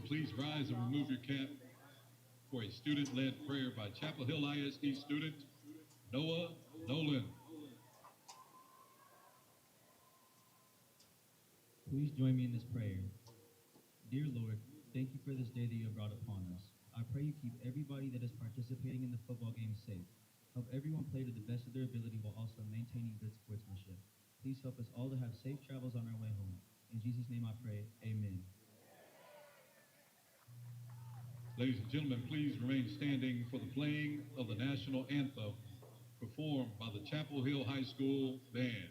please rise and remove your cap for a student-led prayer by Chapel Hill ISD student Noah Nolan. Please join me in this prayer. Dear Lord, thank you for this day that you have brought upon us. I pray you keep everybody that is participating in the football game safe. Help everyone play to the best of their ability while also maintaining good sportsmanship. Please help us all to have safe travels on our way home. In Jesus' name I pray, amen. Ladies and gentlemen, please remain standing for the playing of the national anthem performed by the Chapel Hill High School Band.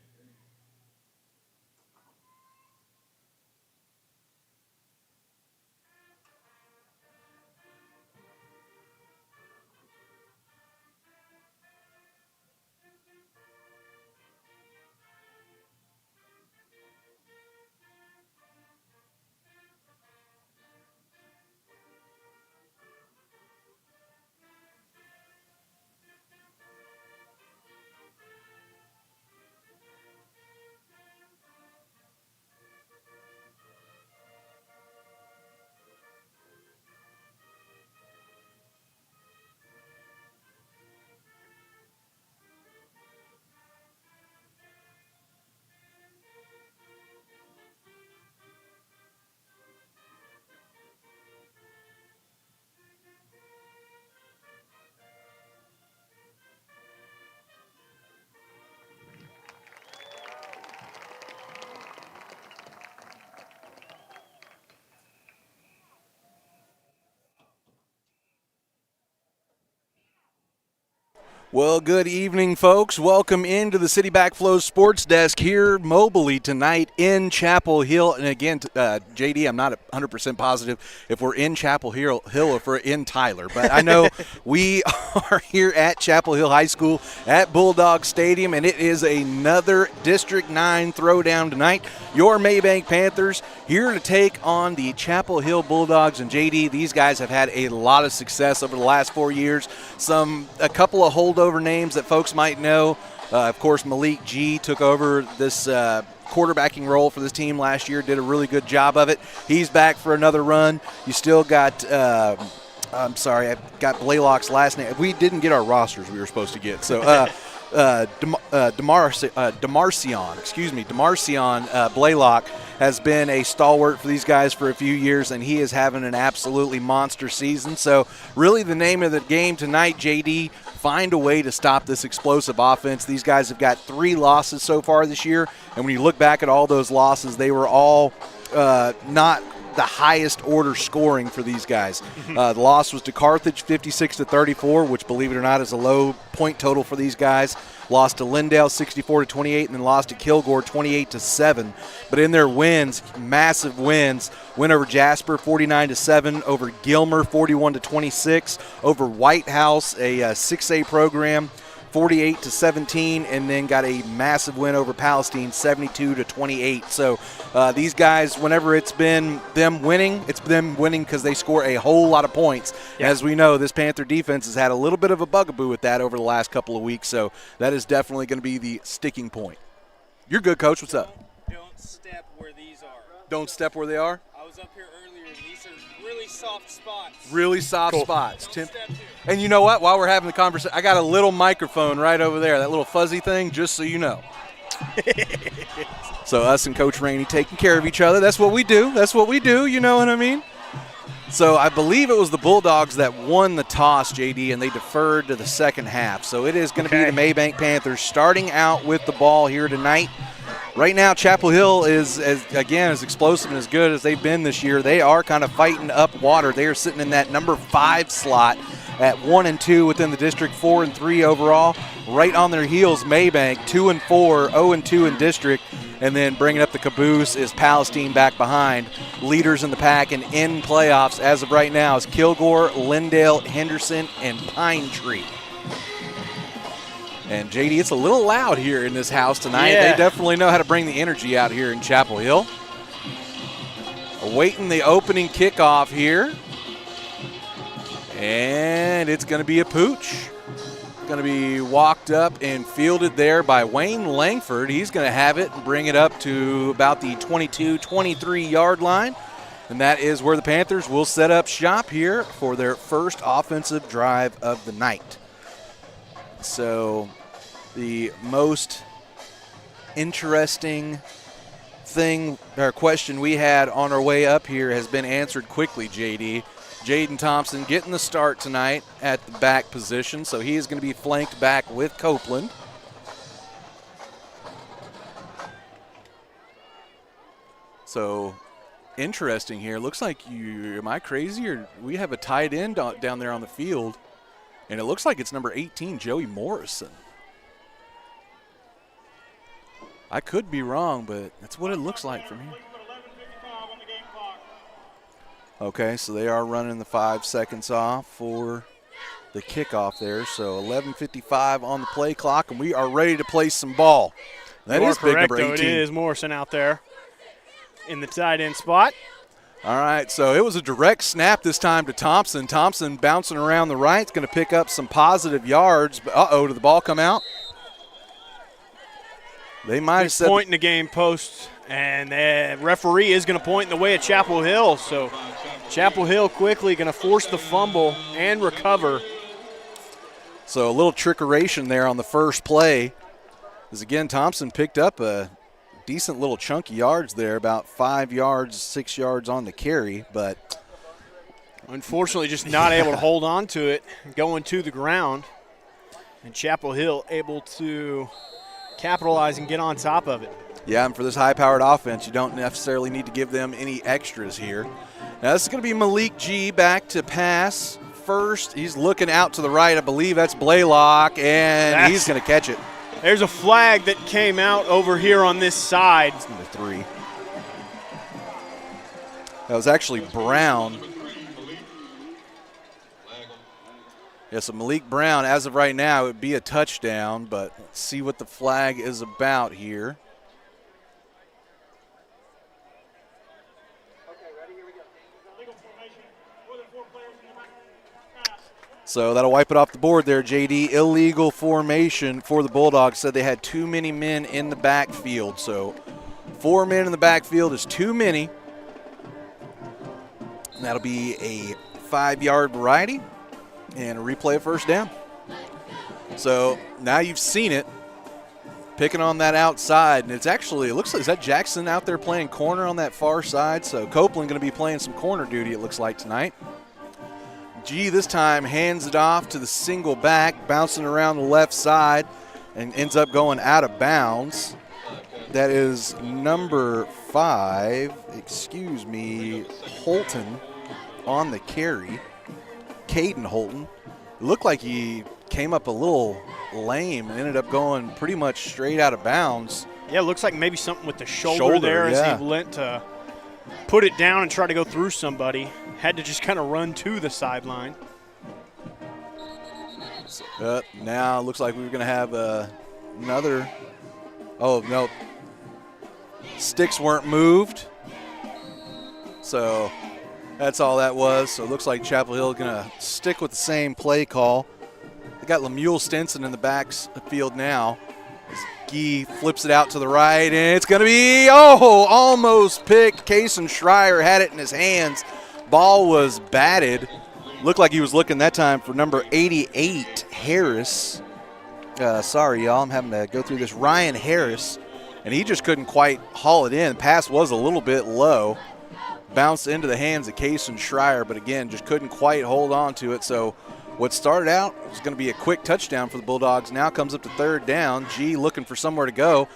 Well, good evening, folks. Welcome into the City Backflow Sports Desk here mobily tonight in Chapel Hill. And again, JD, I'm not 100% positive if we're in Chapel Hill or if we're in Tyler. But I know we are here at Chapel Hill High School at Bulldog Stadium, and it is another District 9 throwdown tonight. Your Maybank Panthers here to take on the Chapel Hill Bulldogs. And JD, these guys have had a lot of success over the last 4 years. A couple of holdovers names that folks might know. Of course, Malik G took over this quarterbacking role for this team last year, did a really good job of it. He's back for another run. You still got, I'm sorry, I got Blaylock's last name. We didn't get our rosters we were supposed to get. So Demarcion Blaylock has been a stalwart for these guys for a few years, and he is having an absolutely monster season. So really the name of the game tonight, JD, find a way to stop this explosive offense. These guys have got 3 losses so far this year, and when you look back at all those losses, they were all not the highest order scoring for these guys. The loss was to Carthage 56-34, which, believe it or not, is a low point total for these guys. Lost to Lindale 64-28, and then lost to Kilgore 28-7. But in their wins, massive wins, win over Jasper 49-7, over Gilmer 41-26, over White House, a 6A program, 48-17, and then got a massive win over Palestine 72-28. So these guys, whenever it's been them winning, it's them winning because they score a whole lot of points. Yep. As we know, this Panther defense has had a little bit of a bugaboo with that over the last couple of weeks, so that is definitely going to be the sticking point. You're good, Coach. What's up? Don't step where these are. Don't step where they are? I was up here earlier, and these are really soft spots. Really soft spots. Don't step here. And you know what? While we're having the conversation, I got a little microphone right over there, that little fuzzy thing, just so you know. So us and Coach Rainey taking care of each other. That's what we do. That's what we do. You know what I mean? So I believe it was the Bulldogs that won the toss, JD, and they deferred to the second half. So it is going to be the Maybank Panthers starting out with the ball here tonight. Right now, Chapel Hill is, as explosive and as good as they've been this year. They are kind of fighting up water. They are sitting in that number 5 slot at 1-2 within the district, 4-3 overall. Right on their heels, Maybank, 2-4, 0-2 in district. And then bringing up the caboose is Palestine back behind. Leaders in the pack and in playoffs as of right now is Kilgore, Lindale, Henderson, and Pine Tree. And, JD, it's a little loud here in this house tonight. Yeah. They definitely know how to bring the energy out here in Chapel Hill. Awaiting the opening kickoff here. And it's going to be a pooch. Going to be walked up and fielded there by Wayne Langford. He's going to have it and bring it up to about the 22-23 yard line. And that is where the Panthers will set up shop here for their first offensive drive of the night. So the most interesting thing or question we had on our way up here has been answered quickly, JD. Jaden Thompson getting the start tonight at the back position, so he is going to be flanked back with Copeland. So interesting here. Looks like am I crazy, or we have a tight end down there on the field, and it looks like it's number 18, Joey Morrison. I could be wrong, but that's what it looks like from here. Okay, so they are running the 5 seconds off for the kickoff there. So 11:55 on the play clock, and we are ready to play some ball. That is big number 18. It is Morrison out there in the tight end spot. All right, so it was a direct snap this time to Thompson. Thompson bouncing around the right, going to pick up some positive yards. Uh-oh, did the ball come out? They might have said point in the game post, and the referee is going to point in the way of Chapel Hill. So Chapel Hill quickly going to force the fumble and recover. So a little trickeration there on the first play. As again, Thompson picked up a decent little chunk of yards there, about 5 yards, 6 yards on the carry, but unfortunately just not able to hold on to it going to the ground. And Chapel Hill able to capitalize and get on top of it. Yeah, and for this high-powered offense, you don't necessarily need to give them any extras here. Now this is going to be Malik G back to pass first. He's looking out to the right. I believe that's Blaylock, and he's going to catch it. There's a flag that came out over here on this side. It's number 3. That was actually Brown. Yeah, so Malik Brown, as of right now, it would be a touchdown, but let's see what the flag is about here. So that'll wipe it off the board there, JD. Illegal formation for the Bulldogs. Said they had too many men in the backfield. So 4 men in the backfield is too many. And that'll be a 5-yard variety and a replay of first down. So now you've seen it. Picking on that outside. And it's actually, it looks like, is that Jackson out there playing corner on that far side? So Copeland going to be playing some corner duty, it looks like, tonight. G this time hands it off to the single back, bouncing around the left side, and ends up going out of bounds. That is number 5, Holton on the carry. Caden Holton. It looked like he came up a little lame and ended up going pretty much straight out of bounds. Yeah, it looks like maybe something with the shoulder there as he went to put it down and try to go through somebody. Had to just kind of run to the sideline. Now it looks like we're going to have another. Oh, no. Sticks weren't moved. So that's all that was. So it looks like Chapel Hill going to stick with the same play call. They got Lemuel Stinson in the backfield now. Gee flips it out to the right, and it's going to be, almost picked. Kason Schreier had it in his hands. Ball was batted. Looked like he was looking that time for number 88, Harris. Sorry, y'all, I'm having to go through this. Ryan Harris, and he just couldn't quite haul it in. The pass was a little bit low. Bounced into the hands of Kason Schreier, but again, just couldn't quite hold on to it. So what started out was going to be a quick touchdown for the Bulldogs. Now comes up to third down. G looking for somewhere to go.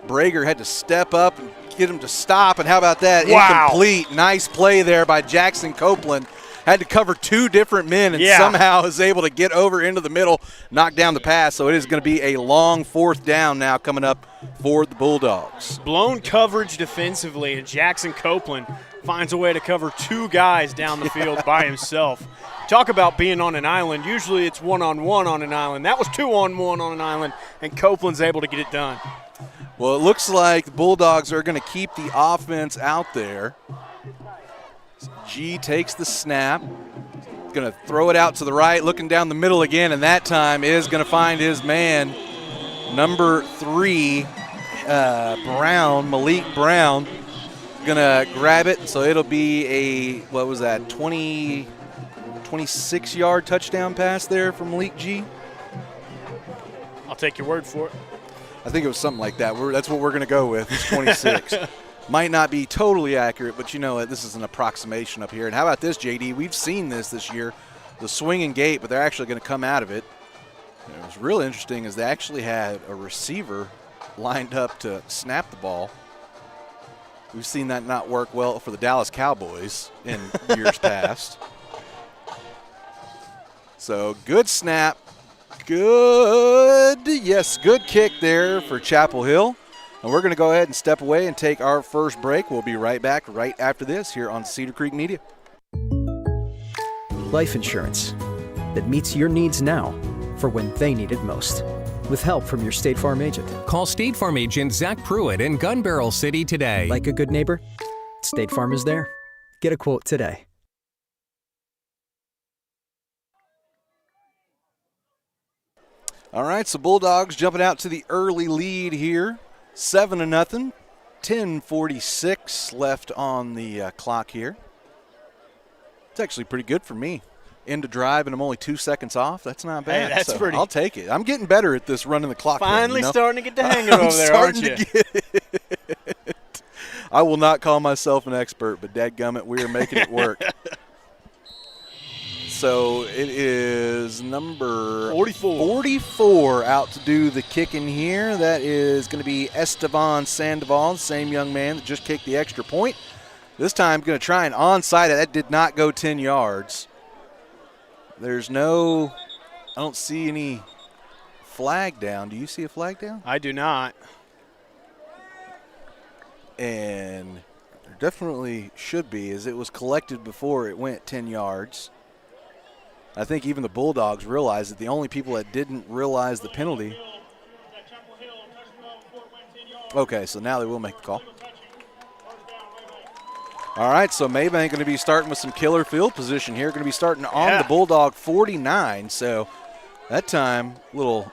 Brager had to step up and get him to stop, and how about that? Wow. Incomplete. Nice play there by Jackson Copeland. Had to cover 2 different men and somehow is able to get over into the middle, knock down the pass. So it is going to be a long 4th down now coming up for the Bulldogs. Blown coverage defensively, and Jackson Copeland finds a way to cover 2 guys down the field by himself. Talk about being on an island. Usually it's 1-on-1 on an island. That was 2-on-1 on an island, and Copeland's able to get it done. Well, it looks like the Bulldogs are going to keep the offense out there. G takes the snap. Going to throw it out to the right, looking down the middle again, and that time is going to find his man, number 3, Brown, Malik Brown. going to grab it. So it'll be a, 26-yard touchdown pass there from Malik G. I'll take your word for it. I think it was something like that. That's what we're going to go with. It's 26. Might not be totally accurate, but you know this is an approximation up here. And how about this, JD? We've seen this year, the swing and gate, but they're actually going to come out of it. And it was really interesting is they actually had a receiver lined up to snap the ball. We've seen that not work well for the Dallas Cowboys in years past. So good snap. Good kick there for Chapel Hill. And we're going to go ahead and step away and take our first break. We'll be right back right after this here on Cedar Creek Media. Life insurance that meets your needs now for when they need it most. With help from your State Farm agent. Call State Farm agent Zach Pruitt in Gun Barrel City today. Like a good neighbor, State Farm is there. Get a quote today. All right, so Bulldogs jumping out to the early lead here. 7-0. 10:46 left on the clock here. It's actually pretty good for me. End of drive, and I'm only 2 seconds off. That's not bad. Hey, that's pretty. I'll take it. I'm getting better at this running the clock. Finally thing, starting to get the hang of it over there, aren't you? I will not call myself an expert, but dadgummit, we are making it work. So it is number 44 out to do the kicking here. That is going to be Esteban Sandoval, the same young man that just kicked the extra point. This time going to try and onside it. That did not go 10 yards. I don't see any flag down. Do you see a flag down? I do not. And there definitely should be, as it was collected before it went 10 yards. I think even the Bulldogs realized that the only people that didn't realize the penalty. Okay, so now they will make the call. All right, so Maybank going to be starting with some killer field position here. Going to be starting on the Bulldog 49. So that time, little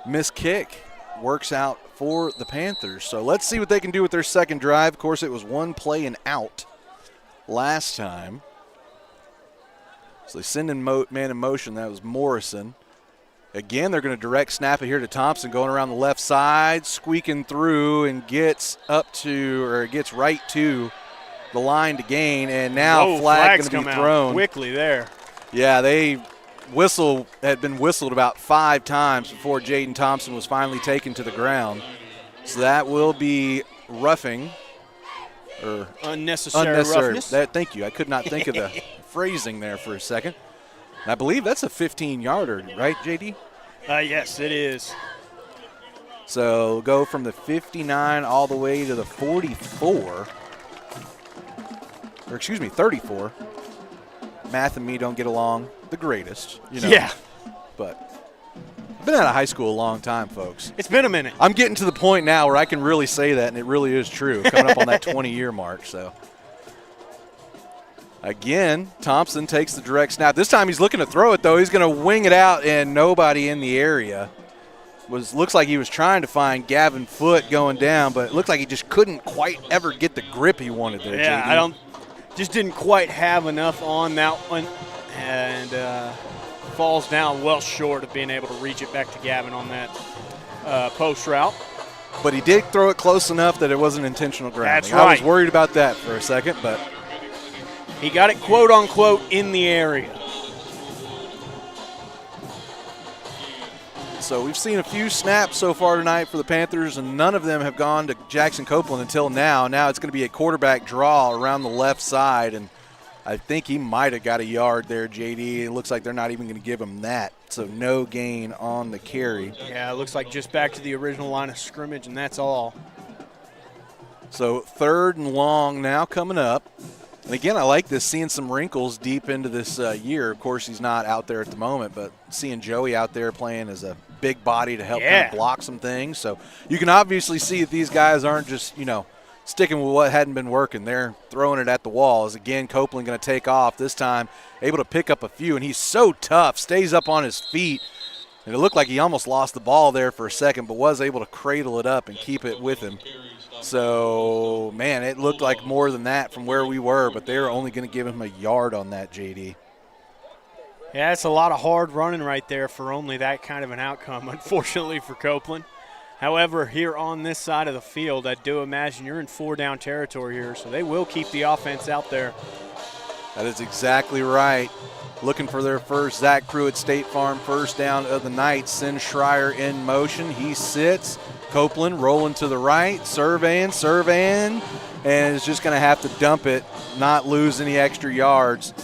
miss kick works out for the Panthers. So let's see what they can do with their second drive. Of course, it was one play and out last time. So they send in man in motion. That was Morrison. Again, they're going to direct snap it here to Thompson, going around the left side, squeaking through, and gets right to the line to gain. And now flag going to be thrown quickly there. Yeah, had been whistled about 5 times before Jaden Thompson was finally taken to the ground. So that will be roughing. Or unnecessary roughness. Thank you. I could not think of the phrasing there for a second. And I believe that's a 15-yarder, right, JD? Yes, it is. So go from the 59 all the way to the 44. Or excuse me, 34. Math and me don't get along the greatest, Yeah. But I've been out of high school a long time, folks. It's been a minute. I'm getting to the point now where I can really say that, and it really is true, coming up on that 20-year mark. So, again, Thompson takes the direct snap. This time he's looking to throw it, though. He's going to wing it out, and nobody in the area. Looks like he was trying to find Gavin Foote going down, but it looked like he just couldn't quite ever get the grip he wanted there, Yeah, JD. Just didn't quite have enough on that one, and falls down well short of being able to reach it back to Gavin on that post route. But he did throw it close enough that it wasn't intentional grounding. That's right. I was worried about that for a second, but he got it quote-unquote in the area. So we've seen a few snaps so far tonight for the Panthers, and none of them have gone to Jackson Copeland until now. Now it's going to be a quarterback draw around the left side, and I think he might have got a yard there, JD. It looks like they're not even going to give him that, so no gain on the carry. Yeah, it looks like just back to the original line of scrimmage, and that's all. So 3rd and long now coming up. And again, I like this, seeing some wrinkles deep into this year. Of course, he's not out there at the moment, but seeing Joey out there playing as a big body to help kind of block some things. So you can obviously see that these guys aren't just, sticking with what hadn't been working. They're throwing it at the walls. Again, Copeland going to take off, this time able to pick up a few, and he's so tough, stays up on his feet. And it looked like he almost lost the ball there for a second, but was able to cradle it up and keep it with him. So, man, it looked like more than that from where we were, but they're only going to give him a yard on that, JD. Yeah, it's a lot of hard running right there for only that kind of an outcome, unfortunately for Copeland. However, here on this side of the field, I do imagine you're in 4-down territory here, so they will keep the offense out there. That is exactly right. Looking for their first Zach Pruitt State Farm first down of the night. Send Schreier in motion. He sits. Copeland rolling to the right, surveying, and is just going to have to dump it, not lose any extra yards,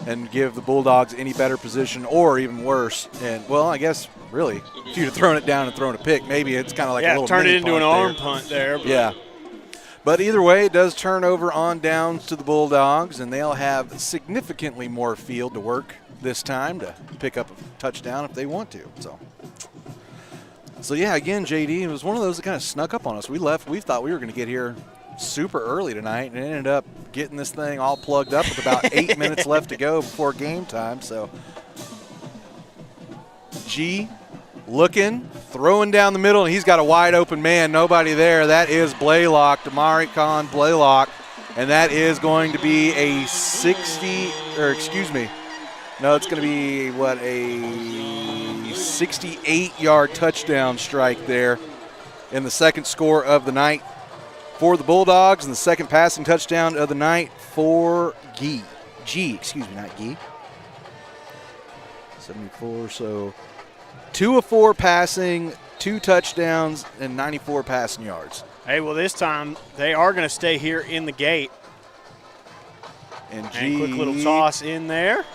and give the Bulldogs any better position or even worse. And, well, I guess really, if you'd have thrown it down and thrown a pick, maybe it's kind of like a little turn it into an arm there. punt there. But. Yeah. But either way, it does turn over on downs to the Bulldogs, and they'll have significantly more field to work this time to pick up a touchdown if they want to. So yeah, again, JD, it was one of those that kind of snuck up on us. We thought we were going to get here super early tonight, and ended up getting this thing all plugged up with about 8 minutes left to go before game time. So G looking, throwing down the middle, and he's got a wide open man. Nobody there. That is Blaylock, Damari Khan Blaylock, and that is going to be a 68-yard touchdown strike there in the second score of the night for the Bulldogs, and the second passing touchdown of the night for G, not Gee. 74, so 2 of 4 passing, 2 touchdowns, and 94 passing yards. Hey, well, this time they are going to stay here in the gate. And quick little toss in there.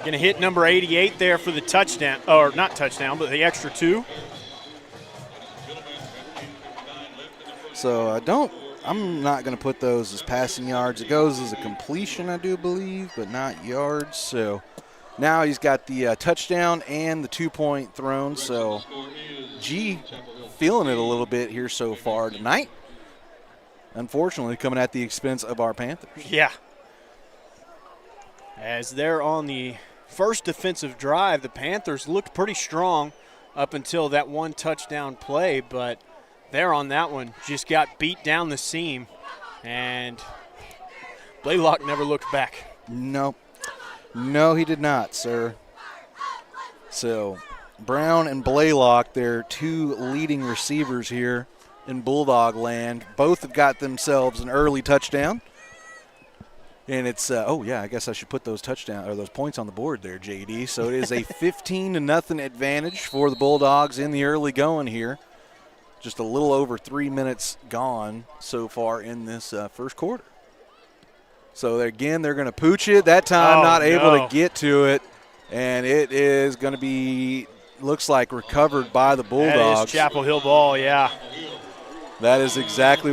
Going to hit number 88 there for the touchdown, or not touchdown, but the extra 2. So I'm not going to put those as passing yards. It goes as a completion, I do believe, but not yards. So now he's got the touchdown and the 2-point thrown. So G feeling it a little bit here so far tonight. Unfortunately, coming at the expense of our Panthers. Yeah. As they're on the first defensive drive, the Panthers looked pretty strong up until that one touchdown play, but they're on that one. Just got beat down the seam, and Blaylock never looked back. No, he did not, sir. So Brown and Blaylock, their 2 leading receivers here in Bulldog land, both have got themselves an early touchdown. And it's, I guess I should put those those points on the board there, JD. So it is a 15-0 advantage for the Bulldogs in the early going here. Just a little over 3 minutes gone so far in this first quarter. So again, they're going to pooch it. That time not able to get to it. And it is going to be, looks like, recovered by the Bulldogs. That is Chapel Hill ball, yeah. That is exactly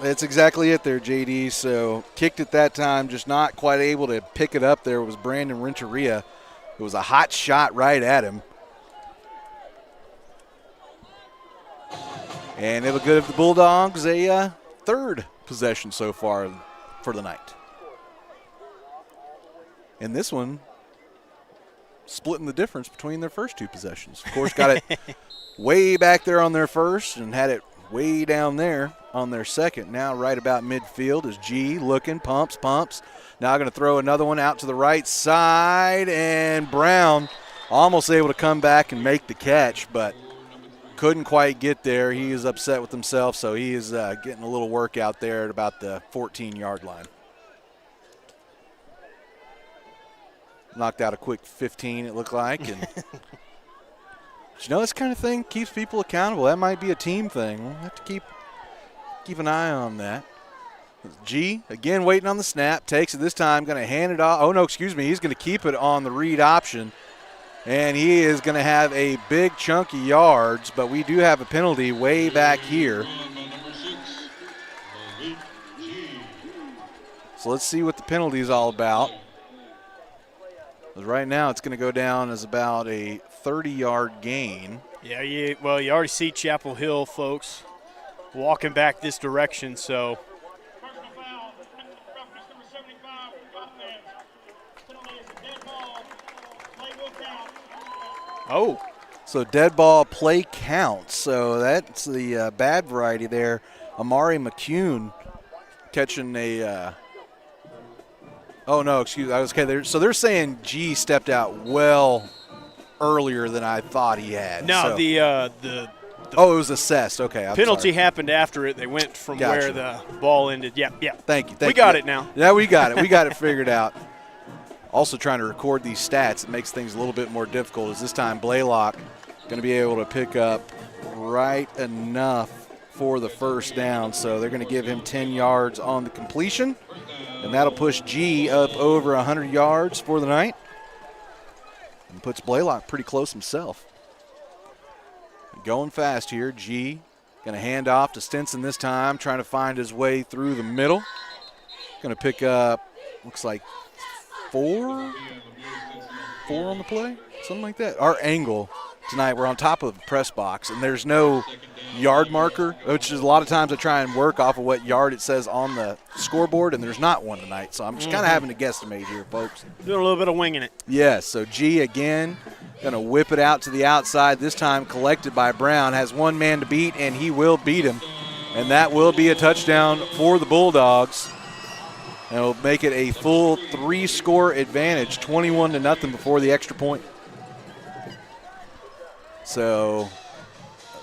that's exactly it there, JD. So kicked it that time, just not quite able to pick it up there. It was Brandon Renteria. It was a hot shot right at him. And it'll give the Bulldogs a 3rd possession so far for the night. And this one, splitting the difference between their first 2 possessions. Of course, got it way back there on their first and had it way down there on their second. Now right about midfield is G looking, pumps. Now going to throw another one out to the right side, and Brown almost able to come back and make the catch, but couldn't quite get there. He is upset with himself, so he is getting a little work out there at about the 14-yard line. Knocked out a quick 15, it looked like. And this kind of thing keeps people accountable. That might be a team thing. We'll have to keep an eye on that. G, again, waiting on the snap. Takes it this time, going to hand it off. Oh, no, excuse me. He's going to keep it on the read option. And he is going to have a big chunk of yards, but we do have a penalty way back here. So let's see what the penalty is all about. Right now it's going to go down as about a 30-yard gain. Yeah, you already see Chapel Hill folks walking back this direction, so. So dead ball play counts. So that's the bad variety there. Amari McCune catching a oh, no, excuse. I was okay. So they're saying G stepped out well earlier than I thought he had. No, so. the Oh, it was assessed. Okay, I'm penalty sorry. happened after it. They went from Gotcha. where the ball ended. Yeah. Thank you. We got it now. Yeah, we got it. We got it figured out. Also trying to record these stats, it makes things a little bit more difficult, as this time Blaylock going to be able to pick up right enough for the first down. So they're going to give him 10 yards on the completion, and that'll push G up over 100 yards for the night and puts Blaylock pretty close himself. Going fast here. G going to hand off to Stinson this time, trying to find his way through the middle. Going to pick up, looks like four on the play, something like that. Our angle tonight, we're on top of the press box, and there's no yard marker, which is a lot of times I try and work off of what yard it says on the scoreboard, and there's not one tonight. So I'm just kind of having to guesstimate here, folks. Doing a little bit of winging it. Yes, so G again going to whip it out to the outside, this time collected by Brown. Has one man to beat, and he will beat him. And that will be a touchdown for the Bulldogs. And it'll make it a full 3-score advantage, 21-0 before the extra point. So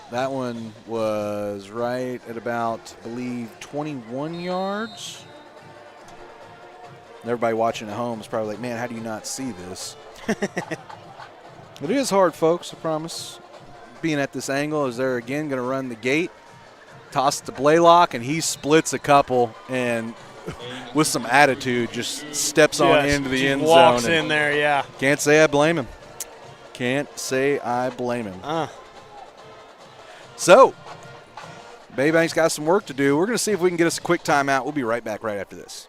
that one was right at about, I believe, 21 yards. Everybody watching at home is probably like, man, how do you not see this? It is hard, folks, I promise. Being at this angle, is they're again going to run the gate. Toss it to Blaylock, and he splits a couple and with some attitude just steps on into the end zone. Walks in there, yeah. Can't say I blame him. Can't say I blame him. So, Maybank's got some work to do. We're going to see if we can get us a quick timeout. We'll be right back right after this.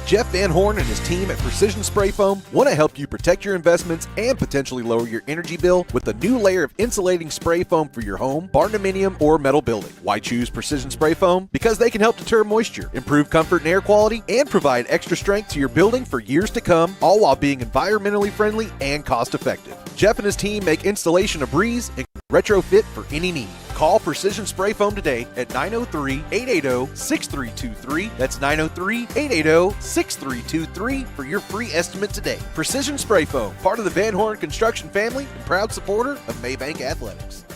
Jeff Van Horn and his team at Precision Spray Foam want to help you protect your investments and potentially lower your energy bill with a new layer of insulating spray foam for your home, barndominium, or metal building. Why choose Precision Spray Foam? Because they can help deter moisture, improve comfort and air quality, and provide extra strength to your building for years to come, all while being environmentally friendly and cost effective. Jeff and his team make installation a breeze and retrofit for any need. Call Precision Spray Foam today at 903-880-6323. That's 903-880-6323 for your free estimate today. Precision Spray Foam, part of the Van Horn Construction family and proud supporter of Maybank Athletics.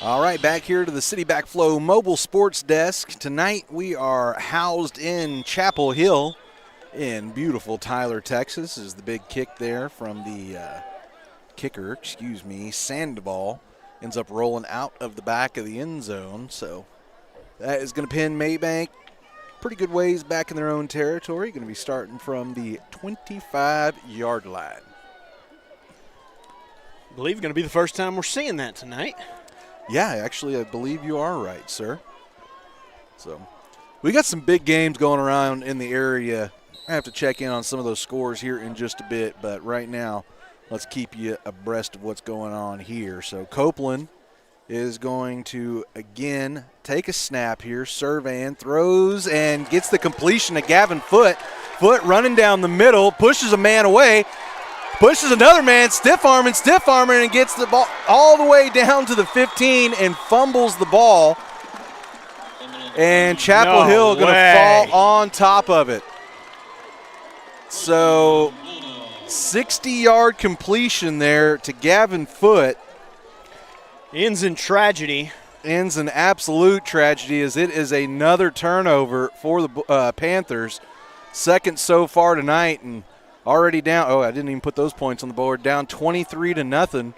All right, back here to the City Backflow Mobile Sports Desk. Tonight we are housed in Chapel Hill in beautiful Tyler, Texas. Is the big kick there from the kicker, Sandoval, ends up rolling out of the back of the end zone. So that is going to pin Maybank pretty good ways back in their own territory. Going to be starting from the 25-yard line. I believe it's going to be the first time we're seeing that tonight. Yeah, actually, I believe you are right, sir. So we got some big games going around in the area. I have to check in on some of those scores here in just a bit, but right now, let's keep you abreast of what's going on here. So Copeland is going to, again, take a snap here. Servan throws and gets the completion to Gavin Foote. Foote running down the middle, pushes a man away, pushes another man, stiff-arming, and gets the ball all the way down to the 15 and fumbles the ball. And Chapel Hill going to fall on top of it. So 60-yard completion there to Gavin Foote. Ends in tragedy. Ends in absolute tragedy, as it is another turnover for the Panthers. Second so far tonight, and already down. Oh, I didn't even put those points on the board. Down 23-0.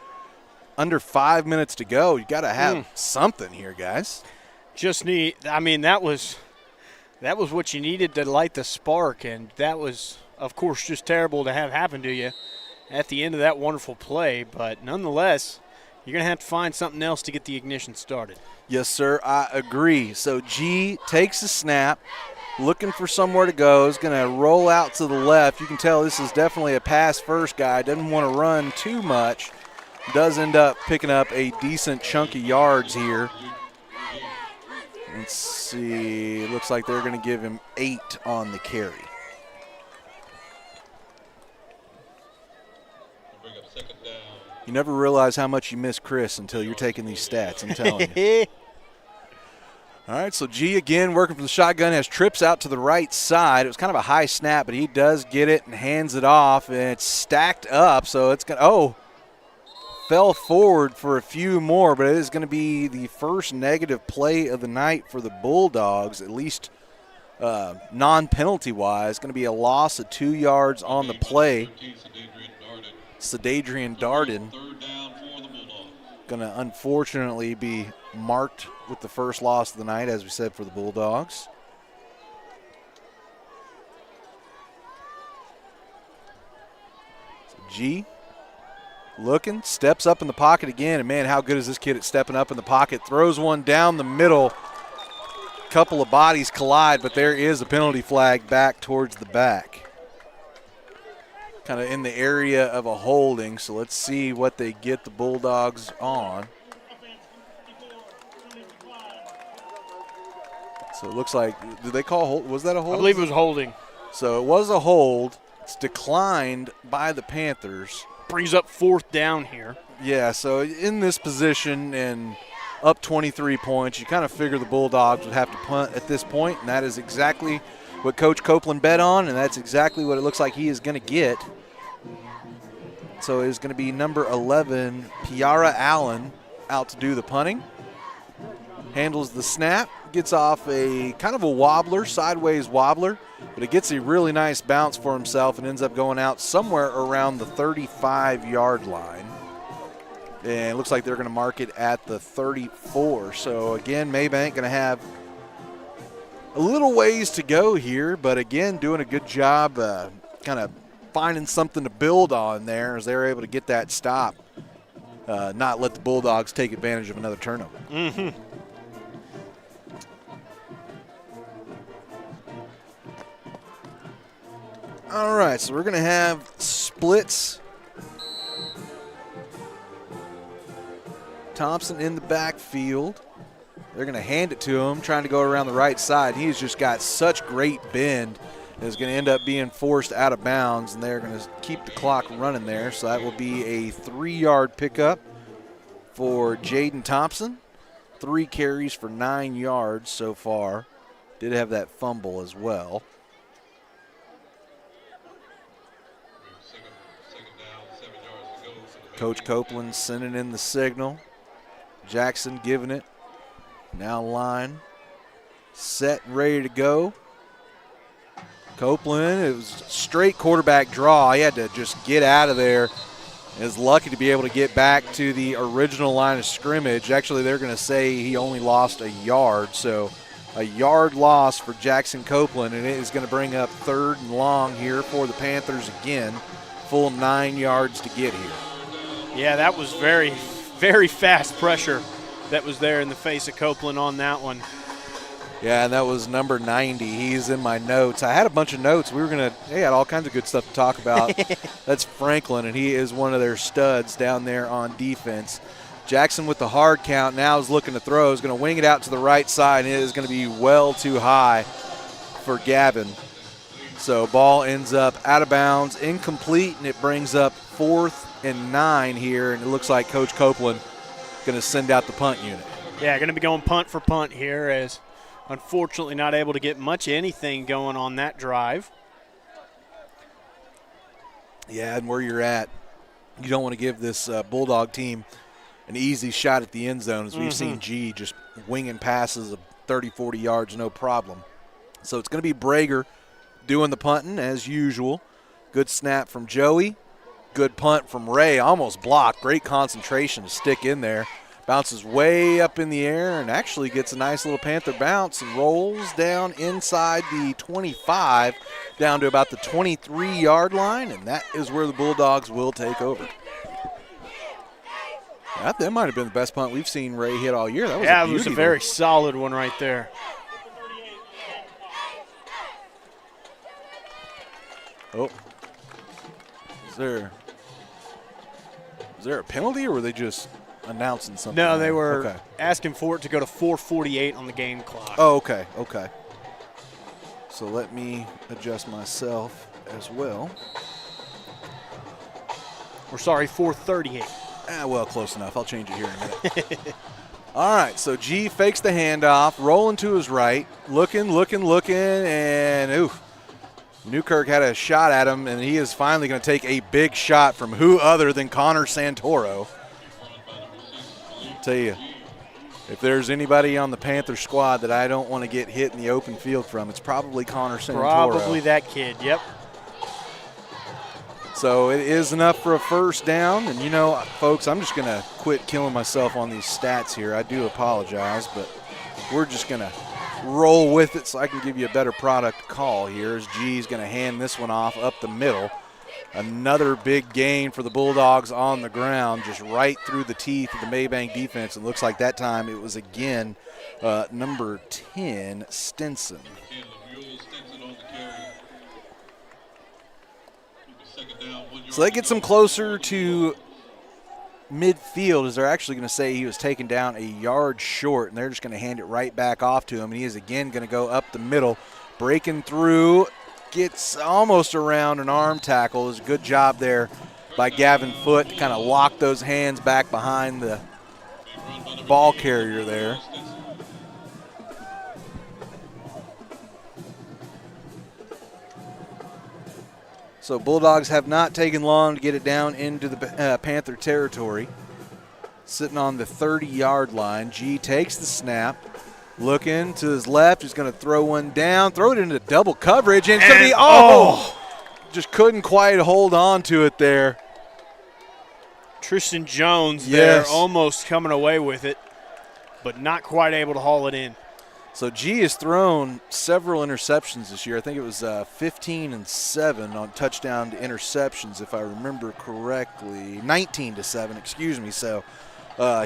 Under 5 minutes to go. You got to have something here, guys. Just need. I mean, that was what you needed to light the spark, and that was, of course, just terrible to have happen to you at the end of that wonderful play. But nonetheless, you're going to have to find something else to get the ignition started. Yes, sir, I agree. So G takes a snap, looking for somewhere to go. Is going to roll out to the left. You can tell this is definitely a pass-first guy. Doesn't want to run too much. Does end up picking up a decent chunk of yards here. Let's see. Looks like they're going to give him 8 on the carry. You never realize how much you miss Chris until you're taking these stats, I'm telling you. All right, so G again working from the shotgun, has trips out to the right side. It was kind of a high snap, but he does get it and hands it off, and it's stacked up, so it's going to fell forward for a few more, but it is going to be the first negative play of the night for the Bulldogs, at least non-penalty-wise. Going to be a loss of 2 yards on the play. Sadadrian Darden going to unfortunately be marked with the first loss of the night, as we said, for the Bulldogs. So G looking, steps up in the pocket again, and man, how good is this kid at stepping up in the pocket? Throws one down the middle. Couple of bodies collide, but there is a penalty flag back towards the back. Kind of in the area of a holding, so let's see what they get the Bulldogs on. So it looks like, did they call hold? Was that a hold? I believe it was holding. So it was a hold. It's declined by the Panthers. Brings up 4th down here. Yeah, so in this position and up 23 points, you kind of figure the Bulldogs would have to punt at this point, and that is exactly what Coach Copeland bet on, and that's exactly what it looks like he is going to get. So it is going to be number 11, Piara Allen, out to do the punting. Handles the snap, gets off a kind of a wobbler, sideways wobbler, but it gets a really nice bounce for himself and ends up going out somewhere around the 35-yard line. And it looks like they're going to mark it at the 34. So, again, Maybank going to have a little ways to go here, but, again, doing a good job kind of finding something to build on there as they're able to get that stop, not let the Bulldogs take advantage of another turnover. Mm-hmm. All right, so we're going to have splits. Thompson in the backfield. They're going to hand it to him, trying to go around the right side. He's just got such great bend. Is going to end up being forced out of bounds, and they're going to keep the clock running there. So that will be a 3-yard pickup for Jaden Thompson. 3 carries for 9 yards so far. Did have that fumble as well. Coach Copeland sending in the signal. Jackson giving it. Now line. Set and ready to go. Copeland, it was a straight quarterback draw. He had to just get out of there. He was lucky to be able to get back to the original line of scrimmage. Actually, they're going to say he only lost a yard. So a yard loss for Jackson Copeland, and it is going to bring up 3rd and long here for the Panthers again. Full 9 yards to get here. Yeah, that was very, very fast pressure that was there in the face of Copeland on that one. Yeah, and that was number 90. He's in my notes. I had a bunch of notes. They had all kinds of good stuff to talk about. That's Franklin, and he is one of their studs down there on defense. Jackson with the hard count now is looking to throw. Is going to wing it out to the right side, and it is going to be well too high for Gavin. So ball ends up out of bounds, incomplete, and it brings up 4th and 9 here, and it looks like Coach Copeland going to send out the punt unit. Yeah, going to be going punt for punt here, as unfortunately not able to get much anything going on that drive. Yeah, and where you're at, you don't want to give this Bulldog team an easy shot at the end zone, as we've seen G just winging passes of 30, 40 yards, no problem. So it's going to be Brager doing the punting as usual. Good snap from Joey. Good punt from Ray, almost blocked. Great concentration to stick in there. Bounces way up in the air and actually gets a nice little Panther bounce and rolls down inside the 25 down to about the 23-yard line, and that is where the Bulldogs will take over. That might have been the best punt we've seen Ray hit all year. That was it was a very solid one right there. Oh. Is there a penalty, or were they just announcing something? No, they were asking for it to go to 4:48 on the game clock. Oh, okay. So let me adjust myself as well. Or sorry, 438. Well, close enough. I'll change it here in a minute. All right, so G fakes the handoff, rolling to his right, looking, and oof. Newkirk had a shot at him, and he is finally going to take a big shot from who other than Connor Santoro. I'll tell you, if there's anybody on the Panther squad that I don't want to get hit in the open field from, it's probably Connor Santoro. Probably that kid, yep. So it is enough for a first down. And, you know, folks, I'm just going to quit killing myself on these stats here. I do apologize, but we're just going to roll with it so I can give you a better product call here as G's going to hand this one off up the middle. Another big gain for the Bulldogs on the ground, just right through the teeth of the Maybank defense. It looks like that time it was again number 10, Stinson. So that gets him closer to midfield as they're actually going to say he was taken down a yard short, and they're just going to hand it right back off to him. And he is again going to go up the middle, breaking through, gets almost around an arm tackle. It's a good job there by Gavin Foote to kind of lock those hands back behind the ball carrier there. So Bulldogs have not taken long to get it down into the Panther territory. Sitting on the 30-yard line. G takes the snap. Looking to his left. He's going to throw one down. Throw it into double coverage. And it's going to be, just couldn't quite hold on to it there. Tristan Jones there almost coming away with it, but not quite able to haul it in. So G has thrown several interceptions this year. I think it was 15 and 7 on touchdown to interceptions, if I remember correctly. 19 to 7, excuse me. So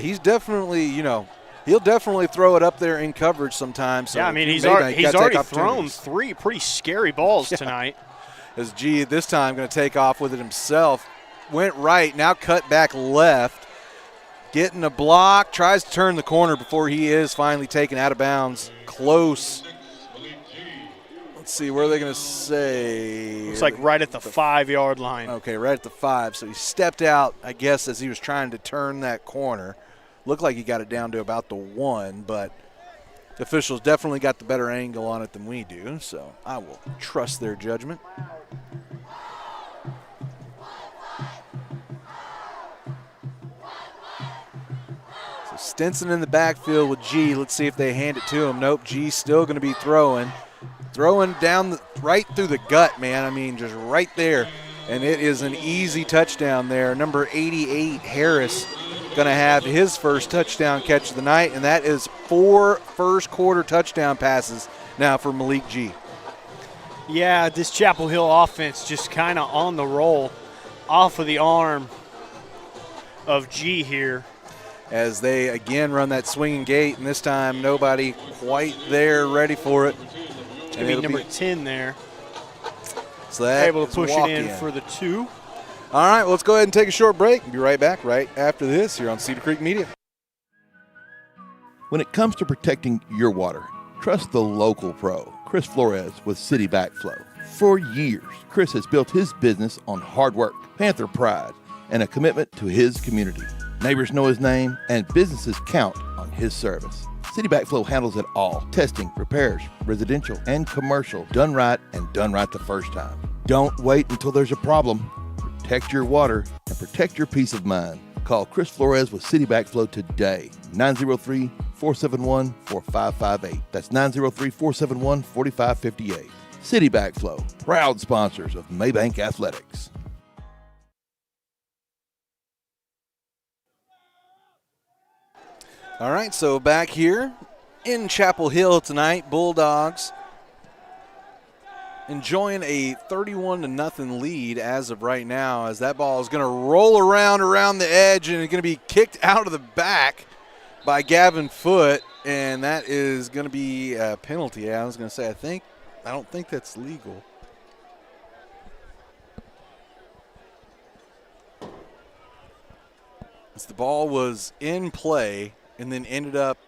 he's definitely, you know, he'll definitely throw it up there in coverage sometimes. So yeah, I mean, he's already thrown 3 pretty scary balls tonight. As G this time going to take off with it himself. Went right, now cut back left. Getting a block, tries to turn the corner before he is finally taken out of bounds. Close. Let's see, where are they going to say? Looks like right at the 5-yard line. Okay, right at the 5. So he stepped out, I guess, as he was trying to turn that corner. Looked like he got it down to about the 1, but the officials definitely got the better angle on it than we do, so I will trust their judgment. Stinson in the backfield with G. Let's see if they hand it to him. Nope, G's still going to be throwing. Throwing down right through the gut, man. I mean, just right there. And it is an easy touchdown there. Number 88, Harris, going to have his first touchdown catch of the night, and that is 4 first-quarter touchdown passes now for Malik G. Yeah, this Chapel Hill offense just kind of on the roll off of the arm of G here. As they again run that swinging gate, and this time nobody quite there ready for it. It's going to be number 10 there. So that able to push it in for the 2. All right, well, let's go ahead and take a short break. We'll be right back right after this here on Cedar Creek Media. When it comes to protecting your water, trust the local pro, Chris Flores with City Backflow. For years, Chris has built his business on hard work, Panther pride, and a commitment to his community. Neighbors know his name, and businesses count on his service. City Backflow handles it all. Testing, repairs, residential and commercial, done right and done right the first time. Don't wait until there's a problem. Protect your water and protect your peace of mind. Call Chris Flores with City Backflow today, 903-471-4558. That's 903-471-4558. City Backflow, proud sponsors of Maybank Athletics. All right, so back here in Chapel Hill tonight, Bulldogs enjoying a 31-0 lead as of right now, as that ball is going to roll around the edge and it's going to be kicked out of the back by Gavin Foote, and that is going to be a penalty. I was going to say, I don't think that's legal. As the ball was in play and then ended up,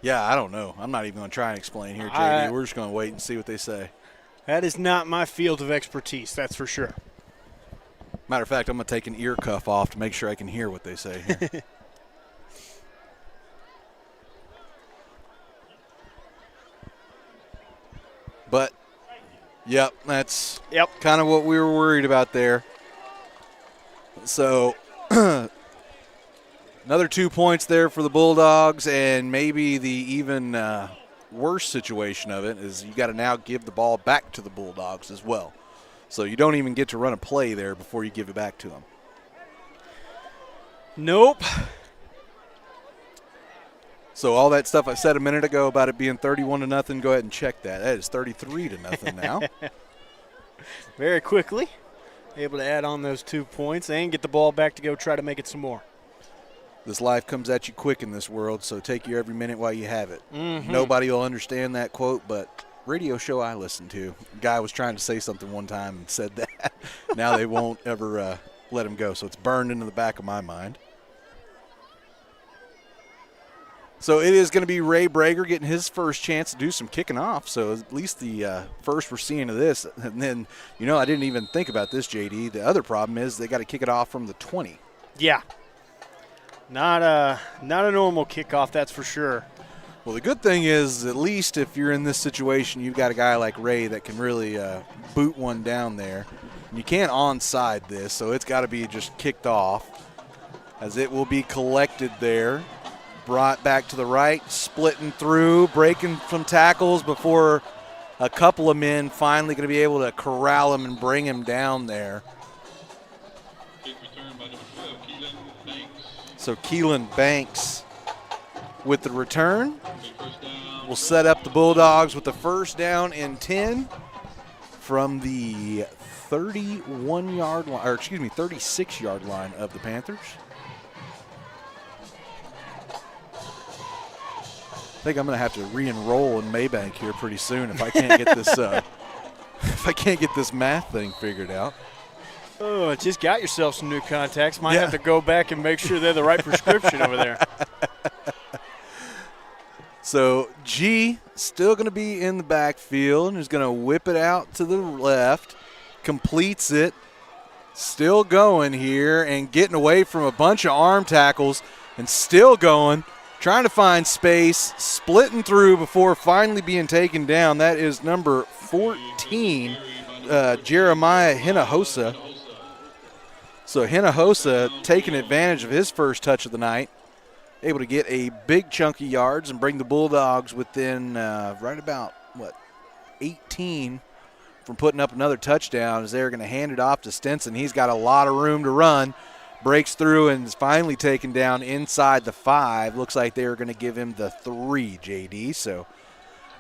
I don't know. I'm not even going to try and explain here, JD. We're just going to wait and see what they say. That is not my field of expertise, that's for sure. Matter of fact, I'm going to take an ear cuff off to make sure I can hear what they say here. But, yep, that's kind of what we were worried about there. So, another 2 points there for the Bulldogs, and maybe the even worse situation of it is you got to now give the ball back to the Bulldogs as well. So you don't even get to run a play there before you give it back to them. Nope. So all that stuff I said a minute ago about it being 31-0, go ahead and check that. That is 33-0 now. Very quickly, able to add on those 2 points and get the ball back to go try to make it some more. This life comes at you quick in this world, so take your every minute while you have it. Mm-hmm. Nobody will understand that quote, but radio show I listened to, a guy was trying to say something one time and said that. Now they won't ever let him go, so it's burned into the back of my mind. So it is going to be Ray Brager getting his first chance to do some kicking off, so at least the first we're seeing of this. And then, I didn't even think about this, JD. The other problem is they got to kick it off from the 20. Yeah. Not a normal kickoff, that's for sure. Well, the good thing is, at least if you're in this situation, you've got a guy like Ray that can really boot one down there. And you can't onside this, so it's got to be just kicked off, as it will be collected there, brought back to the right, splitting through, breaking some tackles before a couple of men finally going to be able to corral him and bring him down there. Kick return by number 12, Keelan Banks. So Keelan Banks with the return. First down. We'll set up the Bulldogs with the first down and 10 from the 36-yard line of the Panthers. I think I'm going to have to re-enroll in Maybank here pretty soon if I can't get this if I can't get this math thing figured out. Oh, just got yourself some new contacts. Might have to go back and make sure they're the right prescription over there. So G still going to be in the backfield and is going to whip it out to the left, completes it, still going here and getting away from a bunch of arm tackles and still going, trying to find space, splitting through before finally being taken down. That is number 14, Jeremiah Hinojosa. So Hinojosa taking advantage of his first touch of the night, able to get a big chunk of yards and bring the Bulldogs within right about, 18 from putting up another touchdown, as they're going to hand it off to Stinson. He's got a lot of room to run, breaks through and is finally taken down inside the 5. Looks like they're going to give him the 3, JD. So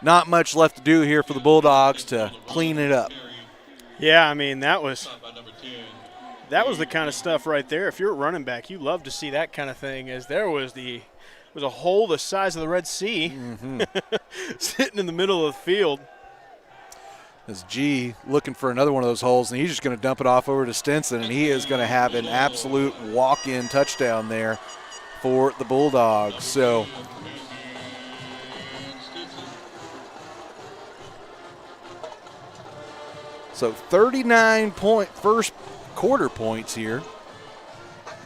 not much left to do here for the Bulldogs to clean it up. Yeah, I mean, that was the kind of stuff right there. If you're a running back, you love to see that kind of thing, as there was a hole the size of the Red Sea sitting in the middle of the field. As G looking for another one of those holes, and he's just going to dump it off over to Stinson, and he is going to have an absolute walk-in touchdown there for the Bulldogs. So So 39 first quarter points here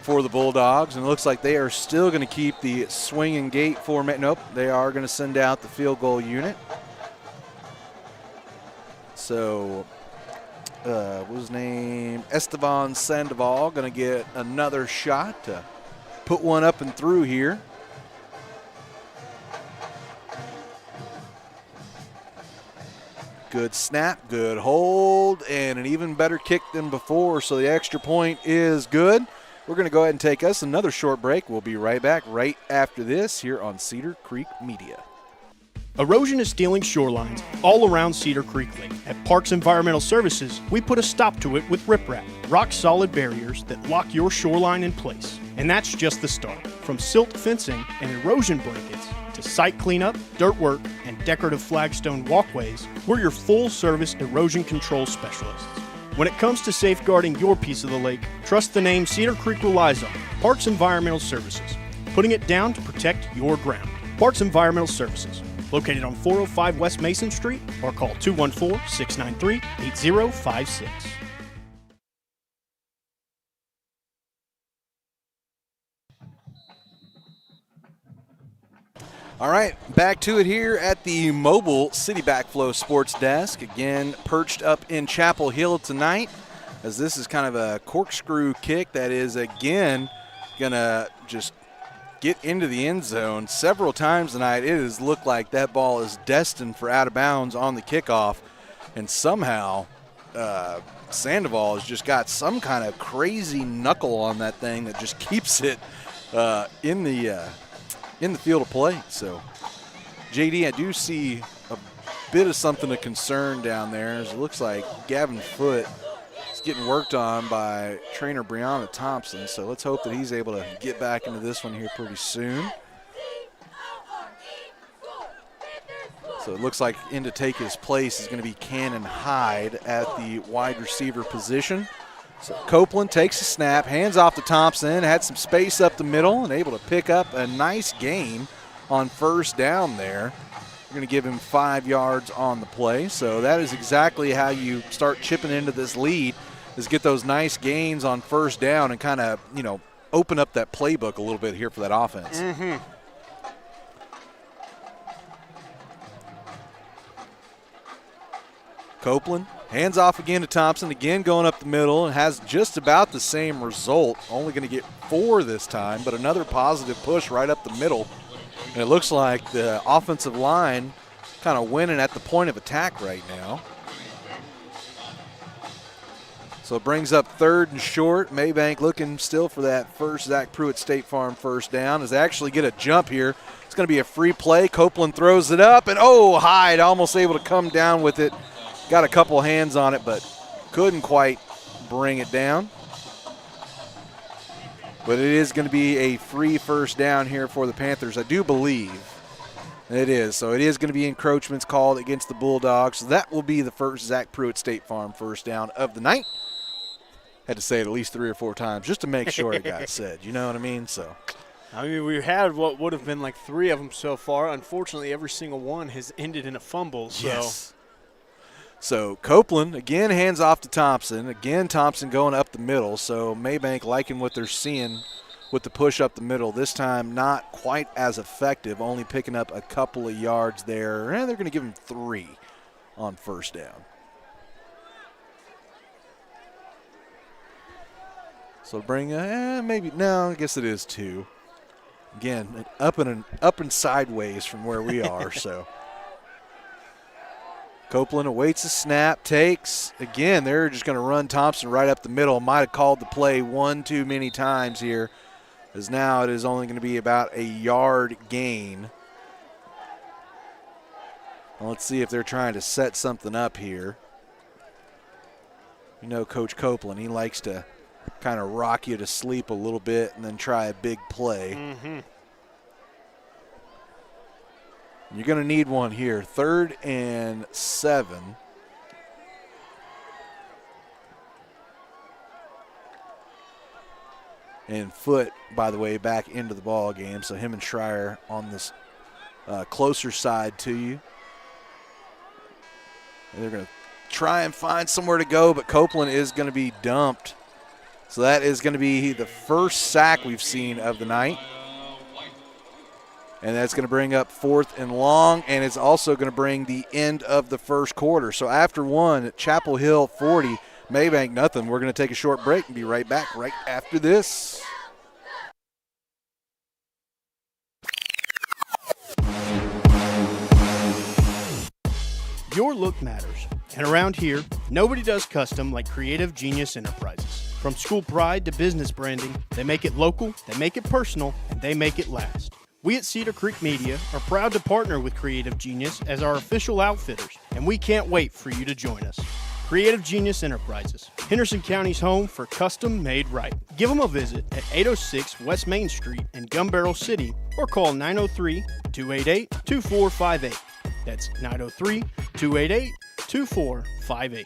for the Bulldogs, and it looks like they are still going to keep the swing and gate format. Nope, they are going to send out the field goal unit. So, what was his name? Esteban Sandoval going to get another shot to put one up and through here. Good snap, good hold, and an even better kick than before, so the extra point is good. We're going to go ahead and take us another short break. We'll be right back right after this here on Cedar Creek Media. Erosion is stealing shorelines all around Cedar Creek Lake. At Parks Environmental Services, we put a stop to it with riprap, rock-solid barriers that lock your shoreline in place. And that's just the start. From silt fencing and erosion blankets to site cleanup, dirt work, and decorative flagstone walkways, we're your full-service erosion control specialists. When it comes to safeguarding your piece of the lake, trust the name Cedar Creek relies on, Parks Environmental Services, putting it down to protect your ground. Parks Environmental Services, located on 405 West Mason Street, or call 214-693-8056. All right, back to it here at the Mobile City Backflow Sports Desk. Again, perched up in Chapel Hill tonight, as this is kind of a corkscrew kick that is, again, going to just get into the end zone several times tonight. It has looked like that ball is destined for out of bounds on the kickoff, and somehow Sandoval has just got some kind of crazy knuckle on that thing that just keeps it in the field of play. So, JD, I do see a bit of something of concern down there. It looks like Gavin Foote is getting worked on by trainer Brianna Thompson. So let's hope that he's able to get back into this one here pretty soon. So it looks like in to take his place is going to be Cannon Hyde at the wide receiver position. So Copeland takes a snap, hands off to Thompson, had some space up the middle and able to pick up a nice gain on first down there. We're going to give him 5 yards on the play. So that is exactly how you start chipping into this lead, is get those nice gains on first down and kind of, open up that playbook a little bit here for that offense. Mm-hmm. Copeland hands off again to Thompson, again going up the middle, and has just about the same result. Only going to get 4 this time, but another positive push right up the middle. And it looks like the offensive line kind of winning at the point of attack right now. So it brings up 3rd and short. Maybank looking still for that first Zach Pruitt State Farm first down. As they actually get a jump here. It's going to be a free play. Copeland throws it up, and Hyde almost able to come down with it. Got a couple hands on it, but couldn't quite bring it down. But it is going to be a free first down here for the Panthers, I do believe. It is. So it is going to be encroachments called against the Bulldogs. So that will be the first Zach Pruitt State Farm first down of the night. Had to say it at least 3 or 4 times just to make sure it got said. You know what I mean? So. We had what would have been like 3 of them so far. Unfortunately, every single one has ended in a fumble. So. Yes. So Copeland, again, hands off to Thompson. Again, Thompson going up the middle. So Maybank liking what they're seeing with the push up the middle. This time not quite as effective, only picking up a couple of yards there. And they're going to give him 3 on first down. So bring, maybe, no, I guess it is 2. Again, up and sideways from where we are, so. Copeland awaits a snap, takes. Again, they're just going to run Thompson right up the middle. Might have called the play one too many times here, as now it is only going to be about a yard gain. Well, let's see if they're trying to set something up here. You know Coach Copeland, he likes to kind of rock you to sleep a little bit and then try a big play. Mm-hmm. You're going to need one here. 3rd and 7. And Foote, by the way, back into the ball game. So him and Schreier on this closer side to you. And they're going to try and find somewhere to go, but Copeland is going to be dumped. So that is going to be the first sack we've seen of the night. And that's going to bring up 4th and long, and it's also going to bring the end of the first quarter. So after 1, Chapel Hill 40, Maybank nothing. We're going to take a short break and be right back right after this. Your look matters, and around here, nobody does custom like Creative Genius Enterprises. From school pride to business branding, they make it local, they make it personal, and they make it last. We at Cedar Creek Media are proud to partner with Creative Genius as our official outfitters, and we can't wait for you to join us. Creative Genius Enterprises, Henderson County's home for custom made right. Give them a visit at 806 West Main Street in Gun Barrel City or call 903-288-2458. That's 903-288-2458.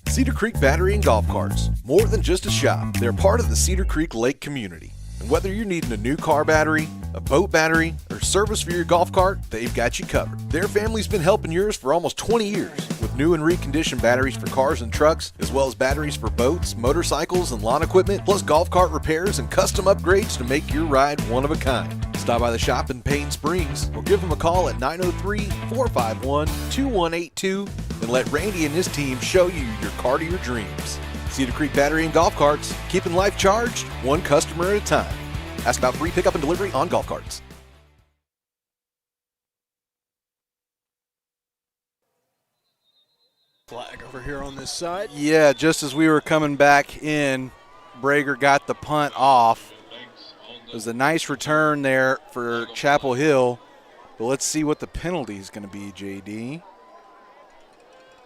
Cedar Creek Battery and Golf Carts. More than just a shop, they're part of the Cedar Creek Lake community. And whether you're needing a new car battery, a boat battery, or service for your golf cart, they've got you covered. Their family's been helping yours for almost 20 years with new and reconditioned batteries for cars and trucks, as well as batteries for boats, motorcycles, and lawn equipment, plus golf cart repairs and custom upgrades to make your ride one of a kind. Stop by the shop in Payne Springs or give them a call at 903-451-2182 and let Randy and his team show you your car to your dreams. Cedar Creek Battery and Golf Carts, keeping life charged, one customer at a time. Ask about free pickup and delivery on golf carts. Flag over here on this side. Yeah, just as we were coming back in, Brager got the punt off. It was a nice return there for Chapel Hill, but let's see what the penalty is going to be, JD.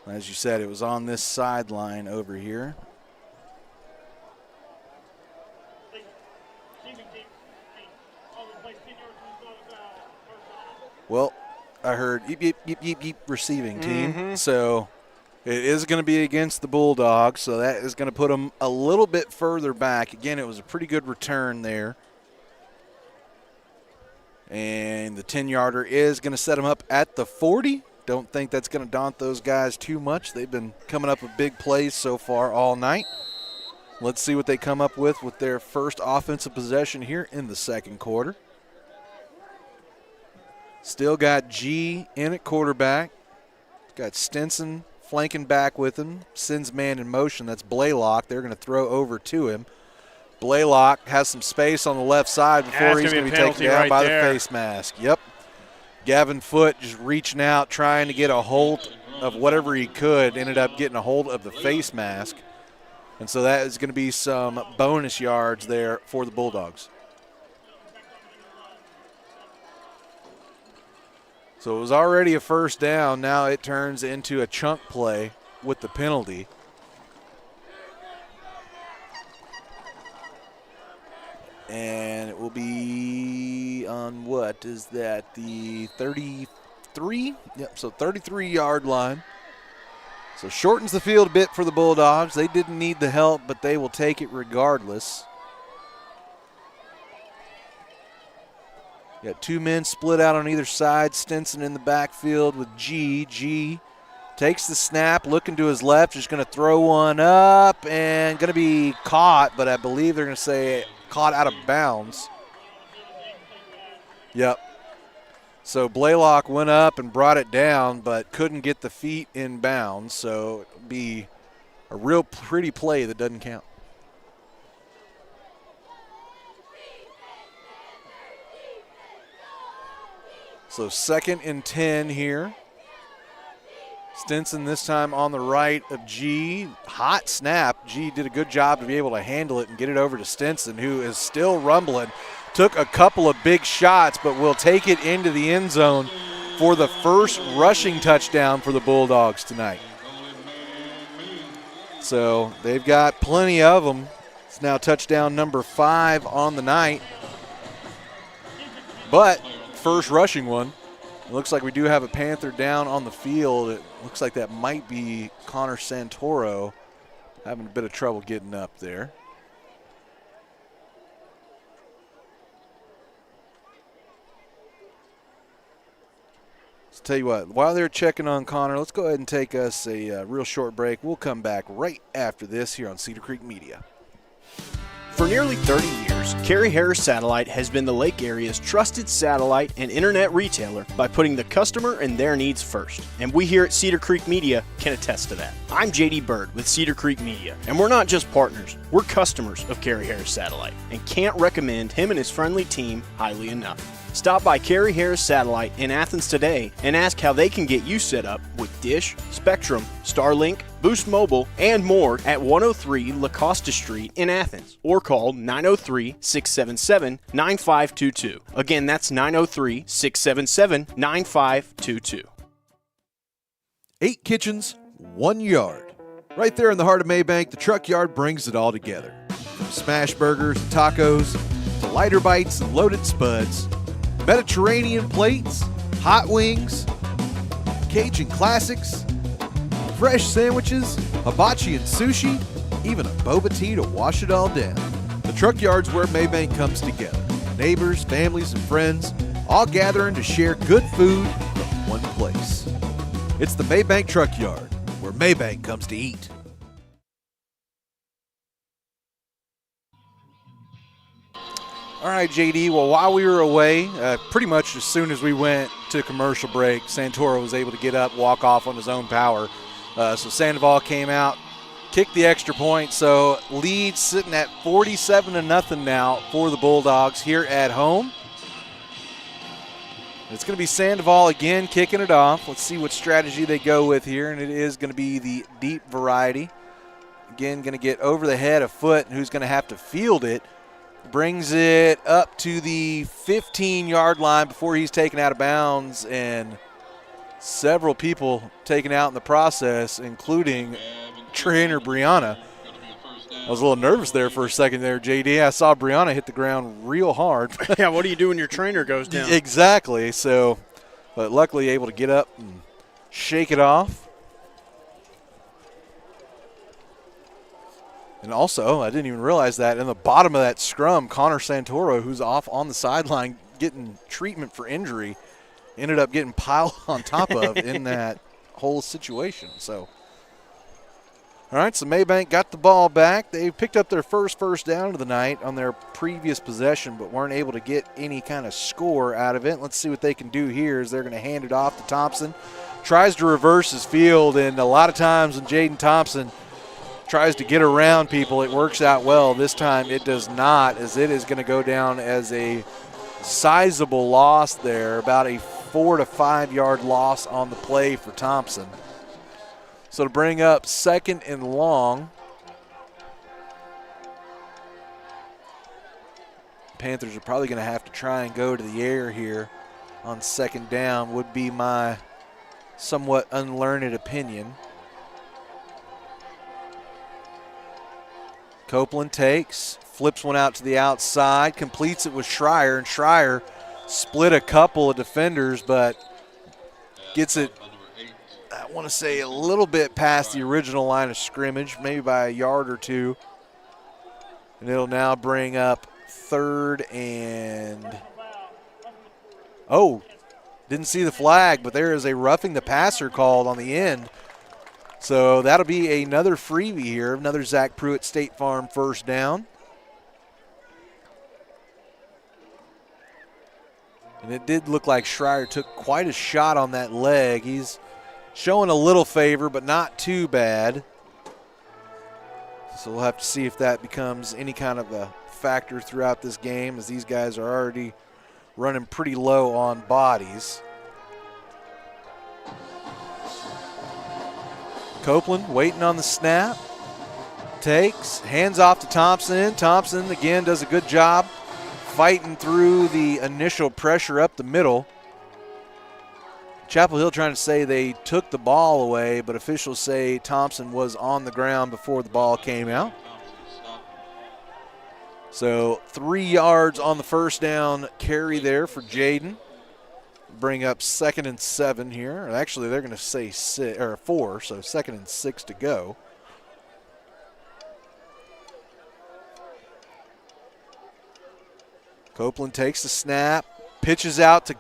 As you said, it was on this sideline over here. Well, I heard yeep, yeep, yeep, yeep, yeep, receiving team. So it is going to be against the Bulldogs, so that is going to put them a little bit further back. Again, it was a pretty good return there. And the 10-yarder is going to set them up at the 40. Don't think that's going to daunt those guys too much. They've been coming up with big plays so far all night. Let's see what they come up with their first offensive possession here in the second quarter. Still got G in at quarterback. Got Stinson flanking back with him. Sends man in motion. That's Blaylock. They're going to throw over to him. Blaylock has some space on the left side before he's going to be taken down by the face mask. Yep. Gavin Foote just reaching out, trying to get a hold of whatever he could. Ended up getting a hold of the face mask. And so that is going to be some bonus yards there for the Bulldogs. So it was already a first down. Now it turns into a chunk play with the penalty. And it will be on what is that, the 33? Yep, so 33-yard line. So shortens the field a bit for the Bulldogs. They didn't need the help, but they will take it regardless. Got two men split out on either side. Stinson in the backfield with G. G takes the snap, looking to his left, just going to throw one up and going to be caught, but I believe they're going to say caught out of bounds. Yep. So Blaylock went up and brought it down, but couldn't get the feet in bounds, so it'll be a real pretty play that doesn't count. So 2nd and 10 here. Stinson this time on the right of G. Hot snap. G did a good job to be able to handle it and get it over to Stinson, who is still rumbling. Took a couple of big shots, but will take it into the end zone for the first rushing touchdown for the Bulldogs tonight. So they've got plenty of them. It's now touchdown number 5 on the night. But first rushing one. It looks like we do have a Panther down on the field. It looks like that might be Connor Santoro having a bit of trouble getting up there. So tell you what, while they're checking on Connor, let's go ahead and take us a real short break. We'll come back right after this here on Cedar Creek Media. For nearly 30 years, Carrie Harris Satellite has been the Lake area's trusted satellite and internet retailer by putting the customer and their needs first. And we here at Cedar Creek Media can attest to that. I'm JD Bird with Cedar Creek Media, and we're not just partners, we're customers of Carrie Harris Satellite, and can't recommend him and his friendly team highly enough. Stop by Carrie Harris Satellite in Athens today and ask how they can get you set up with Dish, Spectrum, Starlink, Boost Mobile, and more at 103 La Costa Street in Athens, or call 903-677-9522. Again, that's 903-677-9522. 8 kitchens, 1 yard. Right there in the heart of Maybank, the truck yard brings it all together. From smash burgers and tacos to lighter bites and loaded spuds, Mediterranean plates, hot wings, Cajun classics, fresh sandwiches, hibachi and sushi, even a boba tea to wash it all down. The truck yard's where Maybank comes together. Neighbors, families, and friends all gathering to share good food from one place. It's the Maybank Truck Yard, where Maybank comes to eat. All right, JD. Well, while we were away, pretty much as soon as we went to commercial break, Santoro was able to get up, walk off on his own power. So Sandoval came out, kicked the extra point. So lead sitting at 47-0 now for the Bulldogs here at home. It's going to be Sandoval again kicking it off. Let's see what strategy they go with here, and it is going to be the deep variety. Again, going to get over the head a foot, and who's going to have to field it. Brings it up to the 15-yard line before he's taken out of bounds, and several people taken out in the process, including trainer Brianna. I was a little nervous there for a second there, JD. I saw Brianna hit the ground real hard. Yeah, what do you do when your trainer goes down? Exactly. So, but luckily able to get up and shake it off. And also, I didn't even realize that in the bottom of that scrum, Connor Santoro, who's off on the sideline getting treatment for injury, ended up getting piled on top of in that whole situation. So, all right, so Maybank got the ball back. They picked up their first down of the night on their previous possession, but weren't able to get any kind of score out of it. Let's see what they can do here as they're going to hand it off to Thompson. Tries to reverse his field, and a lot of times when Jaden Thompson tries to get around people, it works out well. This time it does not, as it is going to go down as a sizable loss there, about a 4 to 5 yard loss on the play for Thompson. So to bring up 2nd and long, Panthers are probably going to have to try and go to the air here on 2nd down, would be my somewhat unlearned opinion. Copeland takes, flips one out to the outside, completes it with Schreier, and Schreier split a couple of defenders, but gets it, I want to say, a little bit past the original line of scrimmage, maybe by a yard or two. And it'll now bring up 3rd and, oh, didn't see the flag, but there is a roughing the passer called on the end. So that'll be another freebie here, another Zach Pruitt State Farm 1st down. And it did look like Schreier took quite a shot on that leg. He's showing a little favor, but not too bad. So we'll have to see if that becomes any kind of a factor throughout this game, as these guys are already running pretty low on bodies. Copeland waiting on the snap. Takes, hands off to Thompson. Thompson again does a good job fighting through the initial pressure up the middle. Chapel Hill trying to say they took the ball away, but officials say Thompson was on the ground before the ball came out. So 3 yards on the 1st down carry there for Jaden. Bring up 2nd and 7 here. Actually, they're going to say 4, so 2nd and 6 to go. Copeland takes the snap, pitches out to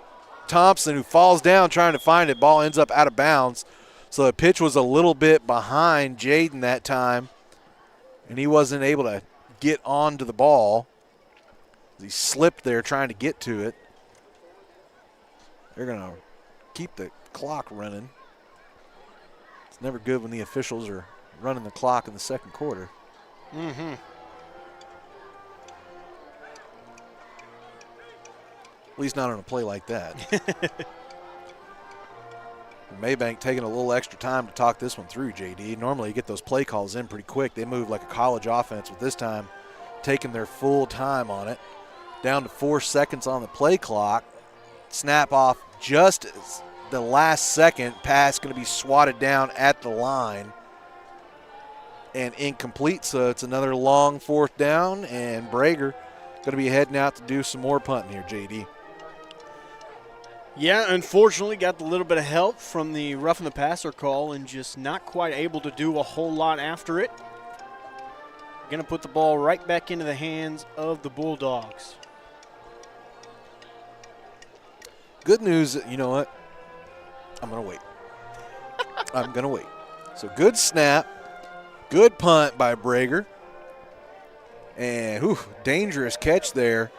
Thompson, who falls down trying to find it. Ball ends up out of bounds. So the pitch was a little bit behind Jaden that time, and he wasn't able to get onto the ball. He slipped there trying to get to it. They're going to keep the clock running. It's never good when the officials are running the clock in the 2nd quarter. Mm-hmm. At least not on a play like that. Maybank taking a little extra time to talk this one through, JD. Normally you get those play calls in pretty quick. They move like a college offense, but this time taking their full time on it. Down to 4 seconds on the play clock. Snap off just as the last second. Pass going to be swatted down at the line and incomplete. So it's another long 4th down, and Brager going to be heading out to do some more punting here, JD. Yeah, unfortunately got a little bit of help from the roughing the passer call and just not quite able to do a whole lot after it. Going to put the ball right back into the hands of the Bulldogs. Good news, you know what? I'm going to wait. I'm going to wait. So good snap, good punt by Brager. And dangerous catch there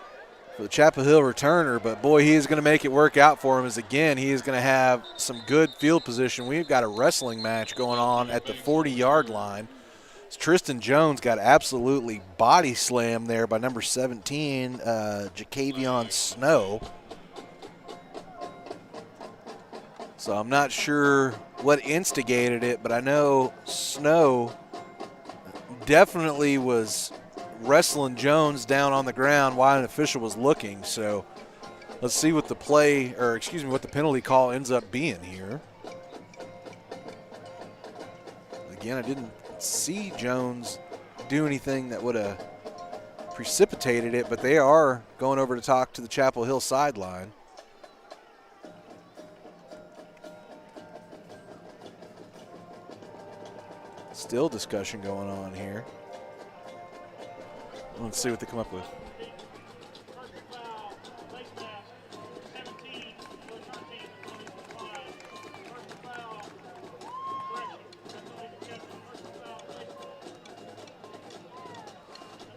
for the Chapel Hill returner. But, boy, he is going to make it work out for him as, again, he is going to have some good field position. We've got a wrestling match going on at the 40-yard line. Tristan Jones got absolutely body slammed there by number 17, Jacavion Snow. So I'm not sure what instigated it, but I know Snow definitely was wrestling Jones down on the ground while an official was looking. So let's see what the what the penalty call ends up being here. Again, I didn't see Jones do anything that would have precipitated it, but they are going over to talk to the Chapel Hill sideline. Still discussion going on here. Let's see what they come up with.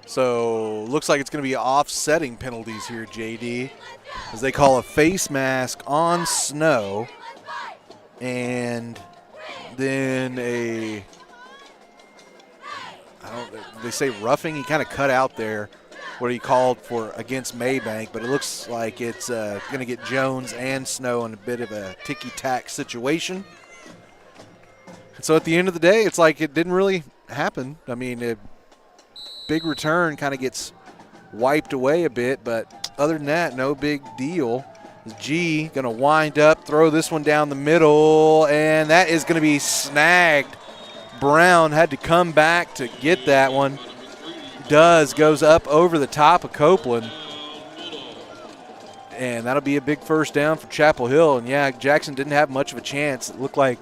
So looks like it's going to be offsetting penalties here, JD, as they call a face mask on Snow, and then they say roughing. He kind of cut out there what he called for against Maybank, but it looks like it's going to get Jones and Snow in a bit of a ticky-tack situation. And so at the end of the day, it's like it didn't really happen. I mean, a big return kind of gets wiped away a bit, but other than that, no big deal. G going to wind up, throw this one down the middle, and that is going to be snagged. Brown had to come back to get that one. Goes up over the top of Copeland. And that'll be a big first down for Chapel Hill. And, yeah, Jackson didn't have much of a chance. It looked like,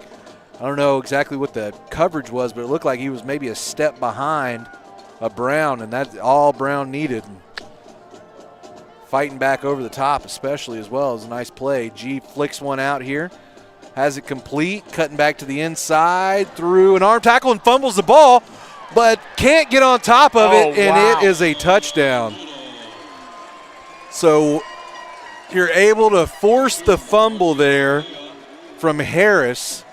I don't know exactly what the coverage was, but it looked like he was maybe a step behind Brown, and that's all Brown needed. Fighting back over the top especially as well is a nice play. G flicks one out here. Has it complete, cutting back to the inside, through an arm tackle and fumbles the ball, but can't get on top of it, and it is a touchdown. So you're able to force the fumble there from Harris.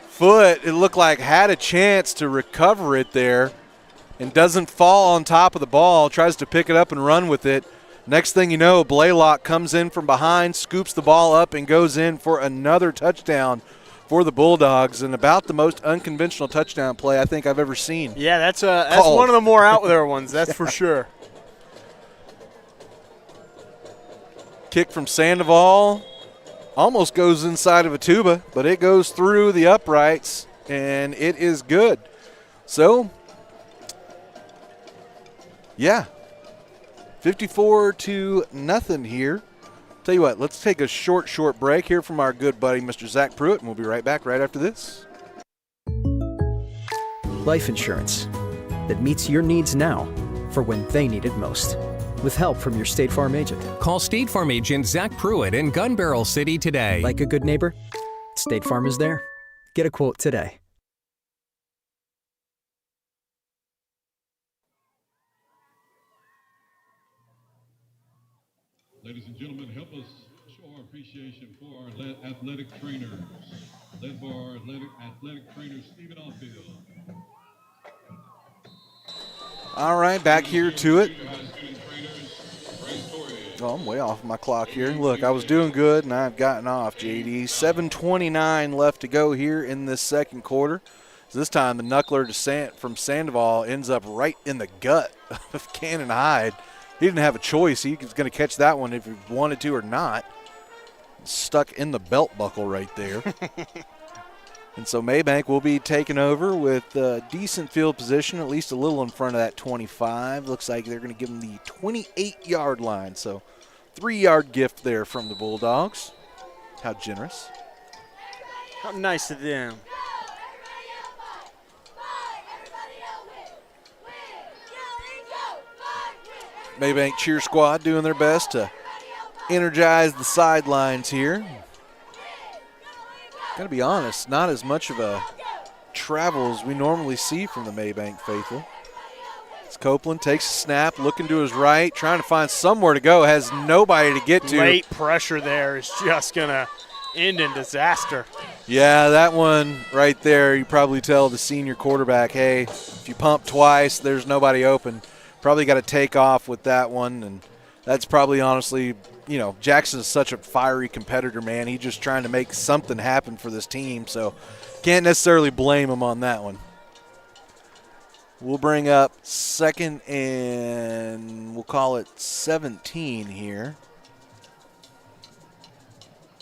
Foot, it looked like, had a chance to recover it there and doesn't fall on top of the ball, tries to pick it up and run with it. Next thing you know, Blaylock comes in from behind, scoops the ball up, and goes in for another touchdown for the Bulldogs, and about the most unconventional touchdown play I think I've ever seen. Yeah, that's one of the more out there ones, that's for sure. Kick from Sandoval. Almost goes inside of a tuba, but it goes through the uprights, and it is good. So, yeah, 54-0 here. Tell you what, let's take a short break here from our good buddy, Mr. Zach Pruitt, and we'll be right back right after this. Life insurance that meets your needs now for when they need it most. With help from your State Farm agent. Call State Farm agent Zach Pruitt in Gun Barrel City today. Like a good neighbor, State Farm is there. Get a quote today. Ladies and gentlemen, help us show our appreciation for our athletic trainers, led by our athletic trainer, Stephen Onfield. All right, back here to it. Oh, I'm way off my clock here. Look, I was doing good, and I've gotten off, JD. 7:29 left to go here in this second quarter. So this time, the knuckler from Sandoval ends up right in the gut of Cannon Hyde. He didn't have a choice. He was going to catch that one if he wanted to or not. Stuck in the belt buckle right there. And so Maybank will be taking over with decent field position, at least a little in front of that 25. Looks like they're going to give him the 28-yard line. So 3-yard gift there from the Bulldogs. How generous. How nice of them. Maybank cheer squad doing their best to energize the sidelines here. Got to be honest, not as much of a travel as we normally see from the Maybank faithful. As Copeland takes a snap, looking to his right, trying to find somewhere to go, has nobody to get to. Late pressure there is just going to end in disaster. Yeah, that one right there, you probably tell the senior quarterback, hey, if you pump twice, there's nobody open. Probably got to take off with that one, and that's probably honestly, Jackson is such a fiery competitor, man. He's just trying to make something happen for this team, so can't necessarily blame him on that one. We'll bring up second and we'll call it 17 here.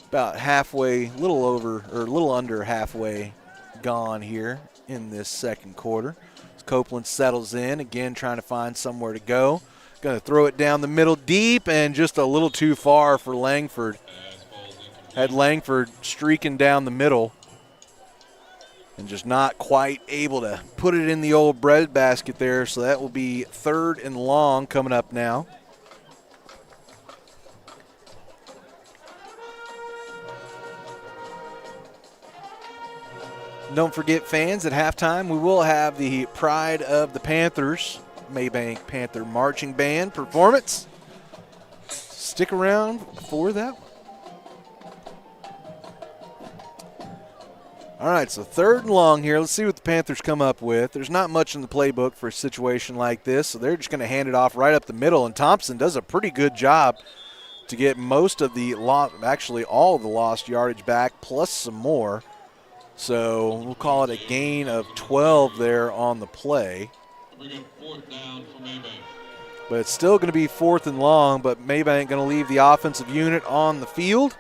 About halfway, a little under halfway gone here in this second quarter. As Copeland settles in, again trying to find somewhere to go. Going to throw it down the middle deep and just a little too far for Langford. Had Langford streaking down the middle and just not quite able to put it in the old bread basket there. So that will be 3rd and long coming up now. Don't forget, fans, at halftime we will have the Pride of the Panthers, Maybank Panther Marching Band performance. Stick around for that one. All right, so 3rd and long here. Let's see what the Panthers come up with. There's not much in the playbook for a situation like this, so they're just going to hand it off right up the middle, and Thompson does a pretty good job to get most of the actually all of the lost yardage back, plus some more. So we'll call it a gain of 12 there on the play. We're going 4th down for Maybank. But it's still going to be 4th and long, but Maybank going to leave the offensive unit on the field.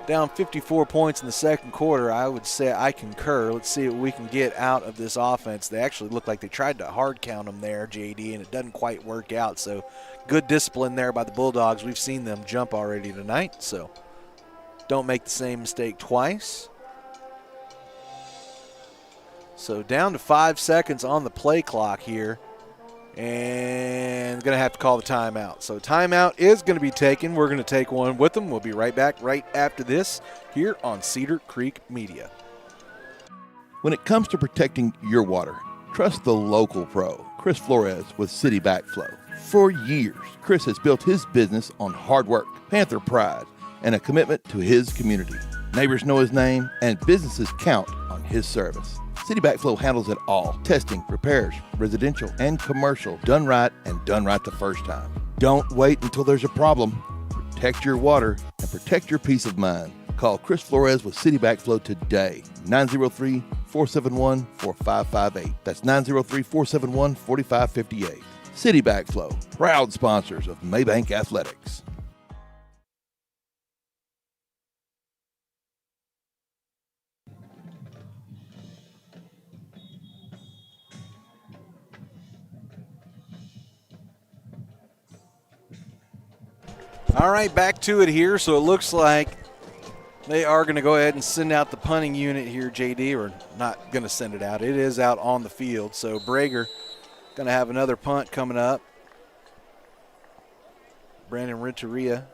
Down 54 points in the second quarter. I would say I concur. Let's see what we can get out of this offense. They actually look like they tried to hard count them there, JD, and it doesn't quite work out. So good discipline there by the Bulldogs. We've seen them jump already tonight, so don't make the same mistake twice. So down to 5 seconds on the play clock here. And going to have to call the timeout. So timeout is going to be taken. We're going to take one with them. We'll be right back right after this here on Cedar Creek Media. When it comes to protecting your water, trust the local pro, Chris Flores with City Backflow. For years, Chris has built his business on hard work, Panther pride, and a commitment to his community. Neighbors know his name, and businesses count on his service. City Backflow handles it all. Testing, repairs, residential and commercial, done right and done right the first time. Don't wait until there's a problem. Protect your water and protect your peace of mind. Call Chris Flores with City Backflow today. 903-471-4558. That's 903-471-4558. City Backflow, proud sponsors of Maybank Athletics. All right, back to it here. So it looks like they are going to go ahead and send out the punting unit here, JD, or not going to send it out. It is out on the field. So Brager going to have another punt coming up. Brandon Renteria,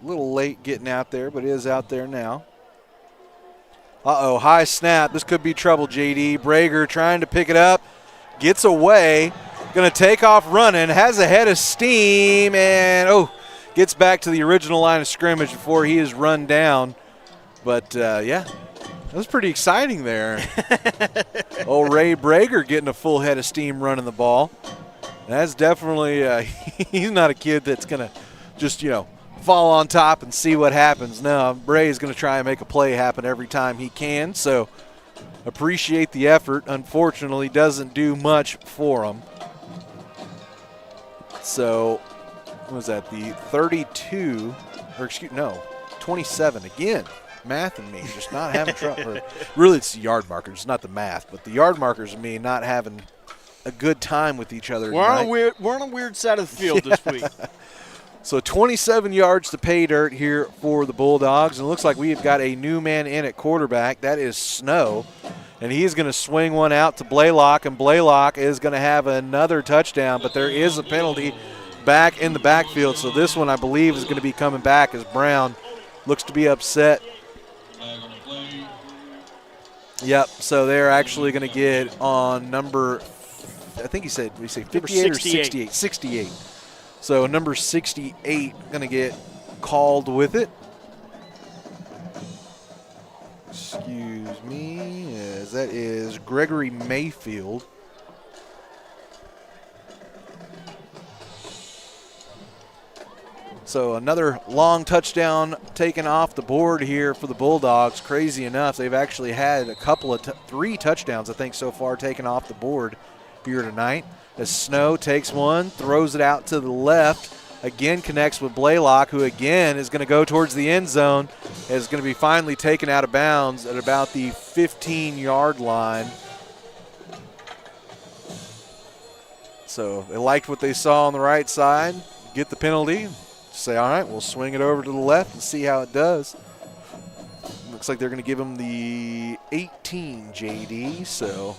a little late getting out there, but is out there now. Uh-oh, high snap. This could be trouble, JD. Brager trying to pick it up, gets away, going to take off running, has a head of steam, and gets back to the original line of scrimmage before he is run down. But, yeah, that was pretty exciting there. Old Ray Brager getting a full head of steam running the ball. That's definitely he's not a kid that's going to just, fall on top and see what happens. No, Bray is going to try and make a play happen every time he can. So appreciate the effort. Unfortunately, doesn't do much for him. So what was that, the 32, or 27 again. Math and me just not having trouble. Really, it's the yard markers. It's not the math, but the yard markers and me not having a good time with each other. We're on a weird side of the field this week. So 27 yards to pay dirt here for the Bulldogs. And it looks like we have got a new man in at quarterback. That is Snow. And he's going to swing one out to Blaylock, and Blaylock is going to have another touchdown, but there is a penalty back in the backfield. So this one, I believe, is going to be coming back as Brown looks to be upset. Yep, so they're actually going to get on number, I think he said, we say 58 or 68? 68. So number 68 going to get called with it. Excuse me, yes, that is Gregory Mayfield. So another long touchdown taken off the board here for the Bulldogs. Crazy enough, they've actually had a couple of 3 touchdowns, I think, so far taken off the board here tonight. As Snow takes one, throws it out to the left, again connects with Blaylock, who again is going to go towards the end zone, is going to be finally taken out of bounds at about the 15-yard line. So they liked what they saw on the right side, get the penalty. Say, all right, we'll swing it over to the left and see how it does. Looks like they're going to give him the 18, JD. So,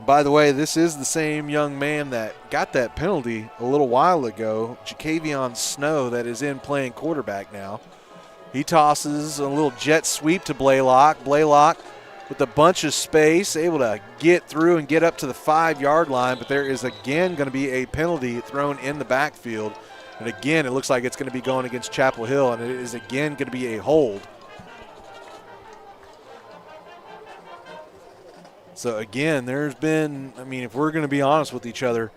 by the way, this is the same young man that got that penalty a little while ago, Jacavion Snow, that is in playing quarterback now. He tosses a little jet sweep to Blaylock. Blaylock with a bunch of space, able to get through and get up to the 5-yard line, but there is again going to be a penalty thrown in the backfield. And again, it looks like it's going to be going against Chapel Hill, and it is again going to be a hold. So again, there's been, I mean, if we're going to be honest with each other,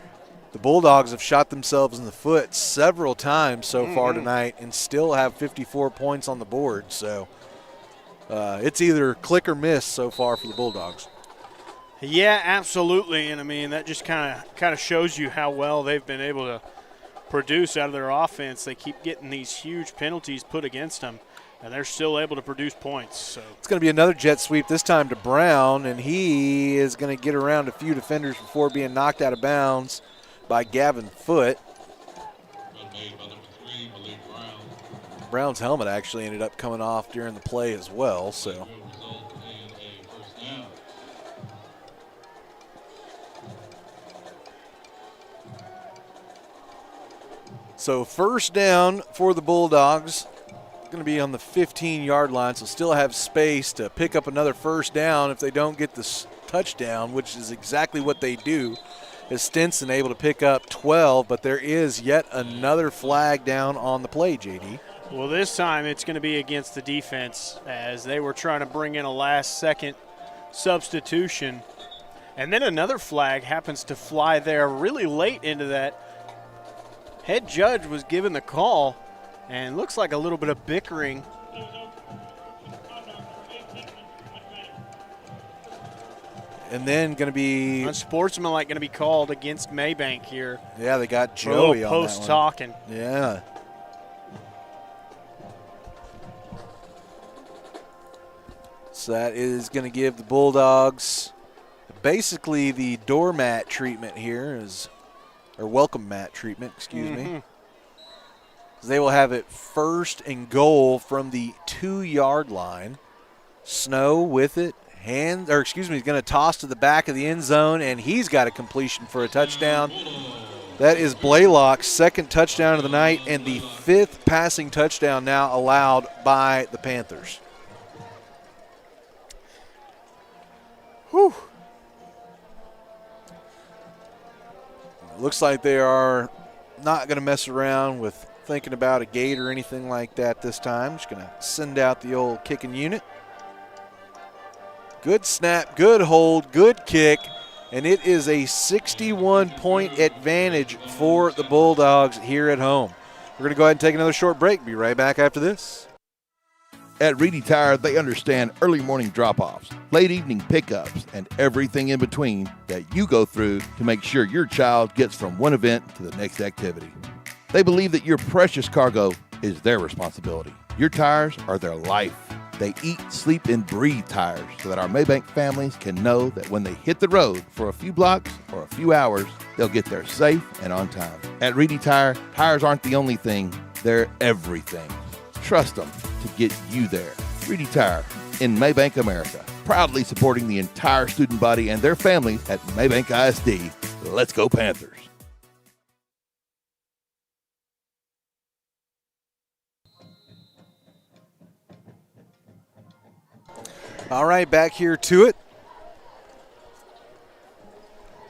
the Bulldogs have shot themselves in the foot several times so far tonight and still have 54 points on the board. So it's either click or miss so far for the Bulldogs. Yeah, absolutely. And, I mean, that just kind of shows you how well they've been able to produce out of their offense. They keep getting these huge penalties put against them, and they're still able to produce points. So it's going to be another jet sweep, this time to Brown, and he is going to get around a few defenders before being knocked out of bounds by Gavin Foote. Brown's helmet actually ended up coming off during the play as well. So first down for the Bulldogs, going to be on the 15-yard line, so still have space to pick up another first down if they don't get this touchdown, which is exactly what they do. Is Stinson able to pick up 12, but there is yet another flag down on the play, JD. Well, this time it's going to be against the defense as they were trying to bring in a last-second substitution. And then another flag happens to fly there really late into that. Head judge was given the call, and looks like a little bit of bickering. And then going to be unsportsmanlike going to be called against Maybank here. Yeah, they got Joey on post talking. Yeah. So that is going to give the Bulldogs basically the doormat treatment here, or welcome mat treatment, excuse me. They will have it first and goal from the 2-yard line. Snow with it. He's going to toss to the back of the end zone, and he's got a completion for a touchdown. That is Blaylock's second touchdown of the night and the 5th passing touchdown now allowed by the Panthers. Whew. Looks like they are not going to mess around with thinking about a gate or anything like that this time. Just going to send out the old kicking unit. Good snap, good hold, good kick, and it is a 61-point advantage for the Bulldogs here at home. We're going to go ahead and take another short break. Be right back after this. At Reedy Tire, they understand early morning drop-offs, late evening pickups, and everything in between that you go through to make sure your child gets from one event to the next activity. They believe that your precious cargo is their responsibility. Your tires are their life. They eat, sleep, and breathe tires so that our Maybank families can know that when they hit the road for a few blocks or a few hours, they'll get there safe and on time. At Reedy Tire, tires aren't the only thing, they're everything. Trust them to get you there. Reedy Tire in Maybank, America, proudly supporting the entire student body and their families at Maybank ISD, Let's go Panthers. All right, back here to it.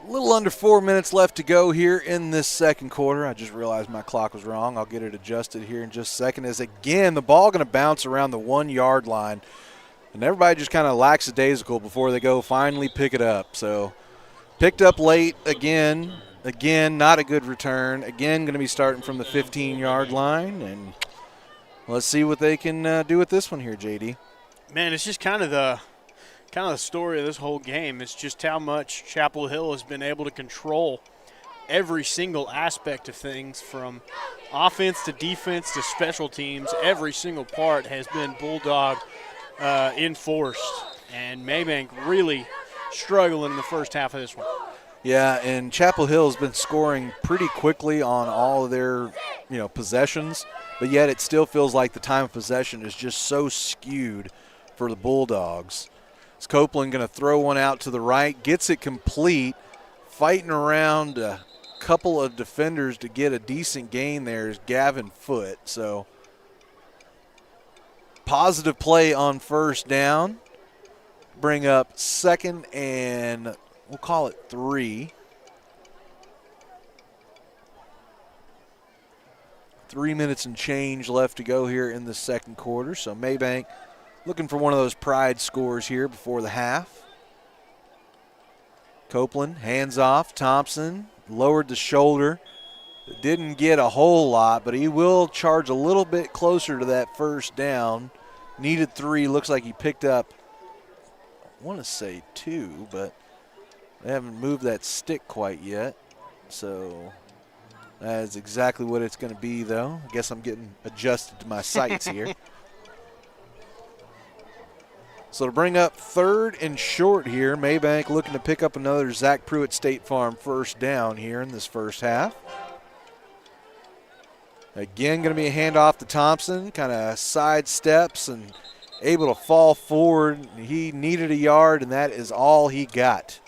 A little under 4 minutes left to go here in this second quarter. I just realized my clock was wrong. I'll get it adjusted here in just a second. As again, the ball going to bounce around the 1 yard line. And everybody just kind of lackadaisical before they go finally pick it up. So picked up late again. Again, not a good return. Again, going to be starting from the 15-yard line. And let's see what they can do with this one here, JD. Man, it's just kind of the story of this whole game. It's just how much Chapel Hill has been able to control every single aspect of things, from offense to defense to special teams. Every single part has been Bulldog enforced, and Maybank really struggling in the first half of this one. Yeah, and Chapel Hill has been scoring pretty quickly on all of their, possessions, but yet it still feels like the time of possession is just so skewed for the Bulldogs. It's Copeland going to throw one out to the right, gets it complete, fighting around a couple of defenders to get a decent gain there is Gavin Foote. So positive play on first down. Bring up second and we'll call it 3. 3 minutes and change left to go here in the second quarter. So Maybank looking for one of those pride scores here before the half. Copeland, hands off. Thompson lowered the shoulder. Didn't get a whole lot, but he will charge a little bit closer to that first down. Needed 3. Looks like he picked up, I want to say 2, but they haven't moved that stick quite yet. So that's exactly what it's going to be, though. I guess I'm getting adjusted to my sights here. So to bring up 3rd and short here, Maybank looking to pick up another Zach Pruitt State Farm first down here in this first half. Again, going to be a handoff to Thompson, kind of side steps and able to fall forward. He needed a yard, and that is all he got.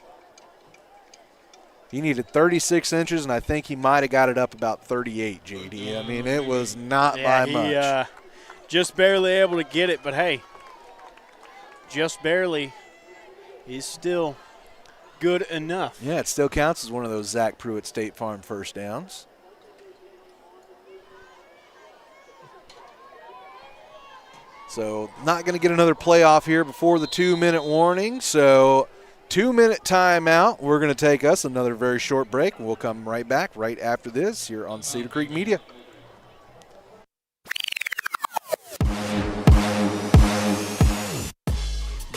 He needed 36 inches, and I think he might have got it up about 38, JD. I mean, it was not by much. Just barely able to get it, but hey, just barely is still good enough. Yeah, it still counts as one of those Zach Pruitt State Farm first downs. So not going to get another playoff here before the 2-minute warning. So 2-minute timeout. We're going to take us another very short break. We'll come right back right after this here on Cedar Creek Media.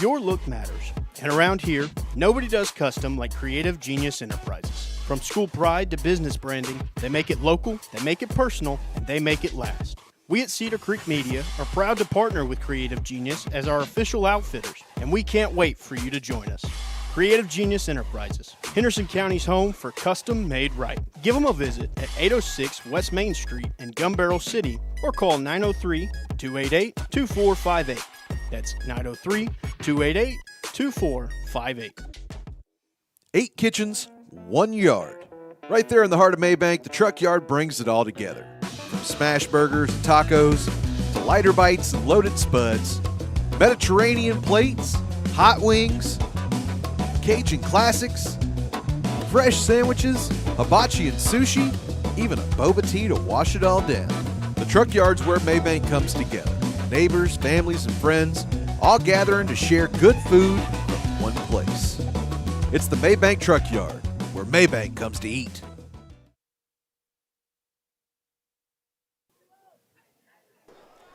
Your look matters. And around here, nobody does custom like Creative Genius Enterprises. From school pride to business branding, they make it local, they make it personal, and they make it last. We at Cedar Creek Media are proud to partner with Creative Genius as our official outfitters, and we can't wait for you to join us. Creative Genius Enterprises, Henderson County's home for custom made right. Give them a visit at 806 West Main Street in Gun Barrel City or call 903-288-2458. That's 903-288-2458. 8 kitchens, 1 yard. Right there in the heart of Maybank, the truck yard brings it all together. From smash burgers and tacos to lighter bites and loaded spuds, Mediterranean plates, hot wings, Cajun classics, fresh sandwiches, hibachi and sushi, even a boba tea to wash it all down. The truck yard's where Maybank comes together. Neighbors, families, and friends all gathering to share good food from one place. It's the Maybank Truck Yard, where Maybank comes to eat.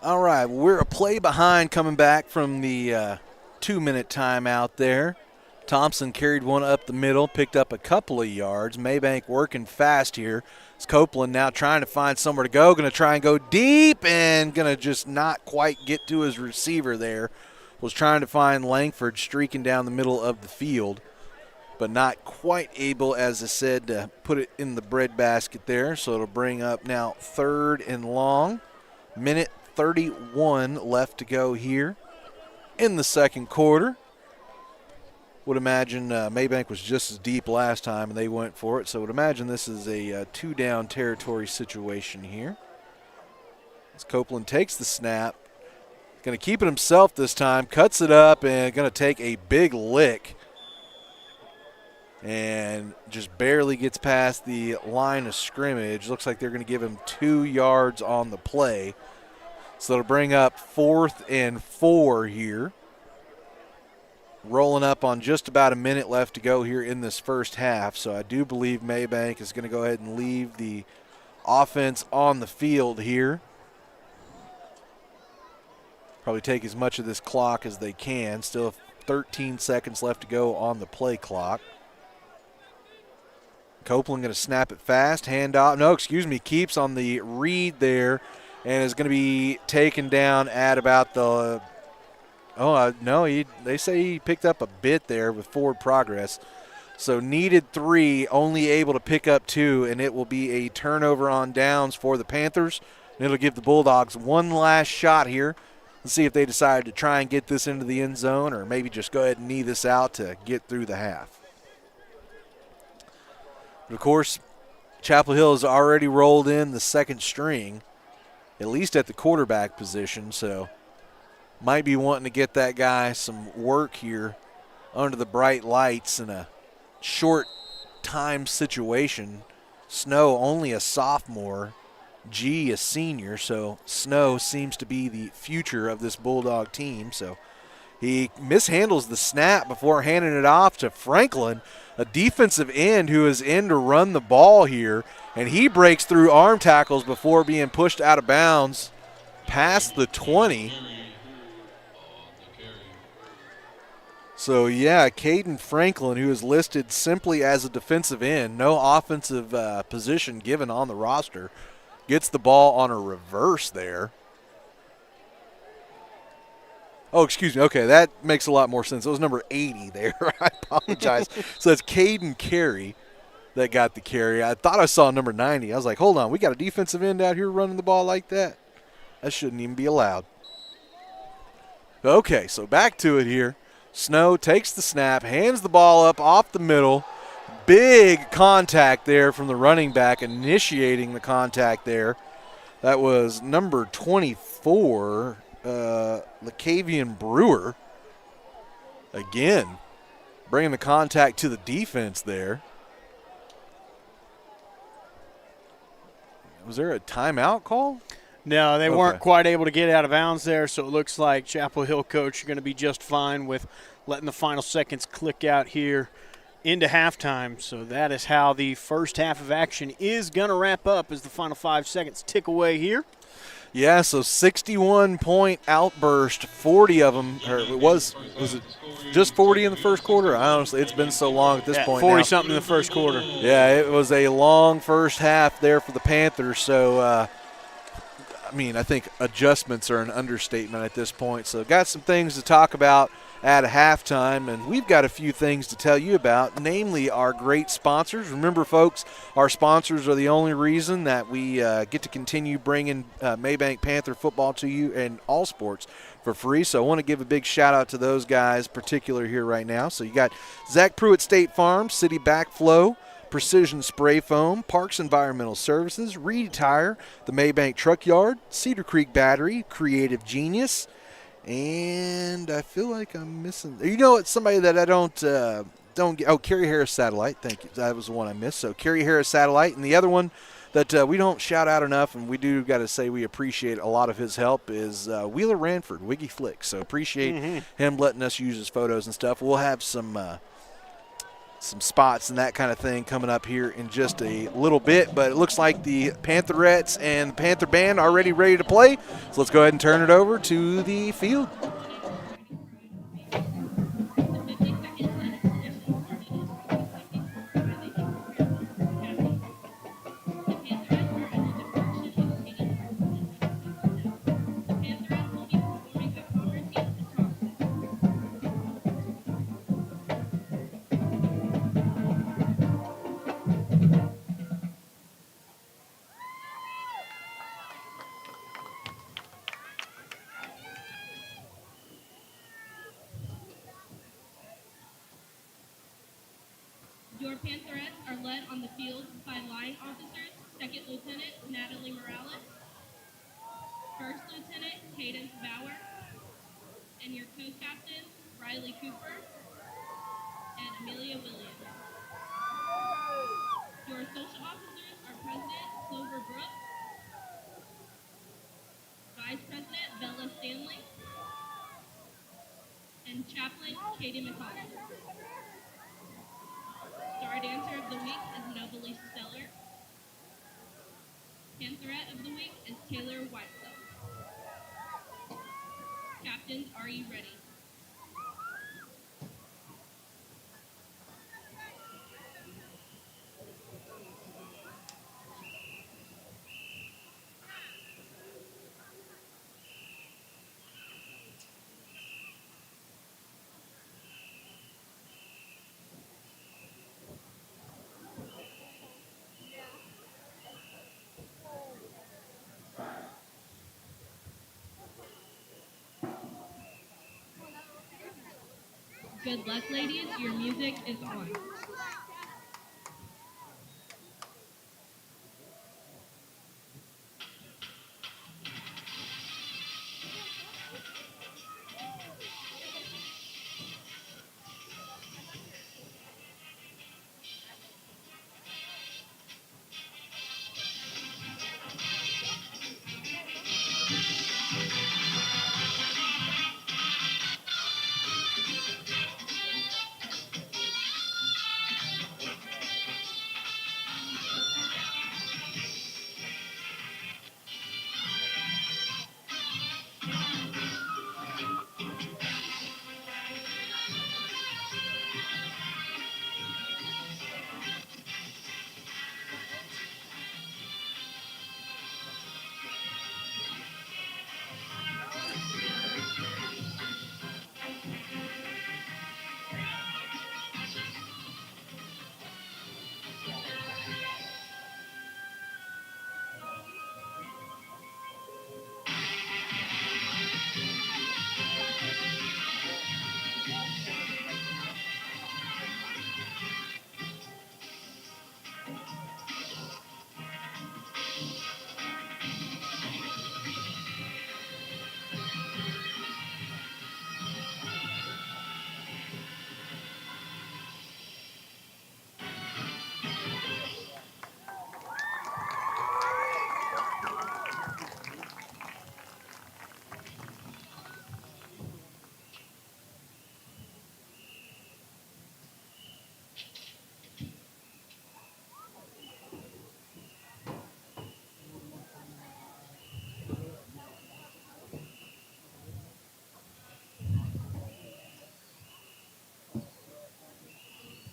All right, we're a play behind coming back from the 2-minute timeout there. Thompson carried one up the middle, picked up a couple of yards. Maybank working fast here. It's Copeland now trying to find somewhere to go. Going to try and go deep and going to just not quite get to his receiver there. Was trying to find Langford streaking down the middle of the field, but not quite able, as I said, to put it in the breadbasket there. So it'll bring up now 3rd and long. Minute 31 left to go here in the second quarter. Would imagine Maybank was just as deep last time, and they went for it. So would imagine this is a 2-down territory situation here. As Copeland takes the snap, going to keep it himself this time, cuts it up, and going to take a big lick. And just barely gets past the line of scrimmage. Looks like they're going to give him 2 yards on the play. So it'll bring up 4th and 4 here. Rolling up on just about a minute left to go here in this first half. So I do believe Maybank is going to go ahead and leave the offense on the field here. Probably take as much of this clock as they can. Still 13 seconds left to go on the play clock. Copeland going to snap it fast, hand off. No, excuse me, keeps on the read there and is going to be taken down at about the they say he picked up a bit there with forward progress. So needed 3, only able to pick up 2, and it will be a turnover on downs for the Panthers. And it'll give the Bulldogs one last shot here. Let's see if they decide to try and get this into the end zone or maybe just go ahead and knee this out to get through the half. But of course, Chapel Hill has already rolled in the second string, at least at the quarterback position, so might be wanting to get that guy some work here under the bright lights in a short time situation. Snow only a sophomore, G a senior, so Snow seems to be the future of this Bulldog team. So he mishandles the snap before handing it off to Franklin, a defensive end who is in to run the ball here, and he breaks through arm tackles before being pushed out of bounds past the 20. So, yeah, Caden Franklin, who is listed simply as a defensive end, no offensive position given on the roster, gets the ball on a reverse there. Oh, excuse me. Okay, that makes a lot more sense. It was number 80 there. I apologize. So it's Caden Carey that got the carry. I thought I saw number 90. I was like, hold on, we got a defensive end out here running the ball like that? That shouldn't even be allowed. Okay, so back to it here. Snow takes the snap, hands the ball up off the middle. Big contact there from the running back, initiating the contact there. That was number 24, Lacavian Brewer. Again, bringing the contact to the defense there. Was there a timeout call? No, they weren't quite able to get out of bounds there, so it looks like Chapel Hill coach are going to be just fine with letting the final seconds click out here into halftime. So that is how the first half of action is going to wrap up as the final 5 seconds tick away here. Yeah, so 61-point outburst, 40 of them. Or was it just 40 in the first quarter? Honestly, it's been so long at this point 40-something in the first quarter. Yeah, it was a long first half there for the Panthers. So, I think adjustments are an understatement at this point. So got some things to talk about at halftime, and we've got a few things to tell you about, namely our great sponsors. Remember, folks, our sponsors are the only reason that we get to continue bringing Maybank Panther football to you and all sports for free. So I want to give a big shout-out to those guys, particular here right now. So you got Zach Pruitt State Farm, City Backflow, Precision Spray Foam, Parks Environmental Services, Reed Tire, the Maybank Truck Yard, Cedar Creek Battery, Creative Genius, and I feel like I'm missing. You know, it's somebody that I don't get. Oh, Kerry Harris Satellite. Thank you. That was the one I missed. So Kerry Harris Satellite, and the other one that we don't shout out enough, and we do got to say we appreciate a lot of his help, is Wheeler Ranford, Wiggy Flicks. So appreciate him letting us use his photos and stuff. We'll have some spots and that kind of thing coming up here in just a little bit, but it looks like the Pantherettes and the Panther Band are already ready to play. So let's go ahead and turn it over to the field. Your Pantherettes are led on the field by line officers, Second Lieutenant Natalie Morales, First Lieutenant Cadence Bauer, and your co-captains, Riley Cooper and Amelia Williams. Your social officers are President Clover Brooks, Vice President Bella Stanley, and Chaplain Katie McCollum. Star Dancer of the Week is Novelise Stellar. Pantherette of the Week is Taylor Whitesell. Captains, are you ready? Good luck, ladies. Your music is on.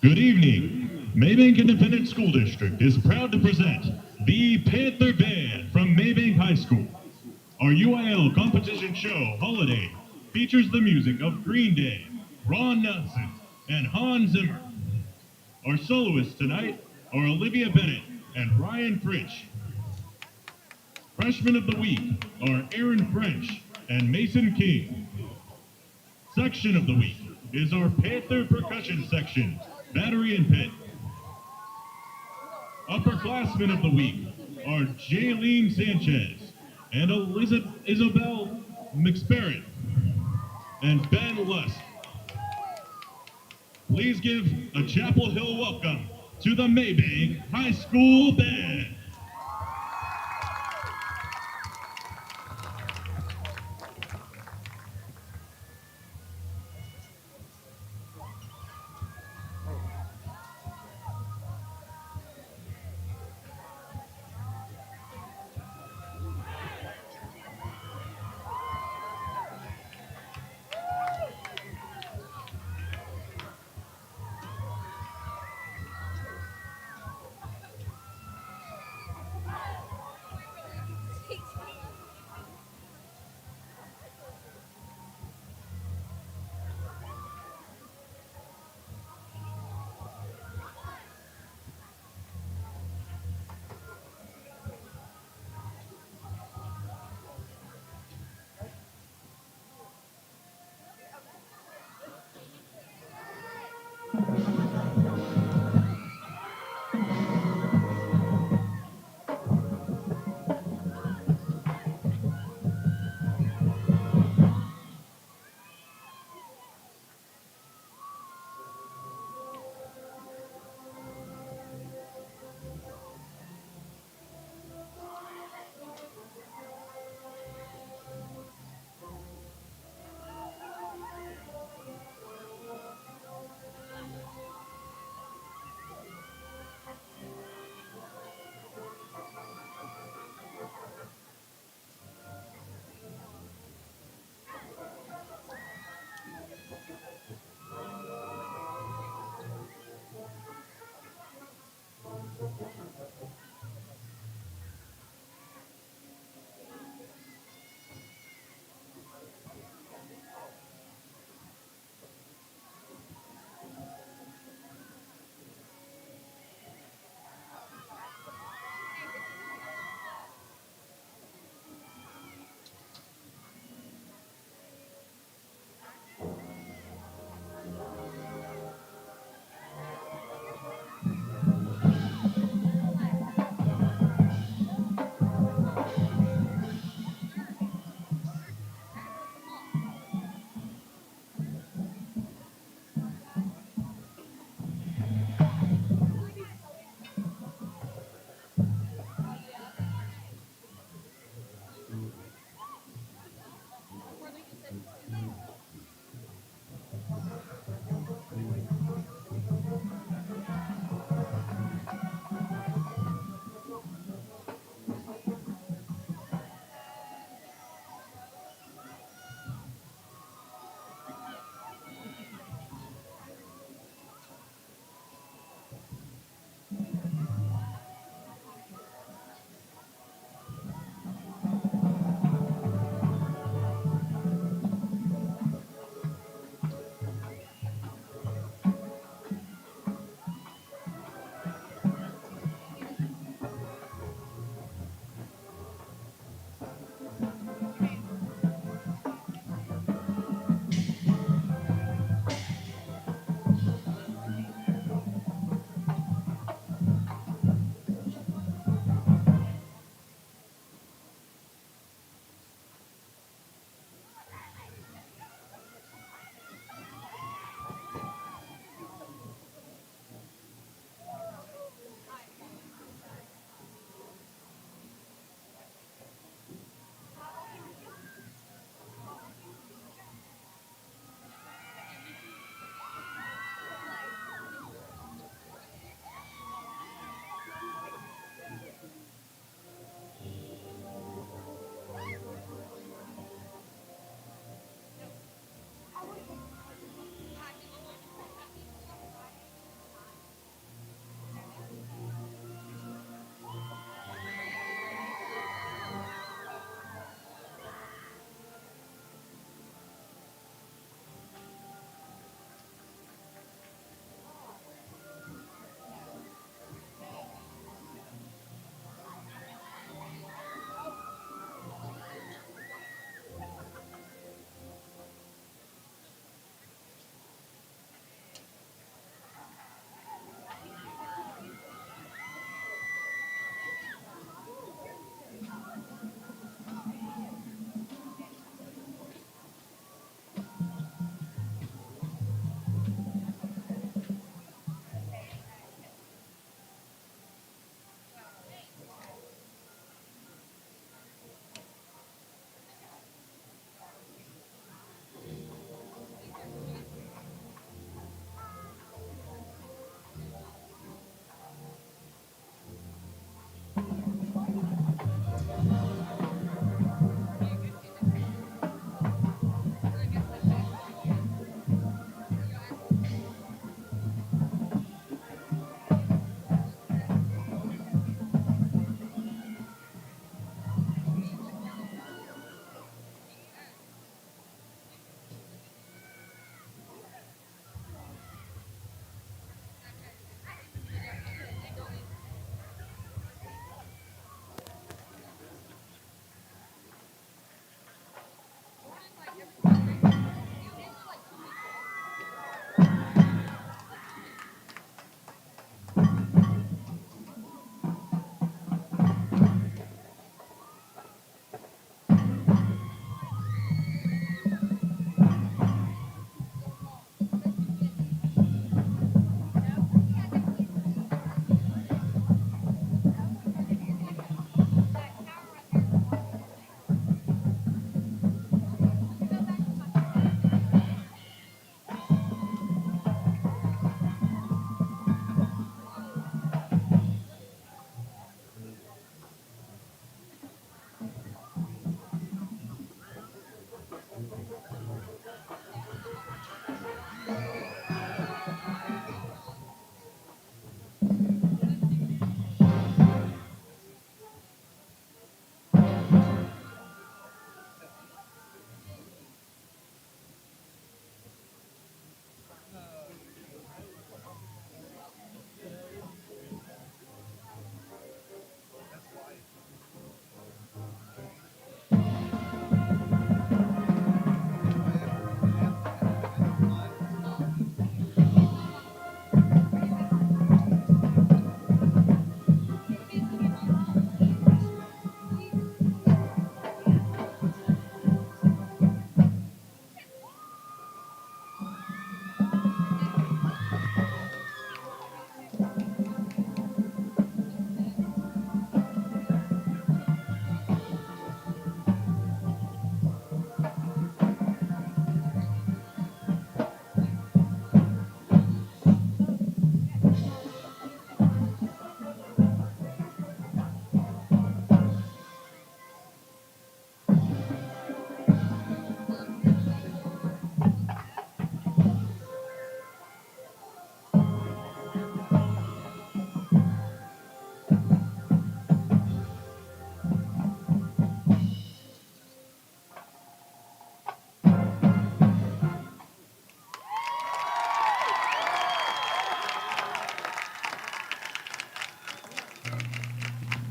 Good evening. Maybank Independent School District is proud to present the Panther Band from Maybank High School. Our UIL competition show, Holiday, features the music of Green Day, Ron Nelson, and Hans Zimmer. Our soloists tonight are Olivia Bennett and Ryan French. Freshmen of the Week are Aaron French and Mason King. Section of the Week is our Panther Percussion Section, Battery and Pit. Upperclassmen of the Week are Jaylene Sanchez and Isabel McSparrett and Ben Lusk. Please give a Chapel Hill welcome to the Maybank High School Band.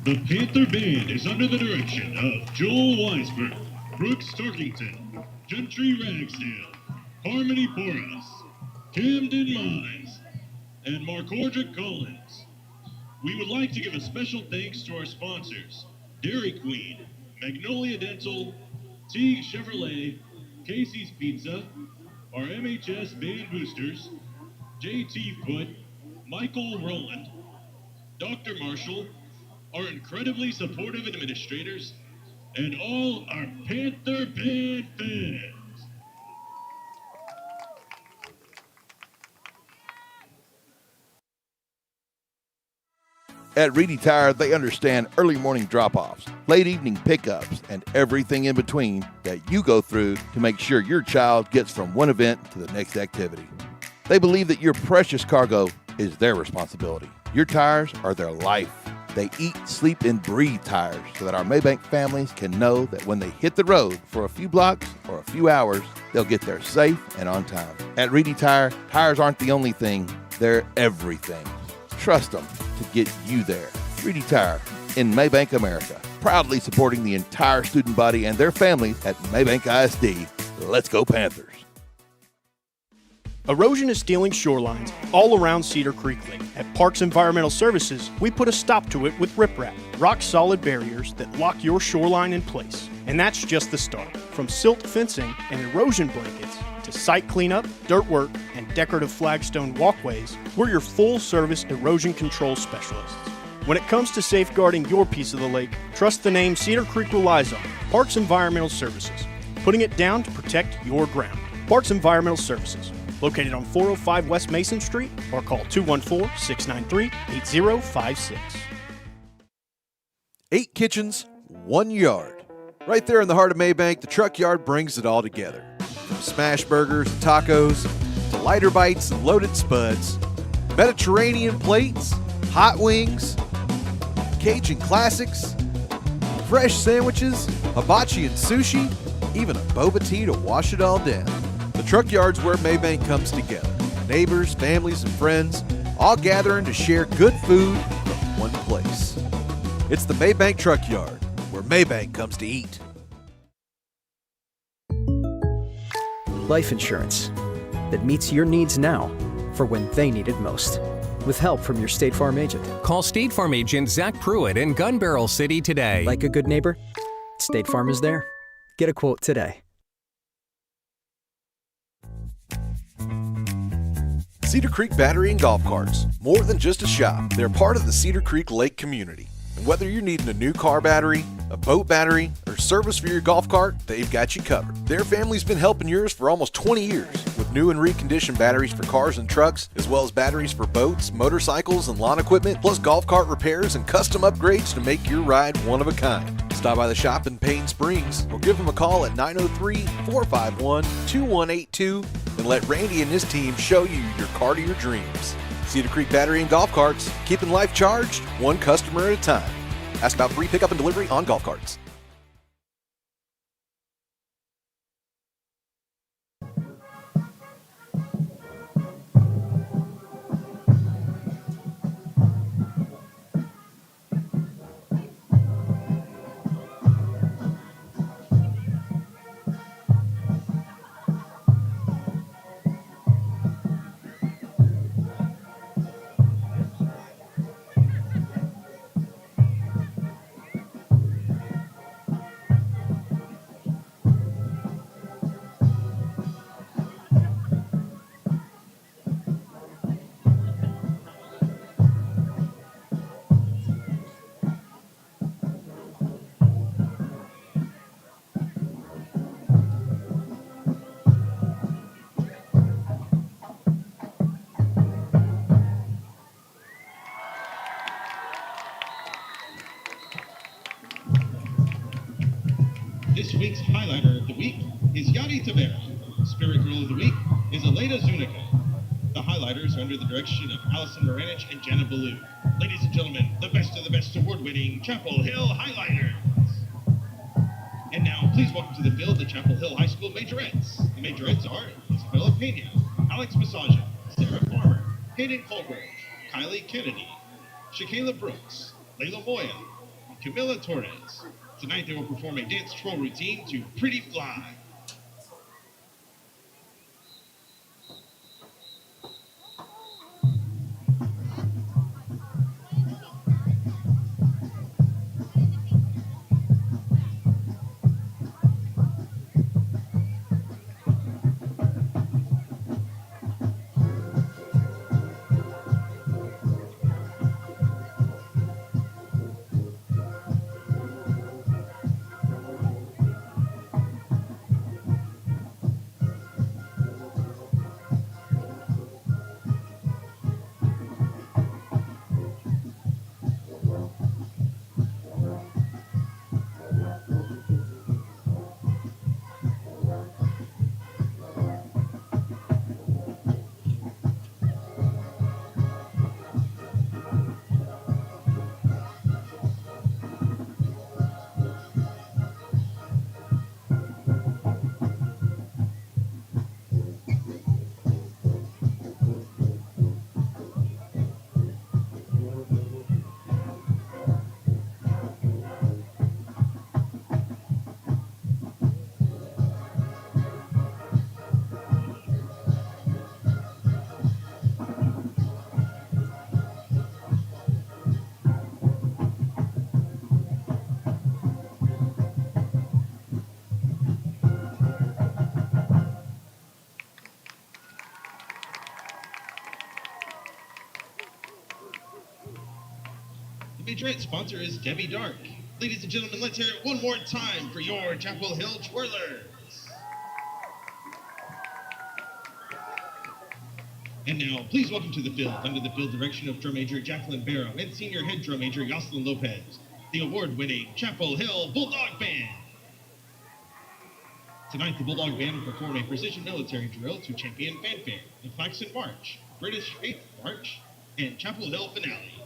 The Panther Band is under the direction of Joel Weisberg, Brooks Tarkington, Gentry Ragsdale, Harmony Porras, Camden Mize, and Mark-Ordrick Collins. We would like to give a special thanks to our sponsors, Dairy Queen, Magnolia Dental, Teague Chevrolet, Casey's Pizza, our MHS Band Boosters, JT Foot, Michael Rowland, Dr. Marshall, our incredibly supportive administrators, and all our Panther Band fans. At Reedy Tire, they understand early morning drop-offs, late evening pickups, and everything in between that you go through to make sure your child gets from one event to the next activity. They believe that your precious cargo is their responsibility. Your tires are their life. They eat, sleep, and breathe tires so that our Maybank families can know that when they hit the road for a few blocks or a few hours, they'll get there safe and on time. At Reedy Tire, tires aren't the only thing, they're everything. Trust them to get you there. Reedy Tire in Maybank, America. Proudly supporting the entire student body and their families at Maybank ISD. Let's go Panthers. Erosion is stealing shorelines all around Cedar Creek Lake. At Parks Environmental Services, we put a stop to it with riprap, rock-solid barriers that lock your shoreline in place. And that's just the start. From silt fencing and erosion blankets to site cleanup, dirt work, and decorative flagstone walkways, we're your full-service erosion control specialists. When it comes to safeguarding your piece of the lake, trust the name Cedar Creek relies on, Parks Environmental Services, putting it down to protect your ground. Parks Environmental Services, located on 405 West Mason Street, or call 214-693-8056. 8 kitchens, 1 yard. Right there in the heart of Maybank, the truck yard brings it all together. From smash burgers and tacos, to lighter bites and loaded spuds, Mediterranean plates, hot wings, Cajun classics, fresh sandwiches, hibachi and sushi, even a boba tea to wash it all down. The truck yard's where Maybank comes together. Neighbors, families, and friends all gathering to share good food from one place. It's the Maybank Truck Yard, where Maybank comes to eat. Life insurance that meets your needs now for when they need it most. With help from your State Farm agent. Call State Farm agent Zach Pruitt in Gun Barrel City today. Like a good neighbor, State Farm is there. Get a quote today. Cedar Creek Battery and Golf Carts. More than just a shop, they're part of the Cedar Creek Lake community. And whether you're needing a new car battery, a boat battery, or service for your golf cart, they've got you covered. Their family's been helping yours for almost 20 years with new and reconditioned batteries for cars and trucks, as well as batteries for boats, motorcycles, and lawn equipment, plus golf cart repairs and custom upgrades to make your ride one of a kind. Stop by the shop in Payne Springs or give them a call at 903-451-2182 and let Randy and his team show you your car to your dreams. Cedar Creek Battery and Golf Carts, keeping life charged one customer at a time. Ask about free pickup and delivery on golf carts. This week's highlighter of the week is Yadi Tavera. Spirit Girl of the Week is Aleda Zuniga. The highlighters are under the direction of Allison Moranich and Jenna Ballou. Ladies and gentlemen, the best of the best award-winning Chapel Hill Highlighters. And now, please welcome to the field the Chapel Hill High School Majorettes. The Majorettes are Isabella Pena, Alex Masaja, Sarah Farmer, Hayden Colbert, Kylie Kennedy, Shakayla Brooks, Layla Moya, Camila Torres. Tonight they will perform a dance twirl routine to Pretty Fly. The majorette sponsor is Debbie Dark. Ladies and gentlemen, let's hear it one more time for your Chapel Hill Twirlers. And now, please welcome to the field, under the field direction of Drum Major Jacqueline Barrow and Senior Head Drum Major Yoselin Lopez, the award-winning Chapel Hill Bulldog Band. Tonight, the Bulldog Band will perform a precision military drill to Champion Fanfare, the Claxon March, British Faith March, and Chapel Hill Finale.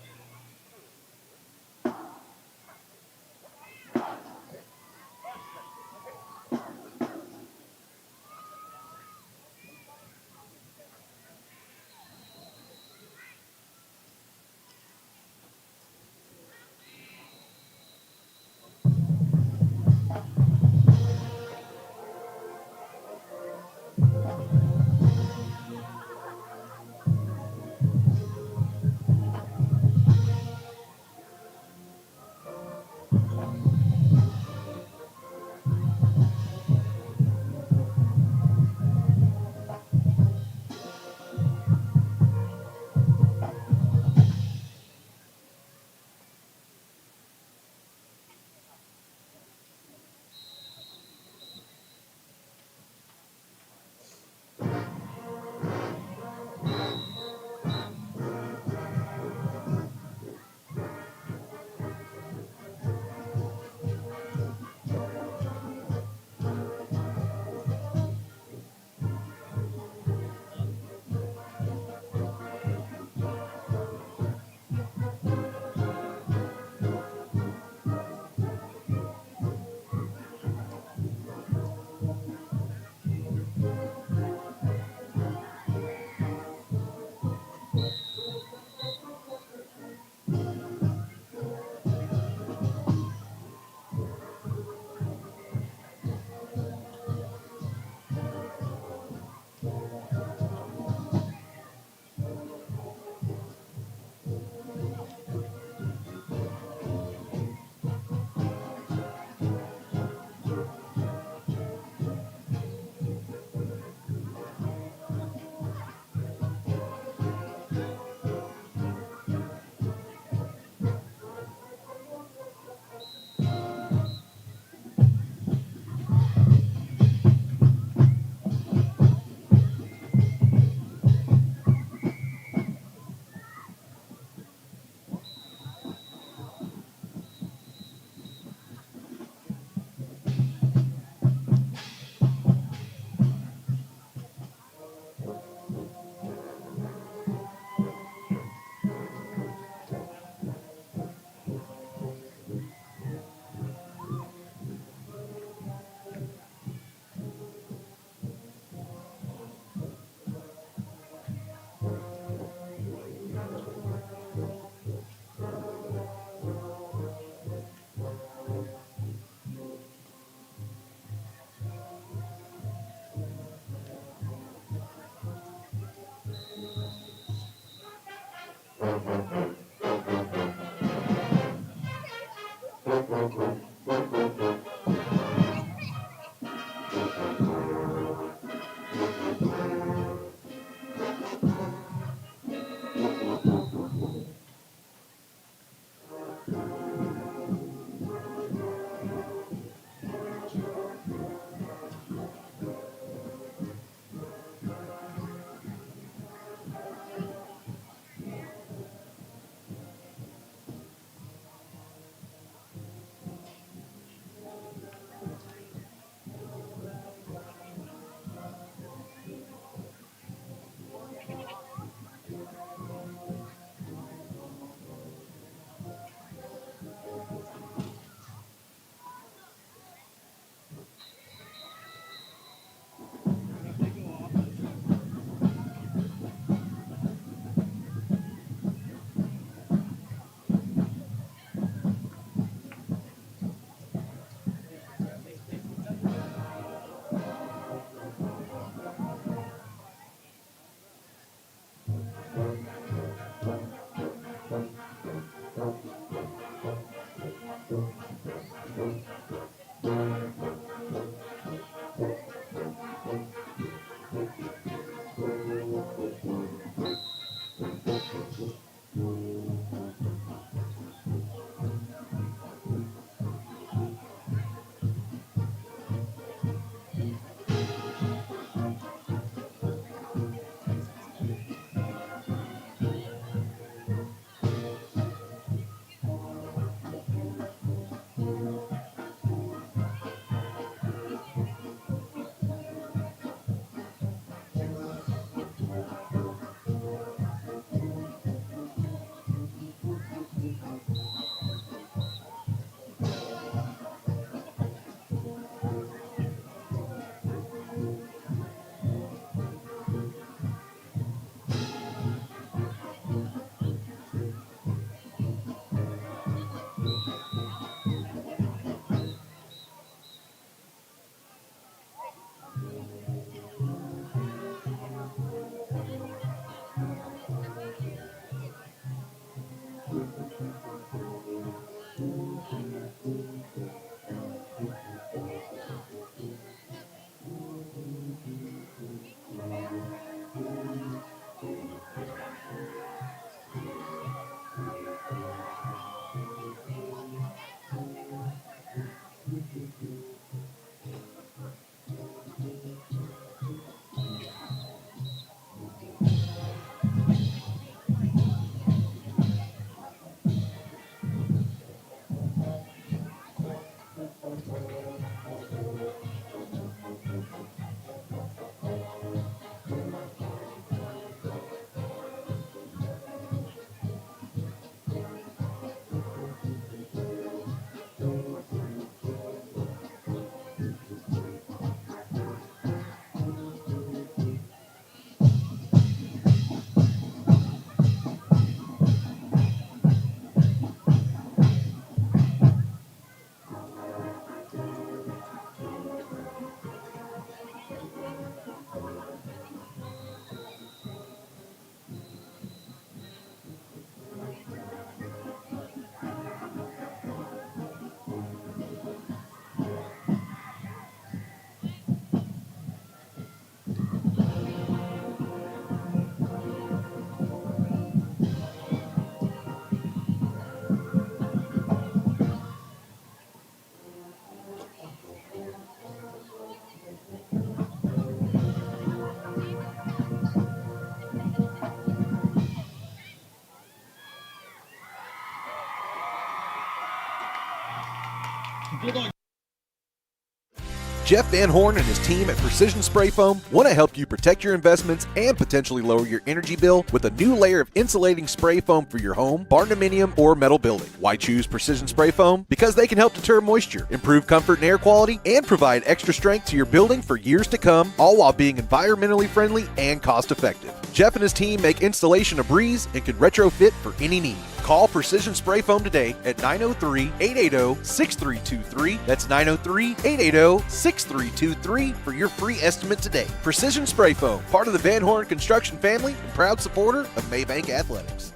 Jeff Van Horn and his team at Precision Spray Foam want to help you protect your investments and potentially lower your energy bill with a new layer of insulating spray foam for your home, barndominium, or metal building. Why choose Precision Spray Foam? Because they can help deter moisture, improve comfort and air quality, and provide extra strength to your building for years to come, all while being environmentally friendly and cost effective. Jeff and his team make installation a breeze and can retrofit for any need. Call Precision Spray Foam today at 903-880-6323. That's 903-880-6323 for your free estimate today. Precision Spray Foam, part of the Van Horn Construction family and proud supporter of Maybank Athletics.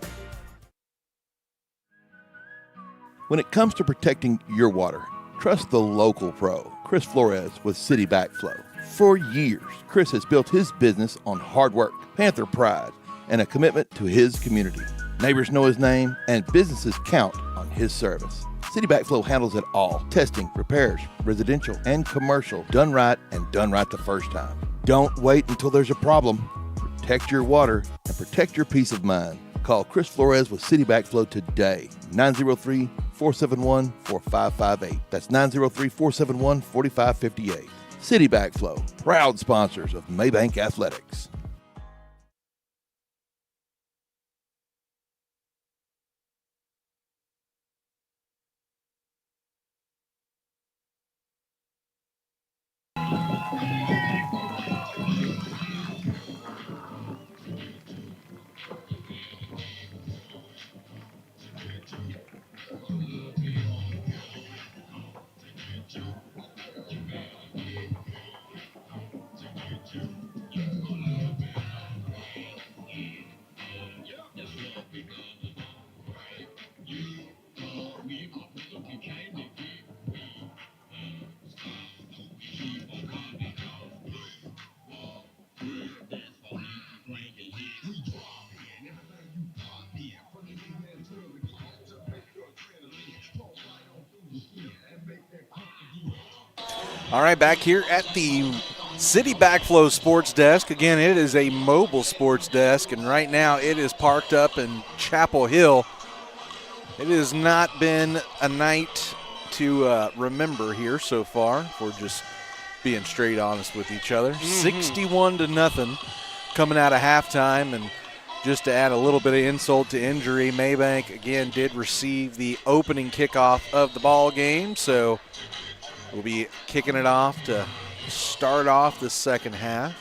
When it comes to protecting your water, trust the local pro, Chris Flores with City Backflow. For years, Chris has built his business on hard work, Panther pride, and a commitment to his community. Neighbors know his name, and businesses count on his service. City Backflow handles it all. Testing, repairs, residential and commercial, done right and done right the first time. Don't wait until there's a problem. Protect your water and protect your peace of mind. Call Chris Flores with City Backflow today, 903-471-4558. That's 903-471-4558. City Backflow, proud sponsors of Maybank Athletics. All right, back here at the City Backflow Sports Desk. Again, it is a mobile sports desk, and right now it is parked up in Chapel Hill. It has not been a night to remember here so far, if we're just being straight honest with each other. 61-0 coming out of halftime, and just to add a little bit of insult to injury, Maybank again did receive the opening kickoff of the ball game, so we'll be kicking it off to start off the second half.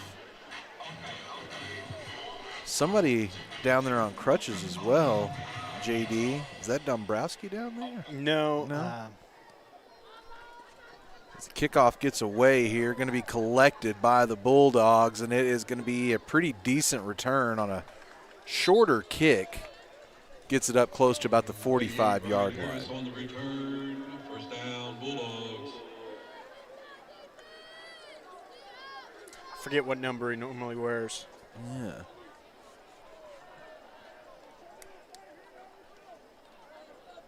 Somebody down there on crutches as well, JD. Is that Dombrowski down there? No. As the kickoff gets away here, going to be collected by the Bulldogs, and it is going to be a pretty decent return on a shorter kick. Gets it up close to about the 45-yard line. On the return, first down, Bulldogs. I forget what number he normally wears. Yeah.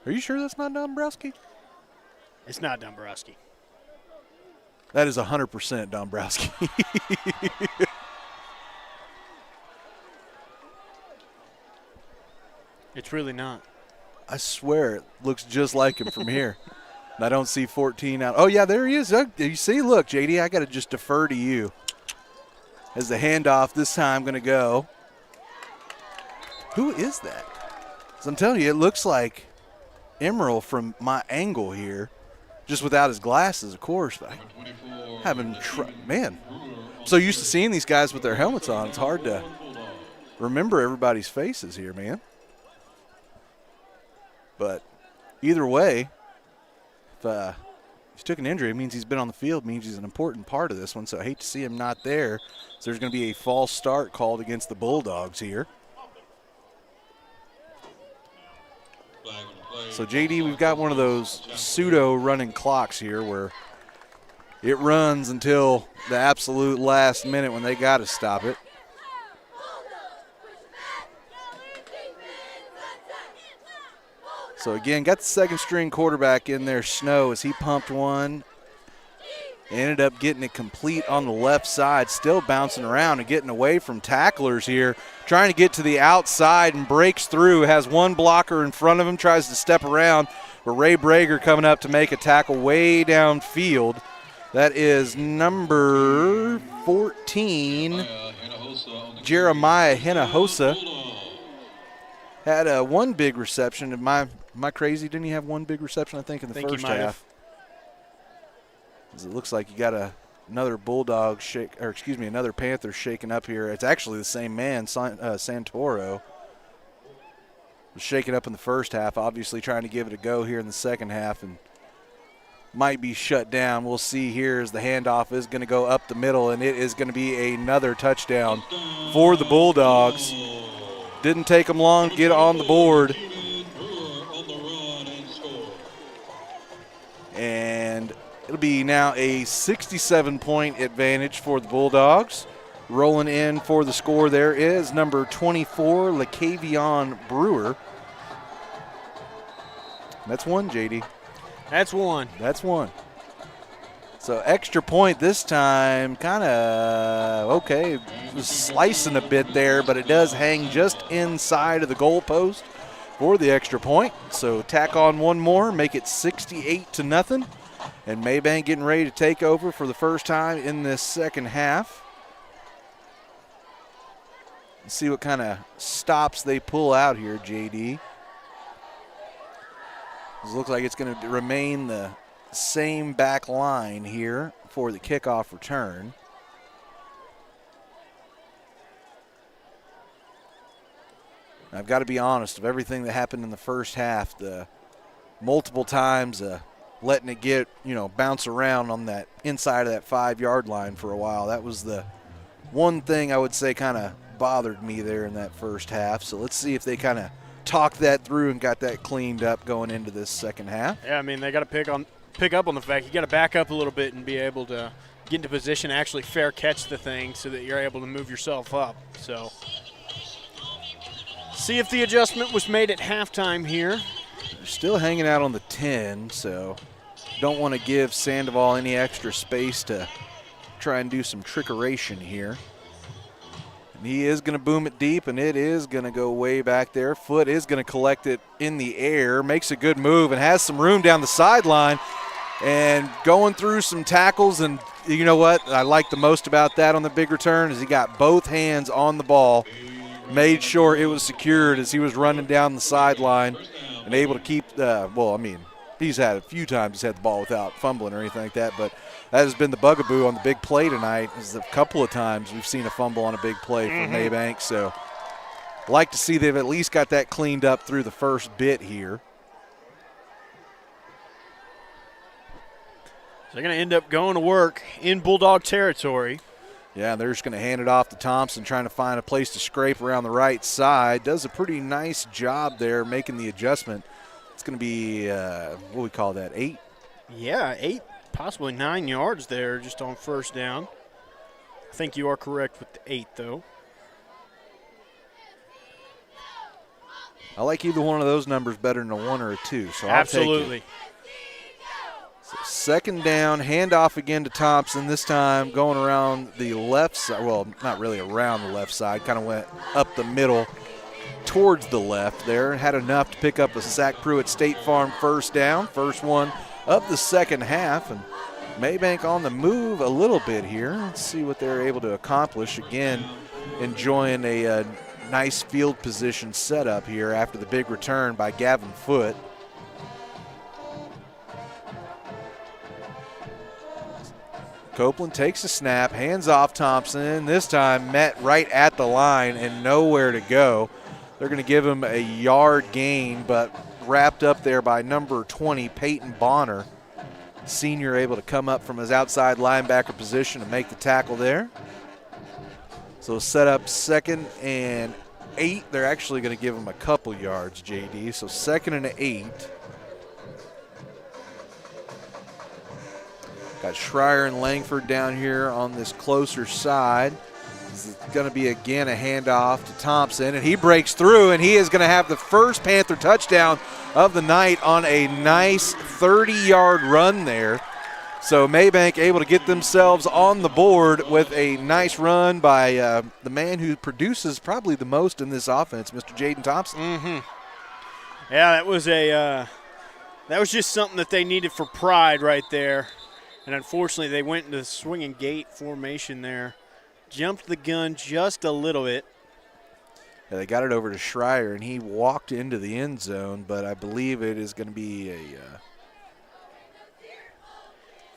Are you sure that's not Dombrowski? It's not Dombrowski. That is 100% Dombrowski. It's really not. I swear it looks just like him from here. And I don't see 14 out. Oh, yeah, there he is. You see, look, JD, I got to just defer to you. As the handoff this time going to go. Who is that? 'Cause I'm telling you, it looks like Emerald from my angle here. Just without his glasses, of course. But I haven't man, I'm so used to seeing these guys with their helmets on. It's hard to remember everybody's faces here, man. But either way, if he's took an injury, it means he's been on the field, means he's an important part of this one. So I hate to see him not there. So there's going to be a false start called against the Bulldogs here. So, JD, we've got one of those pseudo running clocks here where it runs until the absolute last minute when they got to stop it. So, again, got the second string quarterback in there, Snow, as he pumped one. Ended up getting it complete on the left side, still bouncing around and getting away from tacklers here. Trying to get to the outside and breaks through, has one blocker in front of him, tries to step around. But Ray Brager coming up to make a tackle way downfield. That is number 14, Jeremiah Hinojosa. Had one big reception. Am I crazy? Didn't he have one big reception, I think, in the first half? It looks like you got another Bulldog another Panther shaking up here. It's actually the same man, Santoro. Was shaken up in the first half, obviously trying to give it a go here in the second half, and might be shut down. We'll see here as the handoff is going to go up the middle, and it is going to be another touchdown for the Bulldogs. Didn't take them long to get on the board. It'll be now a 67-point advantage for the Bulldogs. Rolling in for the score there is number 24, LaCavion Brewer. That's one, JD. That's one. That's one. So extra point this time, kind of, okay, was slicing a bit there, but it does hang just inside of the goalpost for the extra point. So tack on one more, make it 68-0. And Maybank getting ready to take over for the first time in this second half. Let's see what kind of stops they pull out here, JD. It looks like it's going to remain the same back line here for the kickoff return. I've got to be honest, of everything that happened in the first half, the multiple times letting it get, bounce around on that inside of that 5-yard line for a while, that was the one thing I would say kind of bothered me there in that first half. So let's see if they kind of talked that through and got that cleaned up going into this second half. Yeah, I mean, they got to pick up on the fact you got to back up a little bit and be able to get into position to actually fair catch the thing so that you're able to move yourself up. So see if the adjustment was made at halftime here. They're still hanging out on the 10, so don't want to give Sandoval any extra space to try and do some trickeration here. And he is going to boom it deep, and it is going to go way back there. Foot is going to collect it in the air, makes a good move, and has some room down the sideline. And going through some tackles, and you know what I like the most about that on the big return is he got both hands on the ball, made sure it was secured as he was running down the sideline and able to keep he's had a few times he's had the ball without fumbling or anything like that, but that has been the bugaboo on the big play tonight. Is a couple of times we've seen a fumble on a big play from Maybank, so like to see they've at least got that cleaned up through the first bit here. They're going to end up going to work in Bulldog territory. Yeah, they're just going to hand it off to Thompson, trying to find a place to scrape around the right side. Does a pretty nice job there making the adjustment. It's going to be, what do we call that, 8? Yeah, 8, possibly 9 yards there just on first down. I think you are correct with the 8, though. I like either one of those numbers better than a 1 or a 2, so Absolutely. I'll take it. So second down, handoff again to Thompson, this time going around the left side. Well, not really around the left side, kind of went up the middle towards the left there. Had enough to pick up a Zach Pruitt State Farm first down, first one of the second half. And Maybank on the move a little bit here. Let's see what they're able to accomplish. Again, enjoying a nice field position setup here after the big return by Gavin Foote. Copeland takes a snap, hands off Thompson. This time met right at the line and nowhere to go. They're going to give him a yard gain, but wrapped up there by number 20, Peyton Bonner. Senior able to come up from his outside linebacker position and make the tackle there. So set up 2nd and 8. They're actually going to give him a couple yards, JD. So 2nd and 8. Got Schreier and Langford down here on this closer side. This is going to be, again, a handoff to Thompson, and he breaks through, and he is going to have the first Panther touchdown of the night on a nice 30-yard run there. So Maybank able to get themselves on the board with a nice run by the man who produces probably the most in this offense, Mr. Jaden Thompson. Yeah, that was just something that they needed for pride right there. And unfortunately, they went into the swinging gate formation there. Jumped the gun just a little bit. Yeah, they got it over to Schreier, and he walked into the end zone, but I believe it is going to be a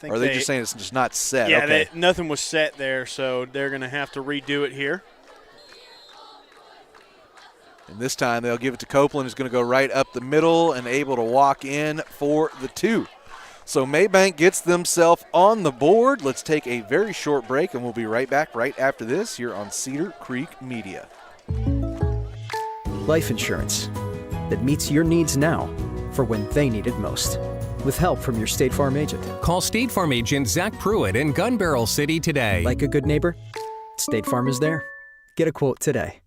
or are they just saying it's just not set? Yeah, okay. Nothing was set there, so they're going to have to redo it here. And this time they'll give it to Copeland, who's going to go right up the middle and able to walk in for the 2. So Maybank gets themselves on the board. Let's take a very short break, and we'll be right back right after this here on Cedar Creek Media. Life insurance that meets your needs now for when they need it most. with help from your State Farm agent. Call State Farm agent Zach Pruitt in Gun Barrel City today. Like a good neighbor, State Farm is there. Get a quote today.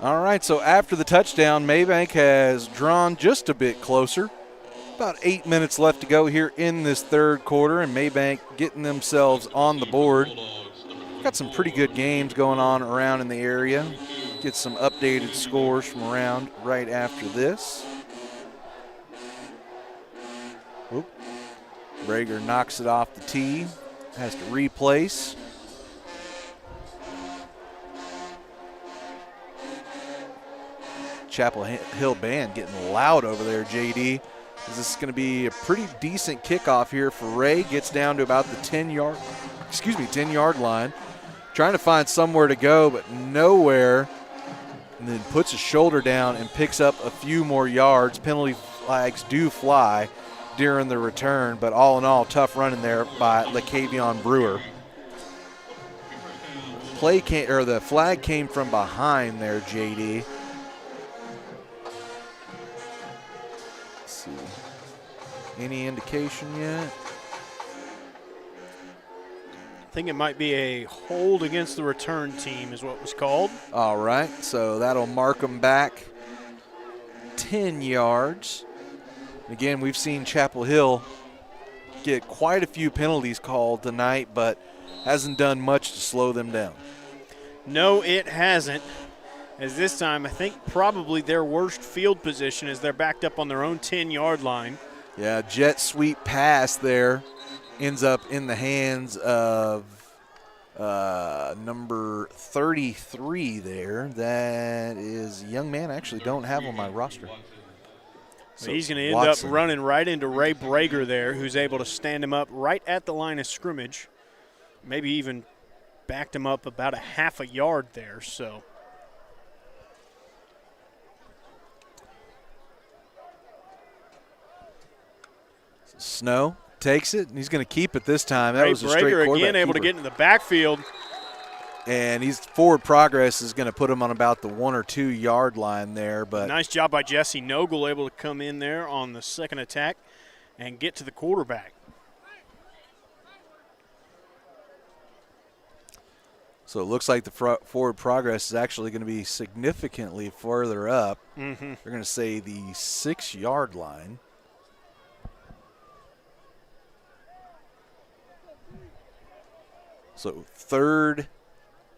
All right, so after the touchdown, Maybank has drawn just a bit closer. About 8 minutes left to go here in this third quarter, and Maybank getting themselves on the board. Got some pretty good games going on around in the area. Get some updated scores from around right after this. Oop. Brager knocks it off the tee, has to replace. Chapel Hill Band getting loud over there, JD. This is going to be a pretty decent kickoff here for Ray. Gets down to about the 10-yard line. Trying to find somewhere to go, but nowhere. And then puts his shoulder down and picks up a few more yards. Penalty flags do fly during the return, but all in all, tough running there by LaCavion Brewer. The flag came from behind there, JD. Any indication yet? I think it might be a hold against the return team is what was called. All right, so that'll mark them back 10 yards. Again, we've seen Chapel Hill get quite a few penalties called tonight, but hasn't done much to slow them down. No, it hasn't. As this time, I think probably their worst field position is they're backed up on their own 10-yard line. Yeah, jet sweep pass there ends up in the hands of number 33 there. That is a young man I actually don't have on my roster. So he's going to end up running right into Ray Brager there, who's able to stand him up right at the line of scrimmage. Maybe even backed him up about a half a yard there. So Snow takes it, and he's going to keep it this time. That was a straight Brager quarterback again able to keeper. get into the backfield. And he's forward progress is going to put him on about the 1 or 2 yard line there. But nice job by Jesse Nogle, able to come in there on the second attack and get to the quarterback. So it looks like the forward progress is actually going to be significantly further up. Mm-hmm. They're going to say the 6 yard line. So third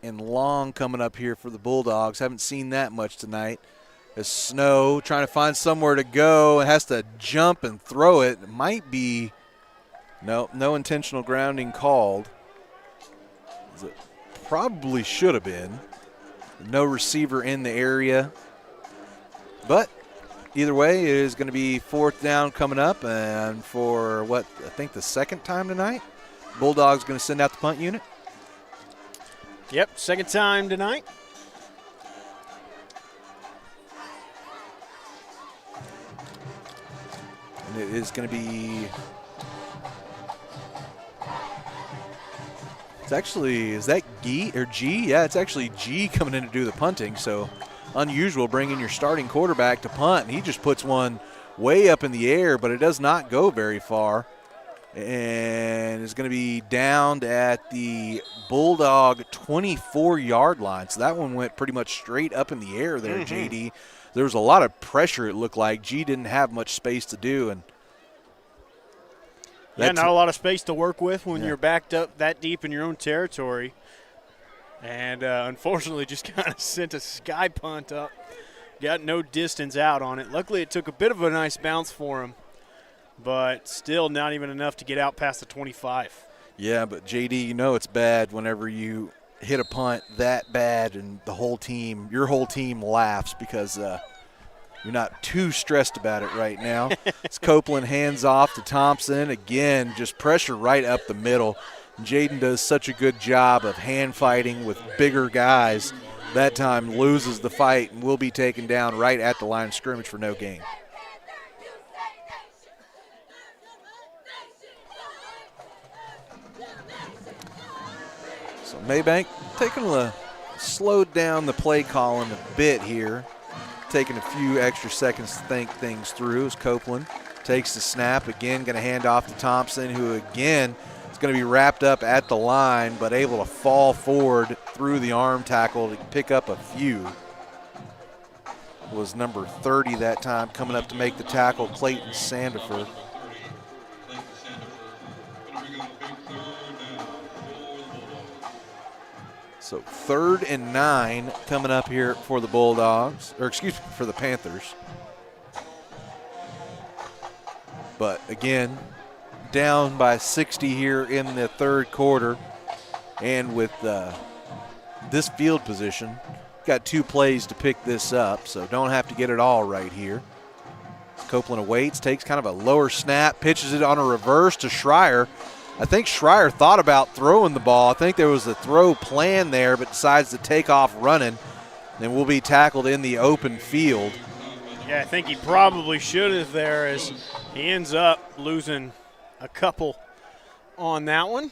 and long coming up here for the Bulldogs. Haven't seen that much tonight. As Snow trying to find somewhere to go and has to jump and throw it. It might be no intentional grounding called. It probably should have been. No receiver in the area. But either way, it is going to be fourth down coming up. And for I think the second time tonight, Bulldogs going to send out the punt unit. Yep, second time tonight. And it is going to be – it's actually – is that G or G? Yeah, it's actually G coming in to do the punting. So unusual bringing your starting quarterback to punt. And he just puts one way up in the air, but it does not go very far. And it's going to be downed at the Bulldog 24-yard line. So that one went pretty much straight up in the air there, JD. There was a lot of pressure, it looked like. G didn't have much space to do. And not a lot of space to work with when you're backed up that deep in your own territory. And unfortunately just kind of sent a sky punt up. Got no distance out on it. Luckily it took a bit of a nice bounce for him, but still not even enough to get out past the 25. Yeah, but JD, you know it's bad whenever you hit a punt that bad and your whole team laughs because you're not too stressed about it right now. It's Copeland hands off to Thompson. Again, just pressure right up the middle. Jaden does such a good job of hand fighting with bigger guys that time loses the fight and will be taken down right at the line of scrimmage for no gain. So Maybank slowed down the play calling a bit here, taking a few extra seconds to think things through as Copeland takes the snap. Again, going to hand off to Thompson, who again is going to be wrapped up at the line, but able to fall forward through the arm tackle to pick up a few. It was number 30 that time coming up to make the tackle, Clayton Sandiford. So 3rd and 9 coming up here for the Bulldogs, or excuse me, for the Panthers. But again, down by 60 here in the third quarter. And with this field position, got 2 plays to pick this up, so don't have to get it all right here. Copeland awaits, takes kind of a lower snap, pitches it on a reverse to Schreier. I think Schreier thought about throwing the ball. I think there was a throw plan there, but decides to take off running and will be tackled in the open field. Yeah, I think he probably should have there, as he ends up losing a couple on that one.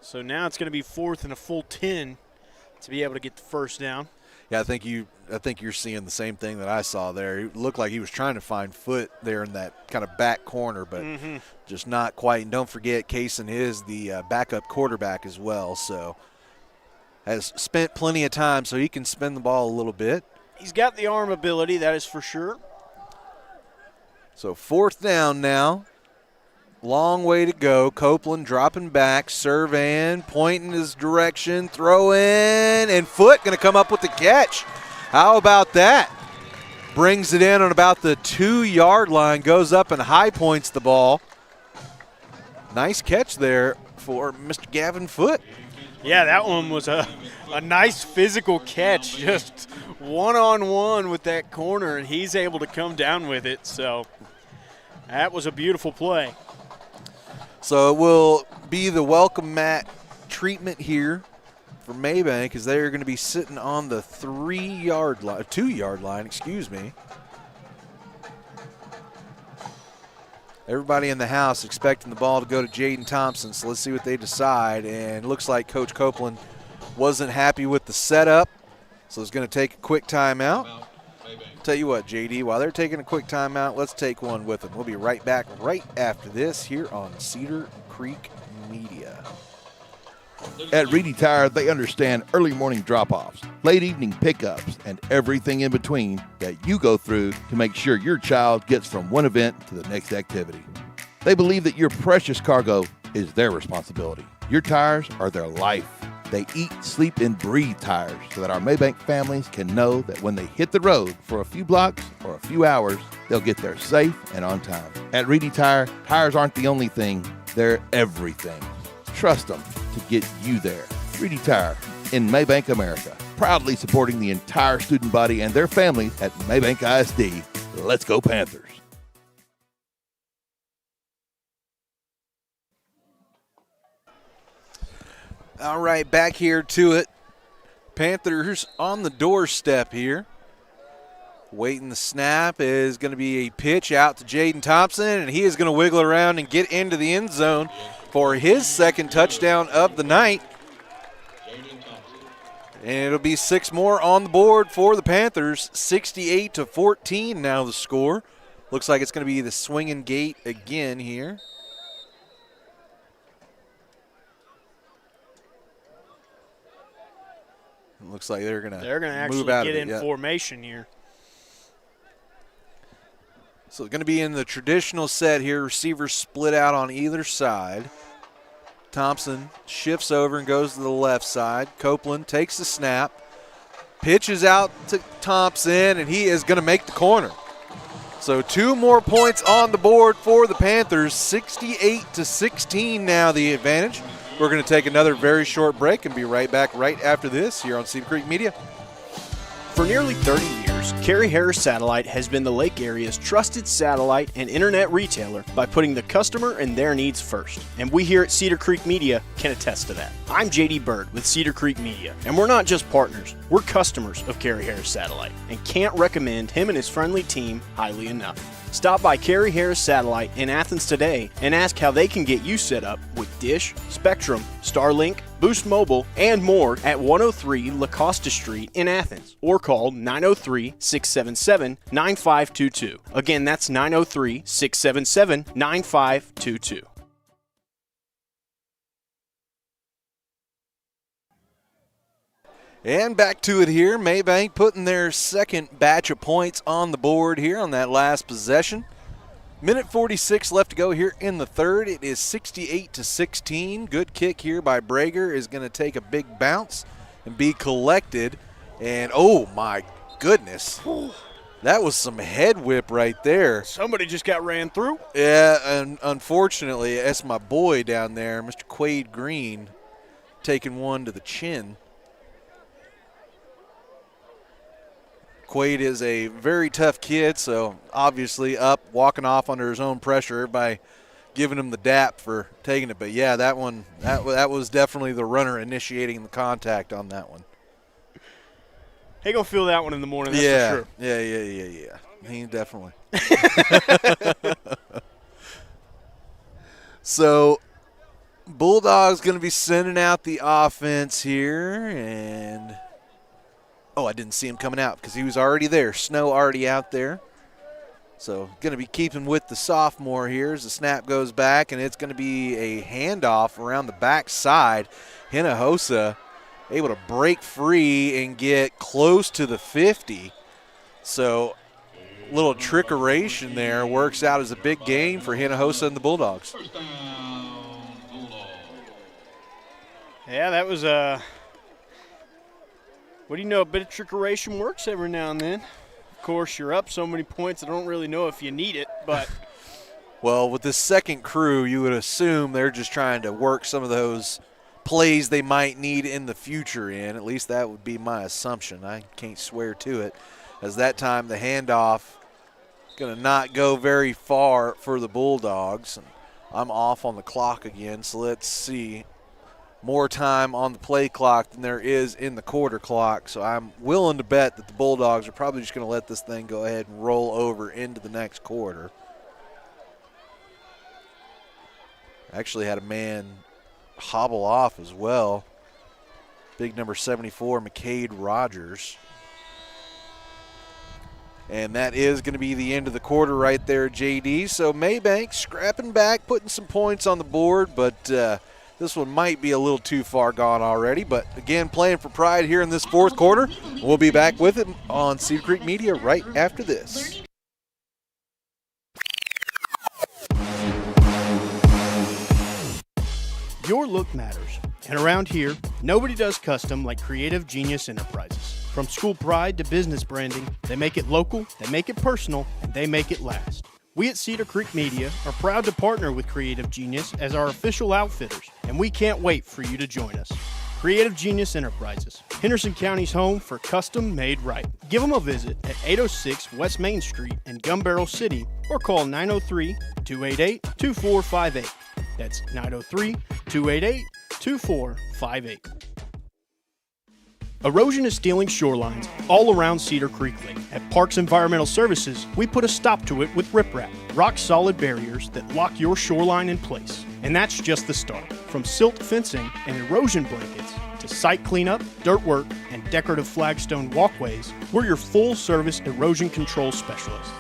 So now it's going to be 4th and a full 10 to be able to get the first down. Yeah, I think you're seeing the same thing that I saw there. It looked like he was trying to find foot there in that kind of back corner, but just not quite. And don't forget, Kaysen is the backup quarterback as well, so has spent plenty of time so he can spin the ball a little bit. He's got the arm ability, that is for sure. So 4th down now. Long way to go. Copeland dropping back, surveying, pointing his direction, throwing, and Foot going to come up with the catch. How about that? Brings it in on about the 2-yard line, goes up and high points the ball. Nice catch there for Mr. Gavin Foot. Yeah, that one was a nice physical catch, just one-on-one with that corner, and he's able to come down with it. So that was a beautiful play. So it will be the welcome mat treatment here for Maybank, as they're going to be sitting on the 2-yard line, excuse me. Everybody in the house expecting the ball to go to Jaden Thompson, so let's see what they decide. And it looks like Coach Copeland wasn't happy with the setup, so he's going to take a quick timeout. Tell you what, JD, while they're taking a quick timeout, let's take one with them. We'll be right back right after this here on Cedar Creek Media. At Reedy Tire, they understand early morning drop-offs, late evening pickups, and everything in between that you go through to make sure your child gets from one event to the next activity. They believe that your precious cargo is their responsibility. Your tires are their life. They eat, sleep, and breathe tires so that our Maybank families can know that when they hit the road for a few blocks or a few hours, they'll get there safe and on time. At Reedy Tire, tires aren't the only thing, they're everything. Trust them to get you there. Reedy Tire in Maybank, America, proudly supporting the entire student body and their families at Maybank ISD. Let's go Panthers. All right, back here to it. Panthers on the doorstep here. Waiting the snap is going to be a pitch out to Jaden Thompson, and he is going to wiggle around and get into the end zone for his second touchdown of the night. And it'll be 6 more on the board for the Panthers. 68-14 now the score. Looks like it's going to be the swinging gate again here. It looks like they're going to actually get in formation here. So it's going to be in the traditional set here. Receivers split out on either side. Thompson shifts over and goes to the left side. Copeland takes the snap, pitches out to Thompson, and he is going to make the corner. So 2 more points on the board for the Panthers. 68-16 now the advantage. We're going to take another very short break and be right back right after this here on Cedar Creek Media. For nearly 30 years, years, Carrie Harris Satellite has been the Lake area's trusted satellite and internet retailer by putting the customer and their needs first. And we here at Cedar Creek Media can attest to that. I'm JD Bird with Cedar Creek Media, and we're not just partners, we're customers of Carrie Harris Satellite, and can't recommend him and his friendly team highly enough. Stop by Carrie Harris Satellite in Athens today and ask how they can get you set up with Dish, Spectrum, Starlink, Boost Mobile, and more at 103 La Costa Street in Athens, or call 903-677-9522. Again, that's 903-677-9522. And back to it here. Maybank putting their second batch of points on the board here on that last possession. Minute 46 left to go here in the third. It is 68-16. Good kick here by Brager is going to take a big bounce and be collected. And oh my goodness, that was some head whip right there. Somebody just got ran through. Yeah, and unfortunately, that's my boy down there, Mr. Quade Green, taking one to the chin. Quade is a very tough kid, so obviously up, walking off under his own pressure by giving him the dap for taking it. But, yeah, that was definitely the runner initiating the contact on that one. He going to feel that one in the morning, that's for sure. Yeah. He definitely. So, Bulldogs going to be sending out the offense here, and – oh, I didn't see him coming out because he was already there. Snow already out there. So going to be keeping with the sophomore here as the snap goes back, and it's going to be a handoff around the backside. Hinojosa able to break free and get close to the 50. So a little trickeration there works out as a big gain for Hinojosa and the Bulldogs. Yeah, that was what do you know, a bit of trickeration works every now and then. Of course, you're up so many points, I don't really know if you need it, but. Well, with this second crew, you would assume they're just trying to work some of those plays they might need in the future in. At least that would be my assumption. I can't swear to it, as that time the handoff is going to not go very far for the Bulldogs. And I'm off on the clock again, so let's see. More time on the play clock than there is in the quarter clock, so I'm willing to bet that the Bulldogs are probably just going to let this thing go ahead and roll over into the next quarter. Actually had a man hobble off as well. Big number 74, McCade Rogers. And that is going to be the end of the quarter right there, JD. So Maybank scrapping back, putting some points on the board, but this one might be a little too far gone already, but again, playing for pride here in this fourth quarter. We'll be back with it on Cedar Creek Media right after this. Your look matters, and around here, nobody does custom like Creative Genius Enterprises. From school pride to business branding, they make it local, they make it personal, and they make it last. We at Cedar Creek Media are proud to partner with Creative Genius as our official outfitters, and we can't wait for you to join us. Creative Genius Enterprises, Henderson County's home for custom made right. Give them a visit at 806 West Main Street in Gun Barrel City, or call 903-288-2458. That's 903-288-2458. Erosion is stealing shorelines all around Cedar Creek Lake. At Parks Environmental Services, we put a stop to it with riprap, rock-solid barriers that lock your shoreline in place. And that's just the start. From silt fencing and erosion blankets to site cleanup, dirt work, and decorative flagstone walkways, we're your full-service erosion control specialists.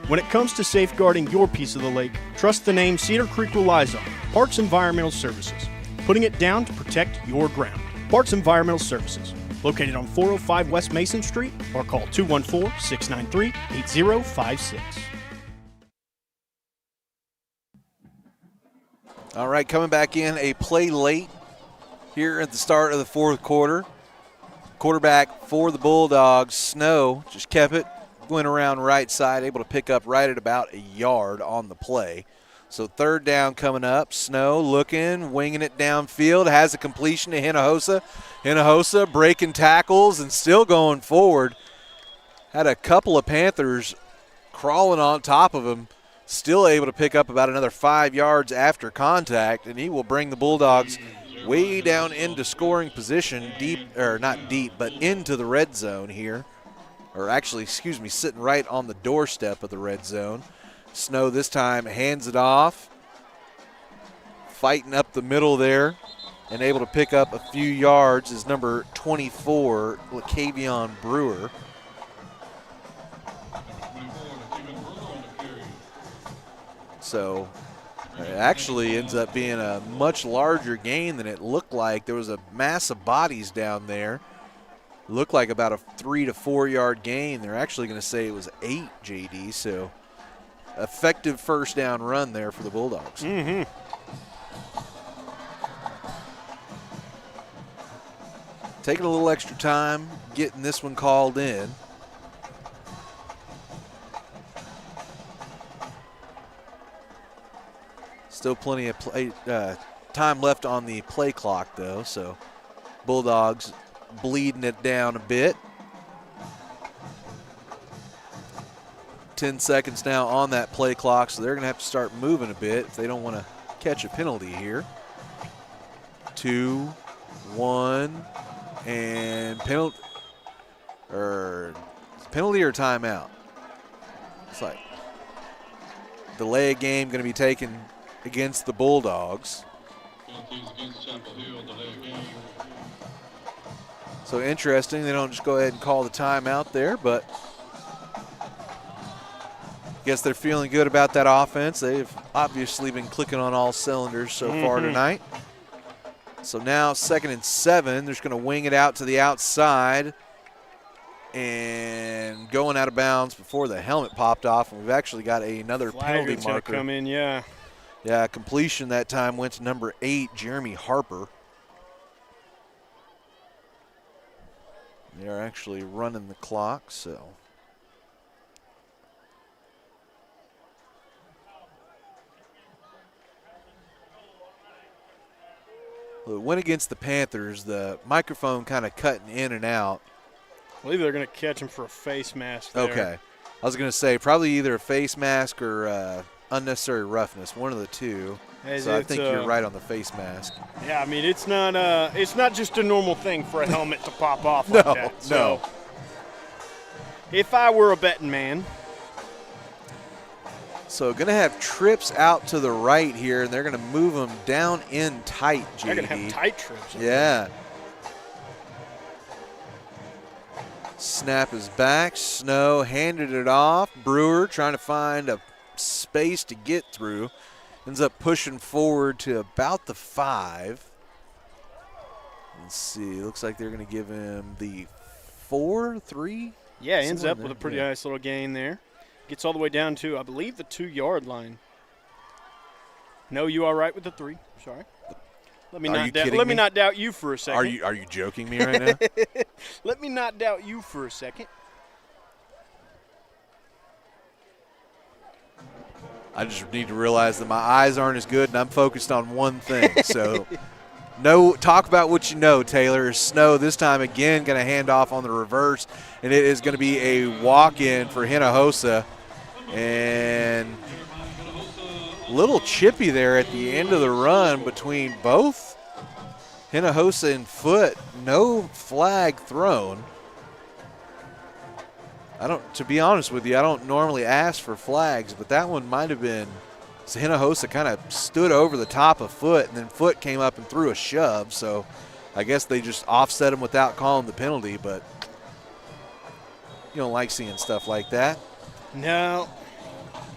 When it comes to safeguarding your piece of the lake, trust the name Cedar Creek relies on, Parks Environmental Services, putting it down to protect your ground. Parks Environmental Services, located on 405 West Mason Street, or call 214-693-8056. All right, coming back in, a play late here at the start of the fourth quarter. Quarterback for the Bulldogs, Snow, just kept it, went around right side, able to pick up right at about a yard on the play. So third down coming up. Snow looking, winging it downfield, has a completion to Hinojosa. Hinojosa breaking tackles and still going forward. Had a couple of Panthers crawling on top of him, still able to pick up about another 5 yards after contact, and he will bring the Bulldogs way down into scoring position, not deep, but into the red zone here. Or actually, excuse me, sitting right on the doorstep of the red zone. Snow this time hands it off, fighting up the middle there, and able to pick up a few yards is number 24, LaCavion Brewer. So it actually ends up being a much larger gain than it looked like. There was a mass of bodies down there. Looked like about a 3 to 4 yard gain. They're actually going to say it was 8, JD. So effective first down run there for the Bulldogs. Mm-hmm. Taking a little extra time getting this one called in. Still plenty of time left on the play clock, though, so Bulldogs bleeding it down a bit. 10 seconds now on that play clock, so they're going to have to start moving a bit if they don't want to catch a penalty here. 2, 1, and penalty or timeout. It's like delay a game going to be taken against the Bulldogs. So interesting, they don't just go ahead and call the timeout there, but I guess they're feeling good about that offense. They've obviously been clicking on all cylinders so far tonight. So now 2nd and 7, they're just going to wing it out to the outside and going out of bounds before the helmet popped off, and we've actually got another penalty marker. Come in, yeah. Yeah, completion that time went to number 8, Jeremy Harper. They're actually running the clock, so. Well, it went against the Panthers. The microphone kind of cutting in and out. I believe they're going to catch him for a face mask there. Okay. I was going to say probably either a face mask or unnecessary roughness, one of the two. So I think you're right on the face mask. Yeah, I mean, it's not just a normal thing for a helmet to pop off like that. So if I were a betting man. So going to have trips out to the right here, and they're going to move them down in tight, JD. They're going to have tight trips. Yeah. Snap is back. Snow handed it off. Brewer trying to find a space to get through. Ends up pushing forward to about the 5. Let's see. Looks like they're going to give him the 4, 3. Yeah, ends up with a pretty nice little gain there. Gets all the way down to, I believe, the 2-yard line. No, you all right with the 3? Sorry. Let me not doubt you for a second. Are you joking me right now? Let me not doubt you for a second. I just need to realize that my eyes aren't as good, and I'm focused on one thing. So, talk about what you know, Taylor. Snow this time again going to hand off on the reverse, and it is going to be a walk-in for Hinojosa. And a little chippy there at the end of the run between both Hinojosa and Foote. No flag thrown. To be honest with you, I don't normally ask for flags, but that one might have been. So Hinojosa kind of stood over the top of Foote, and then Foote came up and threw a shove. So I guess they just offset him without calling the penalty, but you don't like seeing stuff like that. No.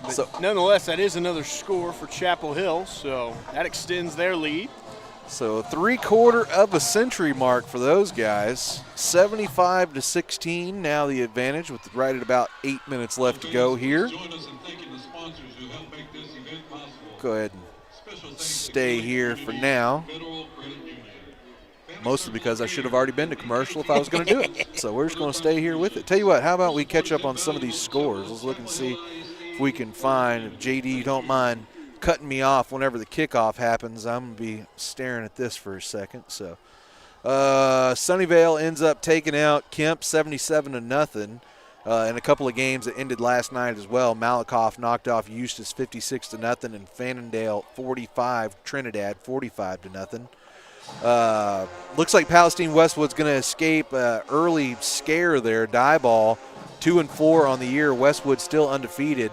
But so, nonetheless, that is another score for Chapel Hill, so that extends their lead. So 3/4 of a century mark for those guys. 75-16, now the advantage with right at about 8 minutes left to go here. Go ahead and stay here for now. Mostly because I should have already been to commercial if I was going to do it. So we're just going to stay here with it. Tell you what, how about we catch up on some of these scores? Let's look and see if we can find, if JD, you don't mind cutting me off whenever the kickoff happens. I'm going to be staring at this for a second. So Sunnyvale ends up taking out Kemp 77-0. in a couple of games that ended last night as well. Malakoff knocked off Eustis 56-0, and Fannondale Trinidad 45-0. Looks like Palestine Westwood's going to escape early scare there. Die ball, 2-4 on the year. Westwood still undefeated,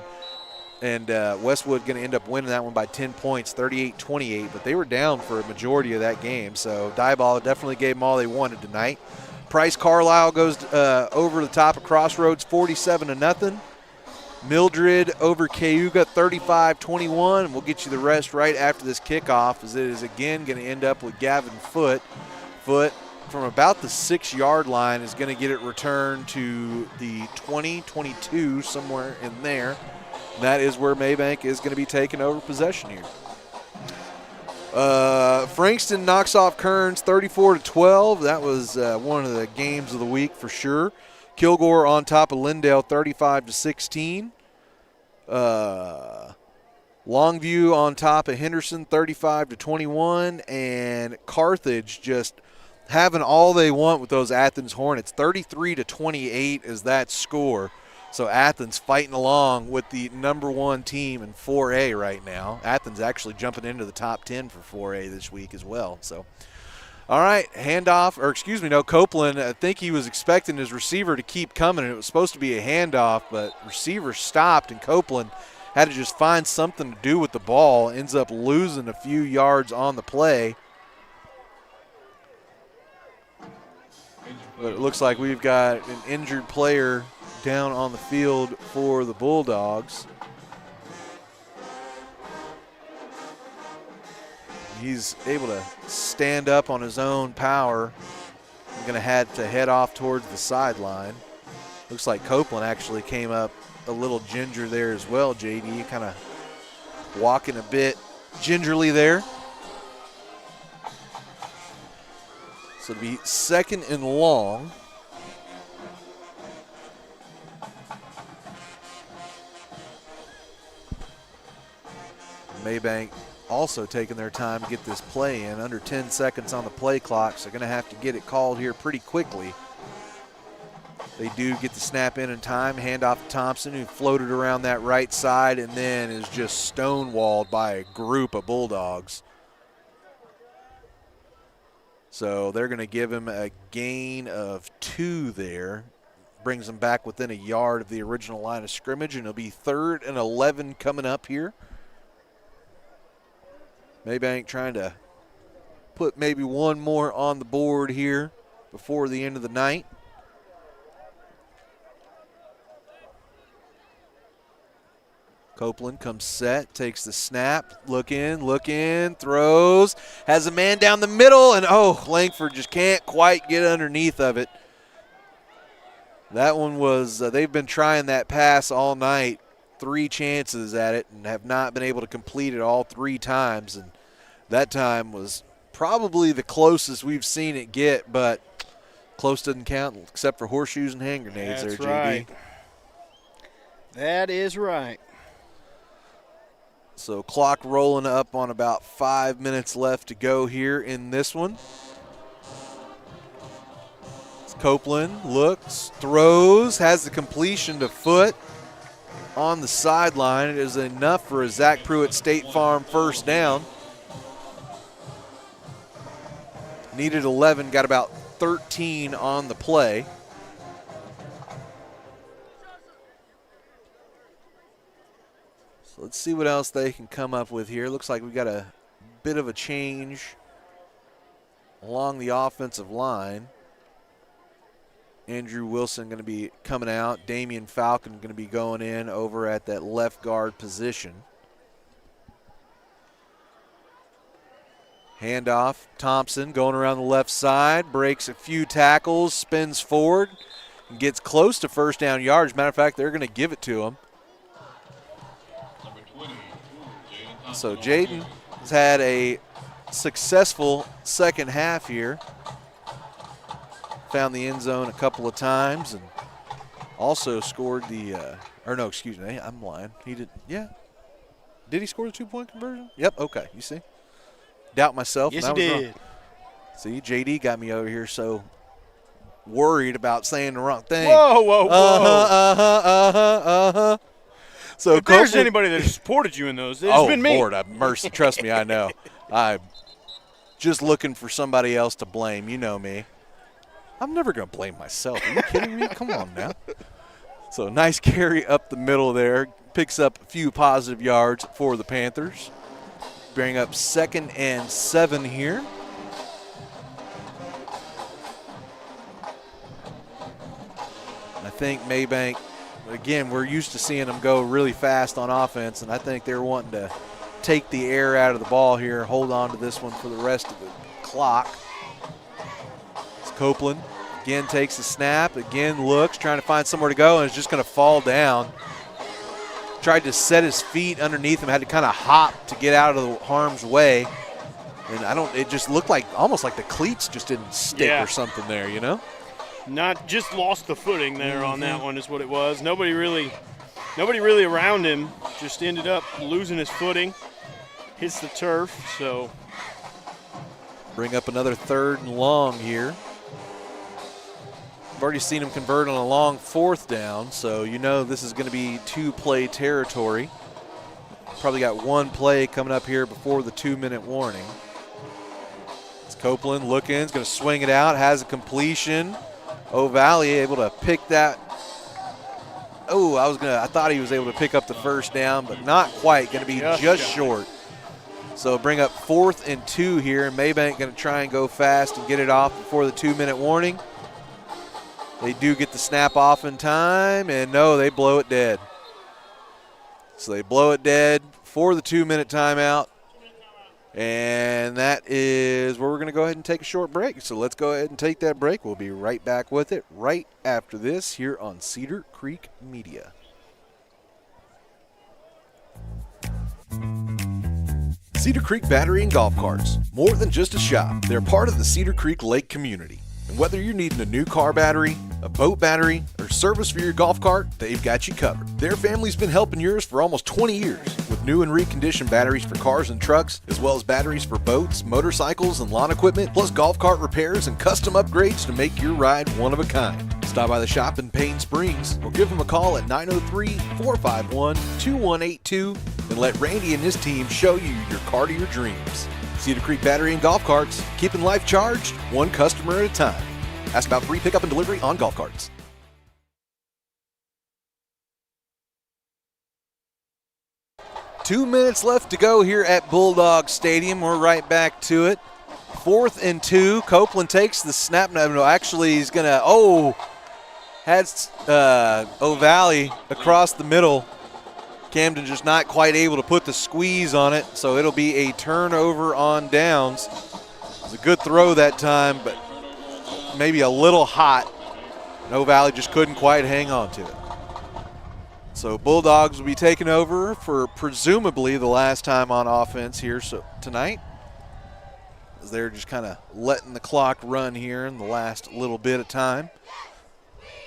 and Westwood going to end up winning that one by 10 points, 38-28. But they were down for a majority of that game, so Die ball definitely gave them all they wanted tonight. Price Carlisle goes over the top of Crossroads, 47-0. Mildred over Cayuga, 35-21. We'll get you the rest right after this kickoff, as it is again going to end up with Gavin Foote. Foote from about the 6-yard line is going to get it returned to the 20-22, somewhere in there. And that is where Maybank is going to be taking over possession here. Frankston knocks off Kearns 34-12. That was one of the games of the week for sure. Kilgore on top of Lindale 35-16. Longview on top of Henderson 35-21. And Carthage just having all they want with those Athens Hornets. 33-28 is that score. So Athens fighting along with the number 1 team in 4A right now. Athens actually jumping into the top 10 for 4A this week as well. So, all right, handoff, or excuse me, no, Copeland, I think he was expecting his receiver to keep coming, and it was supposed to be a handoff, but receiver stopped, and Copeland had to just find something to do with the ball, ends up losing a few yards on the play. But it looks like we've got an injured player down on the field for the Bulldogs. He's able to stand up on his own power. He's going to have to head off towards the sideline. Looks like Copeland actually came up a little ginger there as well, JD, kind of walking a bit gingerly there. So it'll be 2nd and long. Maybank also taking their time to get this play in. Under 10 seconds on the play clock, so they're going to have to get it called here pretty quickly. They do get the snap in time. Handoff to Thompson, who floated around that right side and then is just stonewalled by a group of Bulldogs. So they're going to give him a gain of 2 there. Brings them back within a yard of the original line of scrimmage, and it'll be 3rd and 11 coming up here. Maybank trying to put maybe one more on the board here before the end of the night. Copeland comes set, takes the snap, look in, throws, has a man down the middle, and Langford just can't quite get underneath of it. That one was, they've been trying that pass all night. 3 chances at it and have not been able to complete it all 3 times. And that time was probably the closest we've seen it get, but close doesn't count except for horseshoes and hand grenades. That's there, right. JD. That is right. So clock rolling up on about 5 minutes left to go here in this one. Copeland looks, throws, has the completion to Foote on the sideline. It is enough for a Zach Pruitt State Farm first down. Needed 11, got about 13 on the play. So let's see what else they can come up with here. Looks like we got a bit of a change along the offensive line. Andrew Wilson going to be coming out. Damian Falcon going to be going in over at that left guard position. Handoff, Thompson going around the left side, breaks a few tackles, spins forward, and gets close to first down yards. Matter of fact, they're going to give it to him. So Jaden has had a successful second half here. Found the end zone a couple of times and also scored the, I'm lying. He did, yeah. Did he score the 2-point conversion? Yep, okay, you see. Doubt myself. Yes, he did. See, JD got me over here so worried about saying the wrong thing. Whoa, whoa, whoa. So if there's anybody that has supported you in those, it's been me. Lord have mercy. Trust me, I know. I'm just looking for somebody else to blame. You know me. I'm never going to blame myself. Are you kidding me? Come on now. So nice carry up the middle there. Picks up a few positive yards for the Panthers. Bring up 2nd and 7 here. I think Maybank, again, we're used to seeing them go really fast on offense, and I think they're wanting to take the air out of the ball here, hold on to this one for the rest of the clock. It's Copeland. Again, takes the snap. Again, looks, trying to find somewhere to go, and is just going to fall down. Tried to set his feet underneath him, had to kind of hop to get out of the harm's way. And it just looked like almost like the cleats just didn't stick or something there, you know? Not just lost the footing there on that one is what it was. Nobody really around him, just ended up losing his footing. Hits the turf, so. Bring up another 3rd and long here. I've already seen him convert on a long 4th down, so you know this is going to be 2-play territory. Probably got 1 play coming up here before the 2-minute warning. It's Copeland looking, he's going to swing it out, has a completion. O'Valley able to pick that. Oh, I thought he was able to pick up the 1st down, but not quite, going to be just short. So bring up 4th and 2 here, and Maybank going to try and go fast and get it off before the 2-minute warning. They do get the snap off in time, and no, they blow it dead. So they blow it dead for the 2-minute timeout, and that is where we're going to go ahead and take a short break. So let's go ahead and take that break. We'll be right back with it right after this here on Cedar Creek Media. Cedar Creek Battery and Golf Carts, more than just a shop. They're part of the Cedar Creek Lake community. And whether you're needing a new car battery, a boat battery, or service for your golf cart, they've got you covered. Their family's been helping yours for almost 20 years with new and reconditioned batteries for cars and trucks, as well as batteries for boats, motorcycles, and lawn equipment, plus golf cart repairs and custom upgrades to make your ride one of a kind. Stop by the shop in Payne Springs or give them a call at 903-451-2182 and let Randy and his team show you your car to your dreams. Cedar Creek Battery and Golf Carts, keeping life charged, one customer at a time. Ask about free pickup and delivery on golf carts. Two minutes left to go here at Bulldog Stadium. We're right back to it. 4th and 2. Copeland takes the snap. No, actually he's going to, has O'Valley across the middle. Camden just not quite able to put the squeeze on it, so it'll be a turnover on downs. It was a good throw that time, but maybe a little hot. O'Valley just couldn't quite hang on to it. So Bulldogs will be taking over for presumably the last time on offense here tonight, as they're just kind of letting the clock run here in the last little bit of time.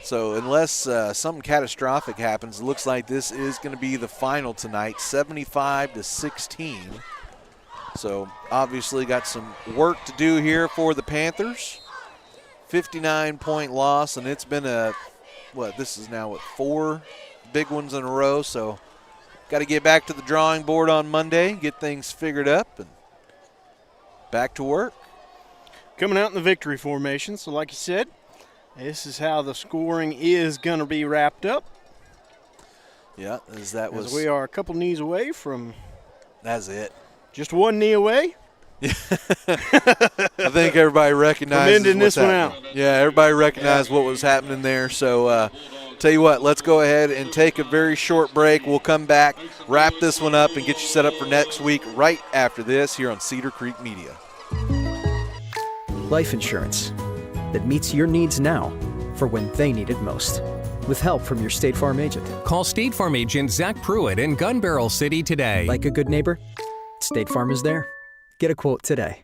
So unless something catastrophic happens, it looks like this is going to be the final tonight, 75-16. So obviously got some work to do here for the Panthers. 59-point loss, and it's been this is now 4 big ones in a row. So got to get back to the drawing board on Monday, get things figured up, and back to work. Coming out in the victory formation, so like you said, this is how the scoring is going to be wrapped up. Yeah, as we are a couple knees away from. That's it. Just 1 knee away. I think everybody recognizes what's this one out. Yeah, everybody recognized what was happening there. So, tell you what, let's go ahead and take a very short break. We'll come back, wrap this one up, and get you set up for next week right after this here on Cedar Creek Media. Life insurance that meets your needs now for when they need it most. With help from your State Farm agent. Call State Farm agent Zach Pruitt in Gun Barrel City today. Like a good neighbor, State Farm is there. Get a quote today.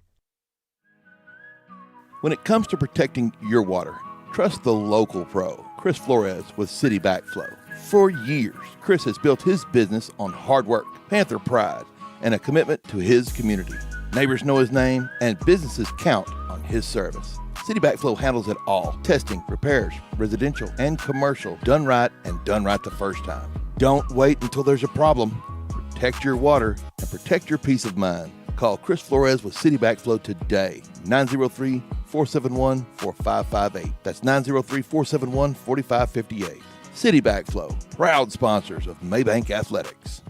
When it comes to protecting your water, trust the local pro, Chris Flores with City Backflow. For years, Chris has built his business on hard work, Panther pride, and a commitment to his community. Neighbors know his name, and businesses count on his service. City Backflow handles it all. Testing, repairs, residential and commercial, done right and done right the first time. Don't wait until there's a problem. Protect your water and protect your peace of mind. Call Chris Flores with City Backflow today. 903-471-4558. That's 903-471-4558. City Backflow, proud sponsors of Maybank Athletics.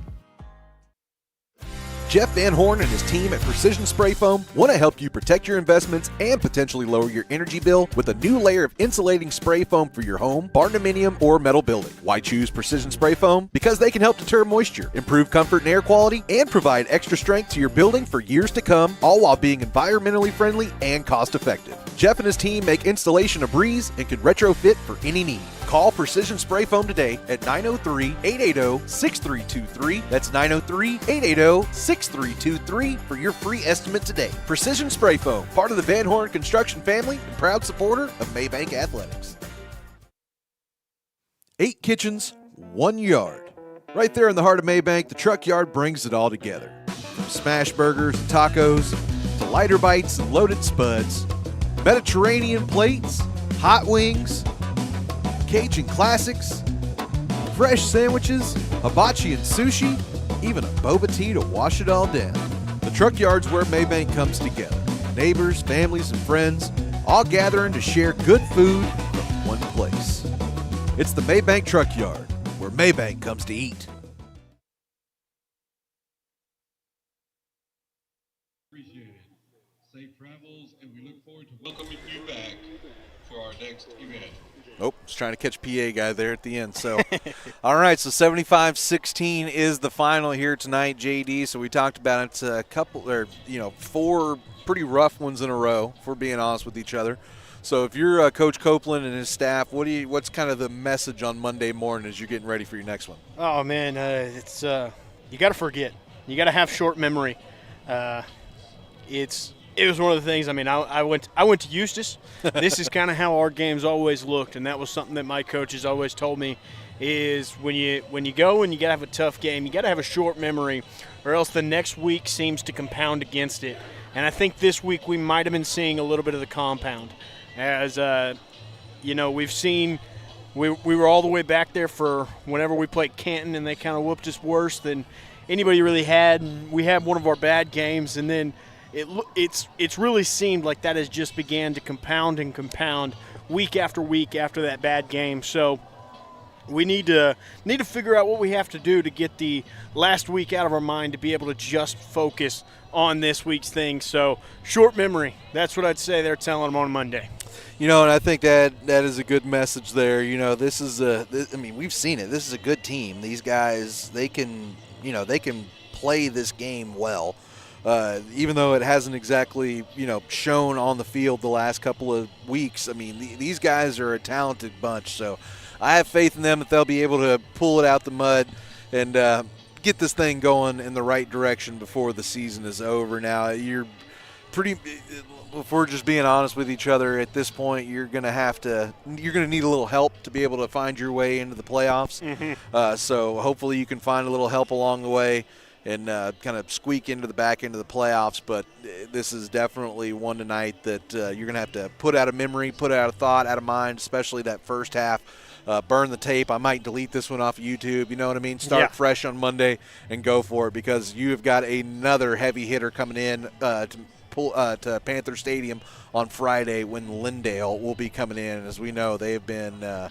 Jeff Van Horn and his team at Precision Spray Foam want to help you protect your investments and potentially lower your energy bill with a new layer of insulating spray foam for your home, barndominium, or metal building. Why choose Precision Spray Foam? Because they can help deter moisture, improve comfort and air quality, and provide extra strength to your building for years to come, all while being environmentally friendly and cost effective. Jeff and his team make installation a breeze and can retrofit for any need. Call Precision Spray Foam today at 903-880-6323. That's 903-880-6323 for your free estimate today. Precision Spray Foam, part of the Van Horn Construction family and proud supporter of Maybank Athletics. 8 kitchens, 1 yard. Right there in the heart of Maybank, the truck yard brings it all together. From smash burgers and tacos to lighter bites and loaded spuds, Mediterranean plates, hot wings, Cajun classics, fresh sandwiches, hibachi and sushi, even a boba tea to wash it all down. The truck yard's where Maybank comes together. Neighbors, families, and friends all gathering to share good food from one place. It's the Maybank Truck Yard, where Maybank comes to eat. Appreciate it. Safe travels, and we look forward to welcoming you back for our next event. Oh, was trying to catch PA guy there at the end. So, all right, so 75-16 is the final here tonight, JD. So we talked about it a couple, or 4 pretty rough ones in a row, if we're being honest with each other. So if you're Coach Copeland and his staff, what's kind of the message on Monday morning as you're getting ready for your next one? Oh man, it's you got to forget. You got to have short memory. It was one of the things. I mean, I went to Eustis. This is kind of how our games always looked, and that was something that my coaches always told me is when you go and you got to have a tough game, you got to have a short memory, or else the next week seems to compound against it. And I think this week we might have been seeing a little bit of the compound, as we've seen. We were all the way back there for whenever we played Canton, and they kind of whooped us worse than anybody really had. And we had one of our bad games, and then it's really seemed like that has just began to compound and compound week after week after that bad game. So we need to figure out what we have to do to get the last week out of our mind to be able to just focus on this week's thing. So short memory, that's what I'd say they're telling them on Monday. And I think that is a good message there. This is we've seen it. This is a good team. These guys, they can play this game well. Even though it hasn't exactly, shown on the field the last couple of weeks. I mean, these guys are a talented bunch, so I have faith in them that they'll be able to pull it out the mud and get this thing going in the right direction before the season is over. Now, if we're just being honest with each other at this point, you're going to need a little help to be able to find your way into the playoffs. Mm-hmm. So hopefully you can find a little help along the way and kind of squeak into the back end of the playoffs. But this is definitely one tonight that you're going to have to put out of memory, put out of thought, out of mind, especially that first half. Burn the tape. I might delete this one off of YouTube. You know what I mean? Start fresh on Monday and go for it, because you have got another heavy hitter coming in to Panther Stadium on Friday when Lindale will be coming in. As we know, they have been a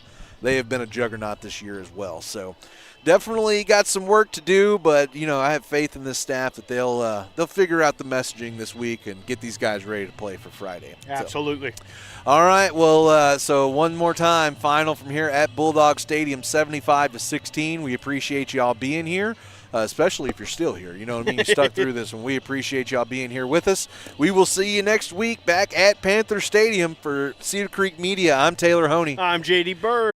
juggernaut this year as well. So definitely got some work to do, but I have faith in this staff that they'll figure out the messaging this week and get these guys ready to play for Friday. Absolutely. So, all right. Well, so one more time, final from here at Bulldog Stadium, 75-16. We appreciate y'all being here. Especially if you're still here. You know what I mean? You stuck through this, and we appreciate y'all being here with us. We will see you next week back at Panther Stadium. For Cedar Creek Media, I'm Taylor Honey. I'm J.D. Bird.